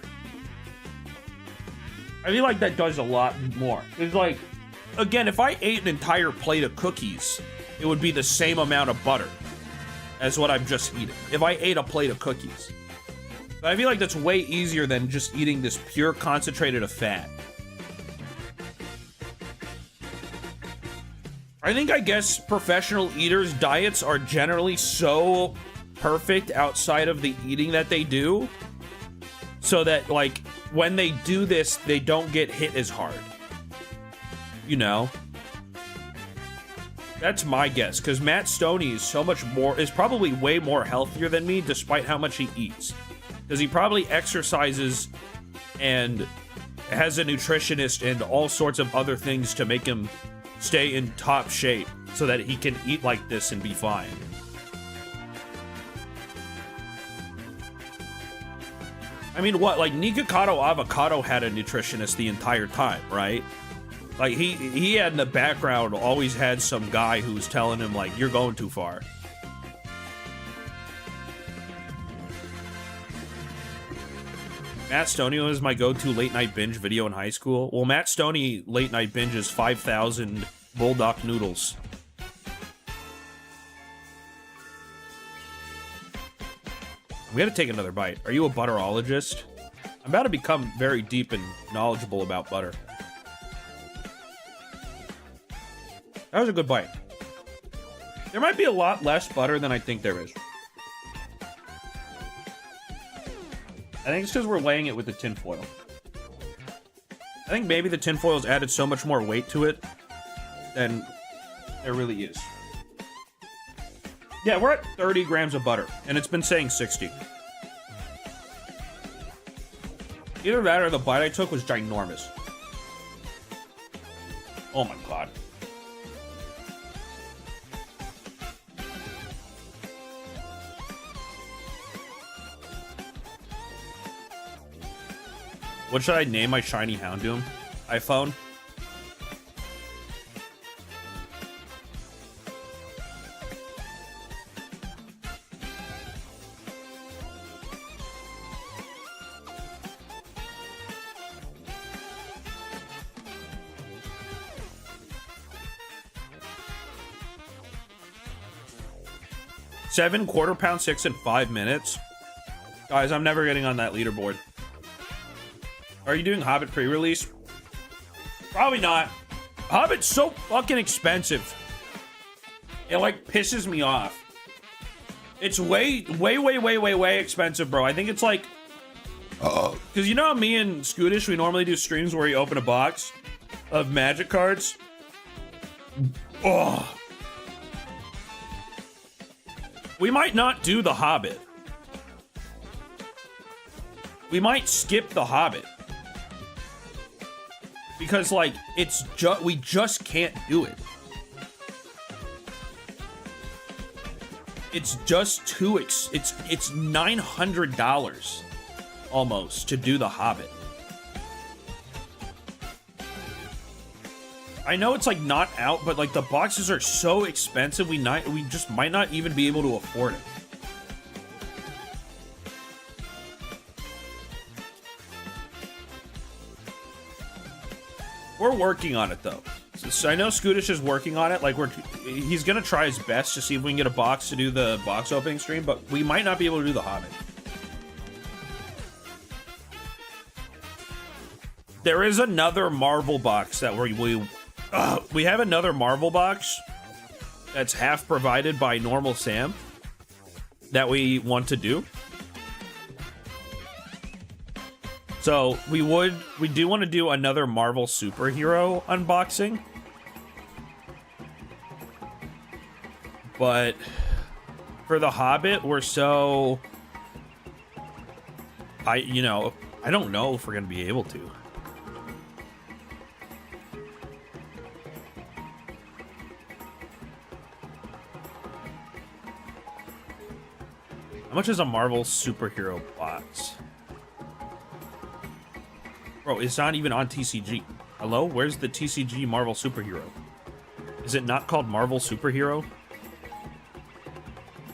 I feel like that does a lot more. It's like, again, if I ate an entire plate of cookies, it would be the same amount of butter as what I'm just eating. If I ate a plate of cookies. But I feel like that's way easier than just eating this pure concentrated of fat. I guess professional eaters' diets are generally so perfect outside of the eating that they do, so that, like, when they do this, they don't get hit as hard. You know? That's my guess, because Matt Stoney is probably way more healthier than me, despite how much he eats. Because he probably exercises and has a nutritionist and all sorts of other things to make him stay in top shape so that he can eat like this and be fine. I mean, what? Like, Nikocado Avocado had a nutritionist the entire time, right? Like, he had in the background always had some guy who was telling him, like, you're going too far. Matt Stoney was my go-to late-night binge video in high school. Well, Matt Stoney late-night binge is 5,000 bulldog noodles. We gotta take another bite. Are you a butterologist? I'm about to become very deep and knowledgeable about butter. That was a good bite. There might be a lot less butter than I think there is. I think it's because we're laying it with the tinfoil. I think maybe the tinfoil's added so much more weight to it than there really is. Yeah, we're at 30 grams of butter, and it's been saying 60. Either that or the bite I took was ginormous. Oh my god. What should I name my shiny Houndoom iPhone? Seven quarter-pound six in 5 minutes. Guys, I'm never getting on that leaderboard. Are you doing Hobbit pre-release? Probably not. Hobbit's so fucking expensive. It, like, pisses me off. It's way expensive, bro. I think it's like... Because you know how me and Scootish, we normally do streams where you open a box of magic cards? Oh. We might not do the Hobbit. We might skip the Hobbit. Because, like, we just can't do it. It's just too it's $900 almost to do the Hobbit. I know it's like not out, but like the boxes are so expensive, we just might not even be able to afford it. We're working on it though. So I know Scootish is working on it. Like he's gonna try his best to see if we can get a box to do the box opening stream, but we might not be able to do the Hobbit. There is another Marvel box that we have another Marvel box that's half provided by Normal Sam that we want to do. So we do want to do another Marvel superhero unboxing. But for The Hobbit, we're so... I don't know if we're going to be able to. How much is a Marvel superhero box? Bro, it's not even on TCG. Hello? Where's the TCG Marvel superhero? Is it not called Marvel Superhero?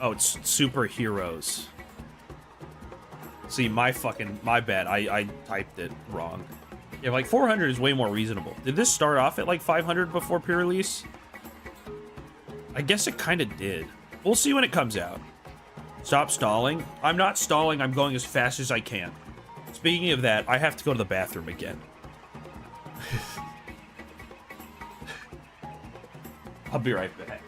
Oh, it's superheroes. See, my bad. I typed it wrong. Yeah, like 400 is way more reasonable. Did this start off at like 500 before pre-release? I guess it kind of did. We'll see when it comes out. Stop stalling. I'm not stalling. I'm going as fast as I can. Speaking of that, I have to go to the bathroom again. I'll be right back.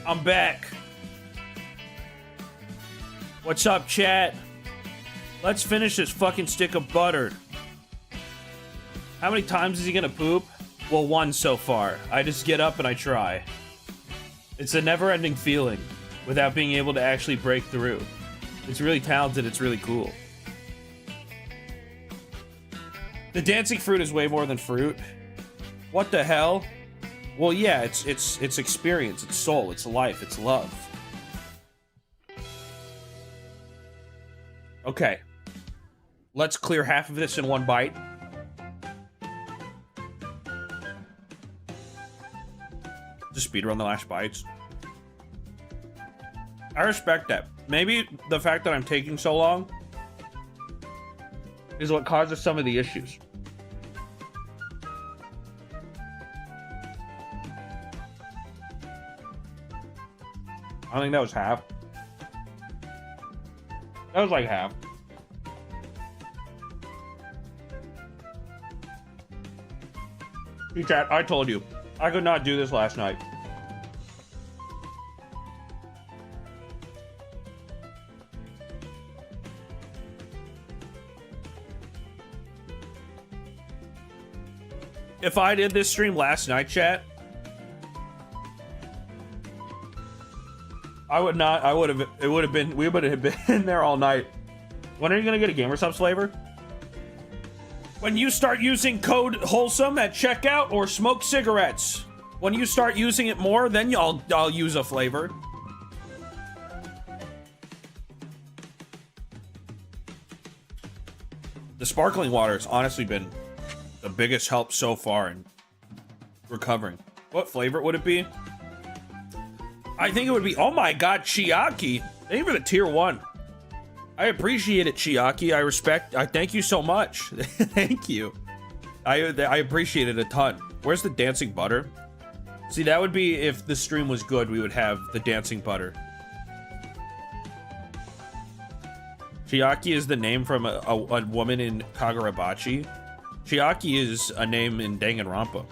I'm back. What's up, chat? Let's finish this fucking stick of butter. How many times is he gonna poop? Well, one so far. I just get up and I try. It's a never-ending feeling without being able to actually break through. It's really talented, it's really cool. The dancing fruit is way more than fruit. What the hell? Well, yeah, it's experience, it's soul, it's life, it's love. Okay. Let's clear half of this in one bite. Just speedrun the last bites. I respect that. Maybe the fact that I'm taking so long is what causes some of the issues. I think that was half. That was like half. Hey chat, I told you. I could not do this last night. If I did this stream last night, chat, I would not. I would have. It would have been. We would have been there all night. When are you gonna get a GamerSubs flavor? When you start using code wholesome at checkout or smoke cigarettes. When you start using it more, then I'll use a flavor. The sparkling water has honestly been the biggest help so far in recovering. What flavor would it be? I think it would be, oh my god, Chiaki. Thank you for the tier 1. I appreciate it, Chiaki. I thank you so much. Thank you. I appreciate it a ton. Where's the dancing butter? See, that would be if the stream was good, we would have the dancing butter. Chiaki is the name from a woman in Kagurabachi. Chiaki is a name in Danganronpa.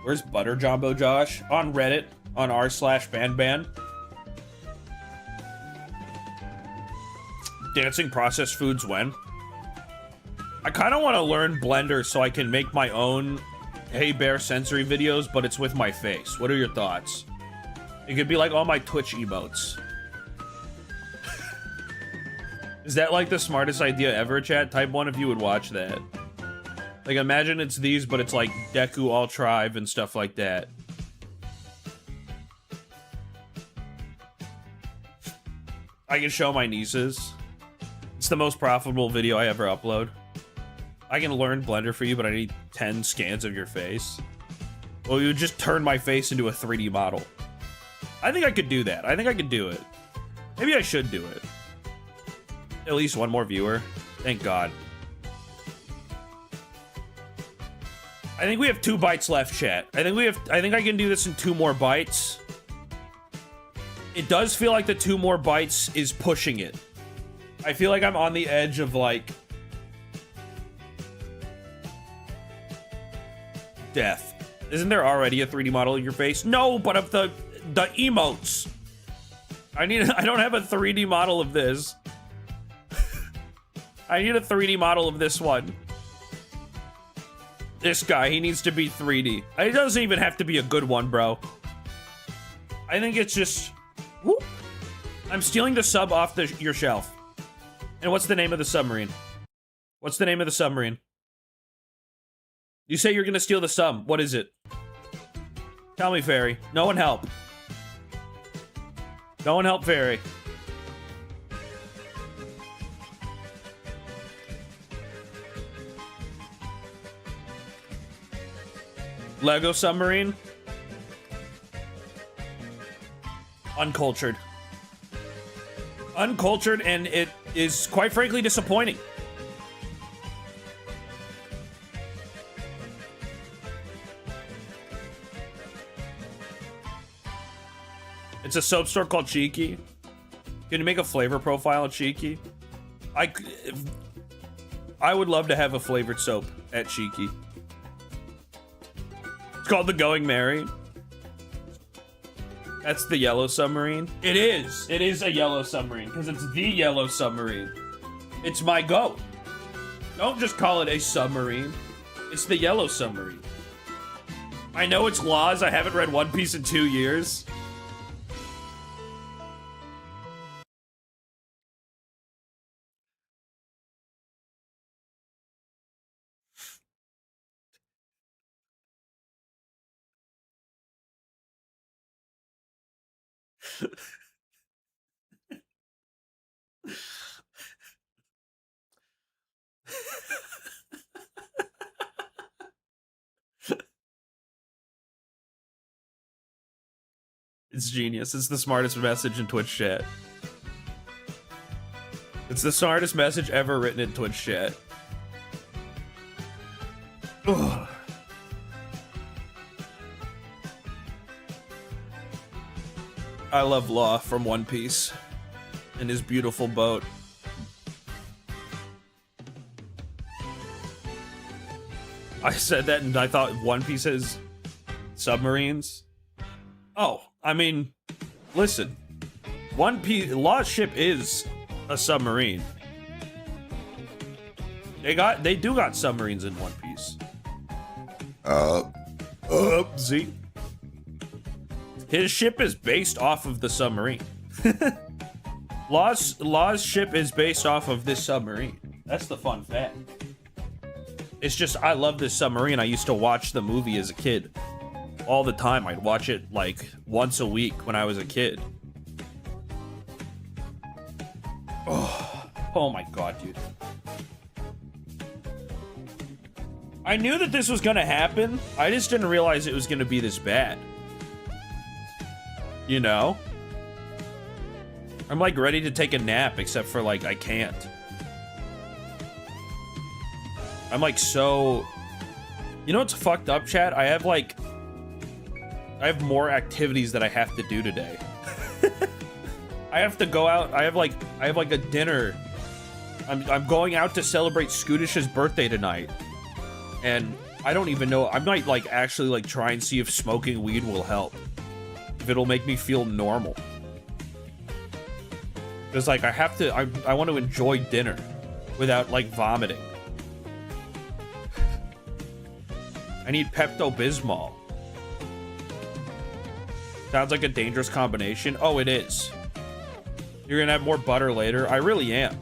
Where's Butter Jumbo Josh? On Reddit, on r/banban. Dancing processed foods when? I kind of want to learn Blender so I can make my own Hey Bear sensory videos, but it's with my face. What are your thoughts? It could be like all my Twitch emotes. Is that like the smartest idea ever, chat? Type 1 if you would watch that. Like, imagine it's these, but it's like Deku, Altrive, and stuff like that. I can show my nieces. It's the most profitable video I ever upload. I can learn Blender for you, but I need 10 scans of your face. Well, you would just turn my face into a 3D model. I think I could do that. I think I could do it. Maybe I should do it. At least one more viewer. Thank God. I think we have 2 bites left, chat. I think I can do this in 2 more bites. It does feel like the 2 more bites is pushing it. I feel like I'm on the edge of, like, death. Isn't there already a 3D model of your face? No, but of the emotes. I don't have a 3D model of this. I need a 3D model of this one. This guy, he needs to be 3D. It doesn't even have to be a good one, bro. I think it's just... Whoop. I'm stealing the sub off your shelf. And what's the name of the submarine? What's the name of the submarine? You say you're gonna steal the sub. What is it? Tell me, Fairy. No one help. No one help, Fairy. Lego submarine? Uncultured. Uncultured, and it is quite frankly disappointing. It's a soap store called Cheeky. Can you make a flavor profile of Cheeky? I would love to have a flavored soap at Cheeky. It's called the Going Merry. That's the yellow submarine. It is. It is a yellow submarine because it's the yellow submarine. It's my goat. Don't just call it a submarine. It's the yellow submarine. I know it's laws. I haven't read One Piece in 2 years. It's genius. It's the smartest message in Twitch chat. It's the smartest message ever written in Twitch chat. Ugh. I love Law from One Piece and his beautiful boat. I said that and I thought One Piece has submarines. Oh, I mean, listen. One Piece, Law's ship is a submarine. They do got submarines in One Piece. Z. His ship is based off of the submarine. Law's ship is based off of this submarine. That's the fun fact. It's just, I love this submarine. I used to watch the movie as a kid. All the time. I'd watch it like once a week when I was a kid. Oh my god, dude. I knew that this was gonna happen. I just didn't realize it was gonna be this bad. You know? I'm like ready to take a nap, except for like I can't. I'm like so... You know what's fucked up, chat? I have more activities that I have to do today. I have to go out. I have like a dinner. I'm going out to celebrate Scootish's birthday tonight. And I don't even know. I might like actually like try and see if smoking weed will help. If it'll make me feel normal. Because like I want to enjoy dinner without like vomiting. I need Pepto-Bismol. Sounds like a dangerous combination. Oh, it is. You're gonna have more butter later. I really am.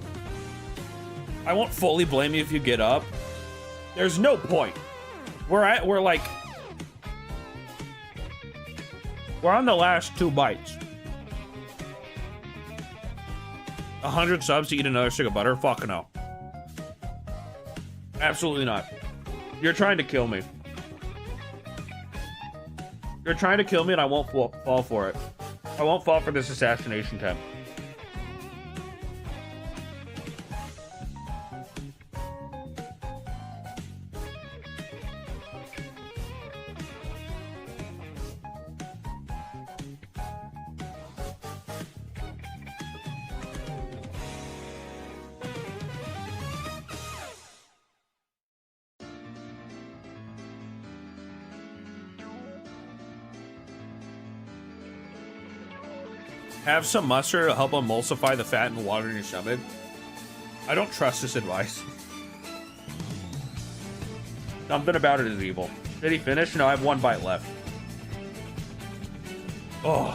I won't fully blame you if you get up. There's no point. We're on the last 2 bites. 100 subs to eat another stick of butter? Fuck no. Absolutely not. You're trying to kill me. You're trying to kill me and I won't fall for it. I won't fall for this assassination attempt. Have some mustard to help emulsify the fat and water in your stomach. I don't trust this advice. Something about it is evil. Did he finish? No, I have 1 bite left. Oh,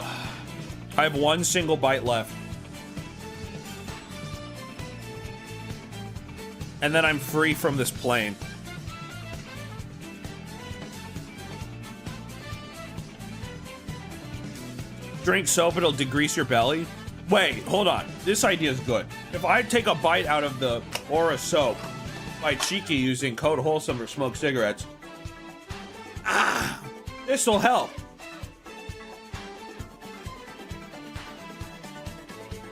I have 1 single bite left. And then I'm free from this plane. Drink soap, it'll degrease your belly. Wait, hold on. This idea is good. If I take a bite out of the Aura soap by Cheeky using code Wholesome or smoke cigarettes, this'll help.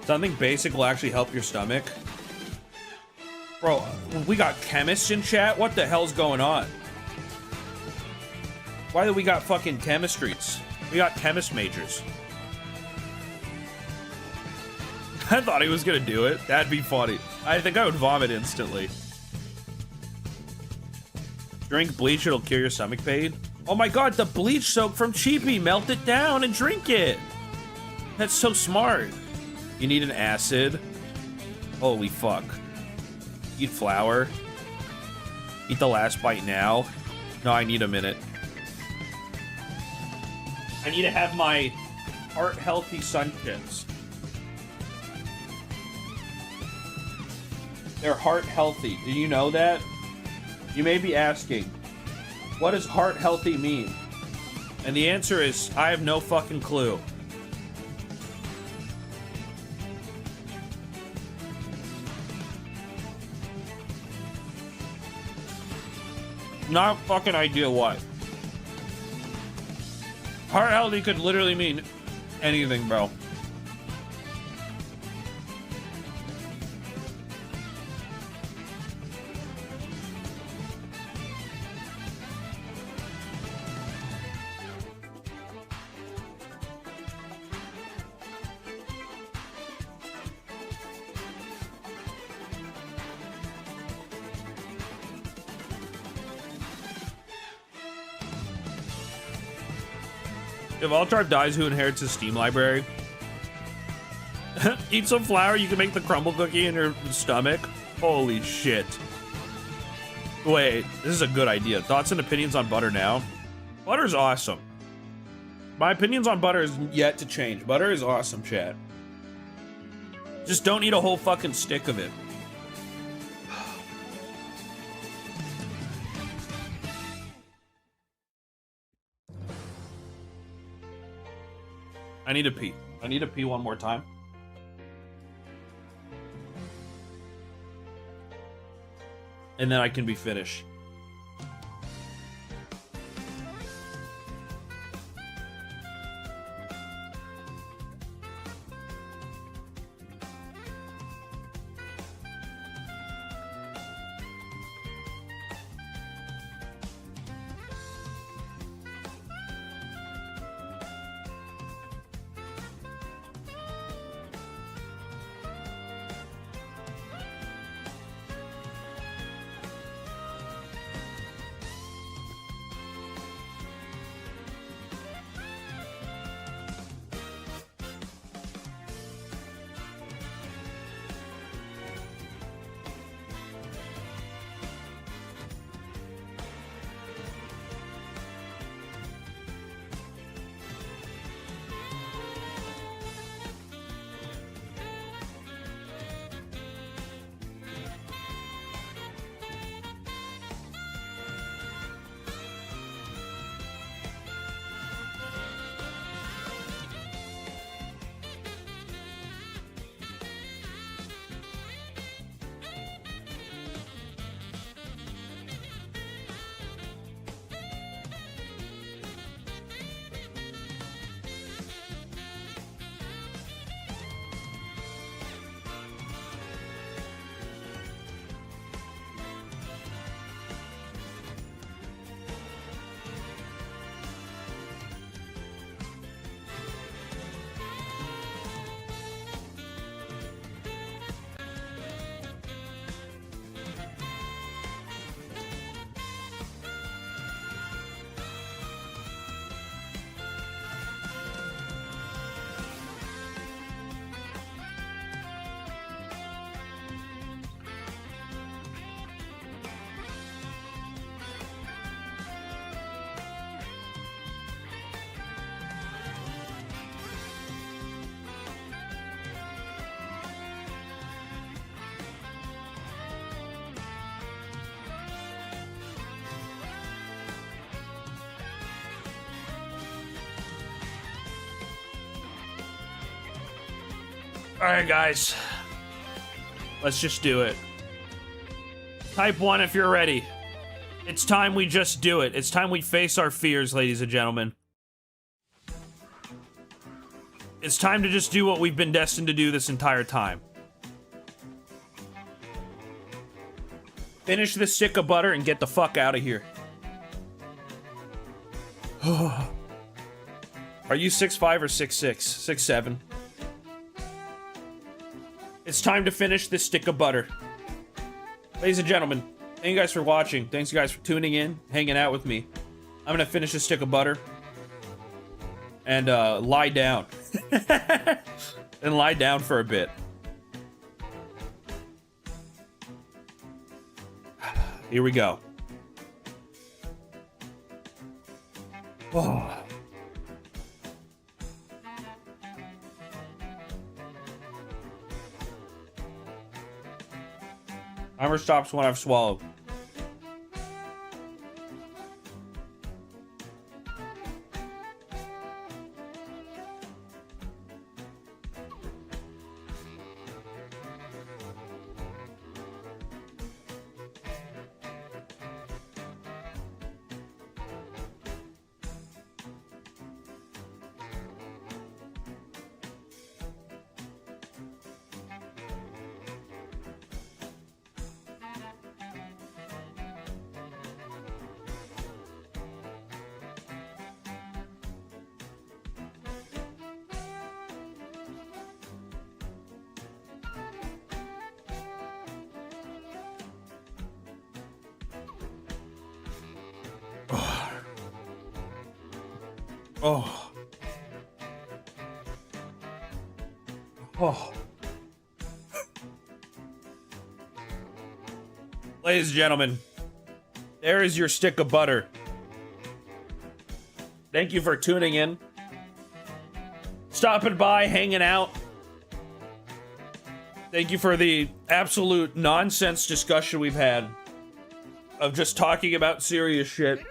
Something basic will actually help your stomach. Bro, we got chemists in chat? What the hell's going on? Why do we got fucking chemistries? We got chemist majors. I thought he was gonna do it. That'd be funny. I think I would vomit instantly. Drink bleach, it'll cure your stomach pain. Oh my god, the bleach soak from Cheapy. Melt it down and drink it. That's so smart. You need an acid. Holy fuck. Eat flour. Eat the last bite now. No, I need a minute. I need to have my heart-healthy sun chips. They're heart-healthy. Do you know that? You may be asking, what does heart-healthy mean? And the answer is, I have no fucking clue. Not fucking idea what. Heart healthy could literally mean anything, bro. If Altrive dies, who inherits his Steam library? Eat some flour, you can make the crumble cookie in your stomach. Holy shit. Wait, this is a good idea. Thoughts and opinions on butter now? Butter's awesome. My opinions on butter is yet to change. Butter is awesome, chat. Just don't eat a whole fucking stick of it. I need to pee. I need to pee one more time. And then I can be finished. All right, guys. Let's just do it. Type 1 if you're ready. It's time we just do it. It's time we face our fears, ladies and gentlemen. It's time to just do what we've been destined to do this entire time. Finish this stick of butter and get the fuck out of here. Are you 6'5" or 6'6"? 6'7". It's time to finish this stick of butter. Ladies and gentlemen, thank you guys for watching. Thanks you guys for tuning in, hanging out with me. I'm gonna finish this stick of butter and lie down. And lie down for a bit. Here we go. Oh. Timer stops when I've swallowed. Oh. Oh. Ladies and gentlemen, there is your stick of butter. Thank you for tuning in. Stopping by, hanging out. Thank you for the absolute nonsense discussion we've had of just talking about serious shit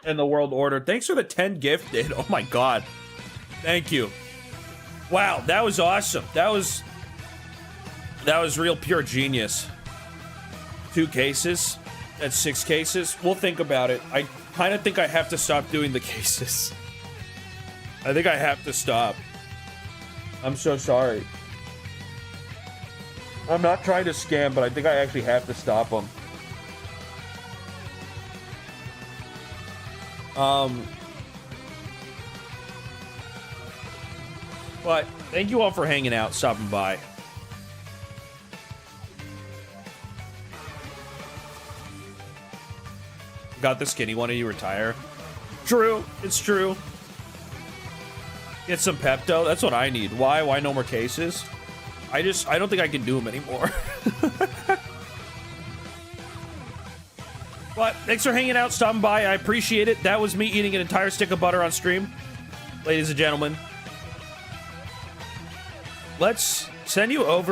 in the world order. Thanks for the 10 gifted. Oh my god. Thank you. Wow, that was awesome. That was real pure genius. 2 cases. That's 6 cases. We'll think about it. I kind of think I have to stop doing the cases. I think I have to stop. I'm so sorry. I'm not trying to scam, but I think I actually have to stop them. But thank you all for hanging out, stopping by. Got the skinny one of you retire. True, it's true. Get some Pepto. That's what I need. Why? Why no more cases? I don't think I can do them anymore. But thanks for hanging out, stopping by. I appreciate it. That was me eating an entire stick of butter on stream. Ladies and gentlemen, let's send you over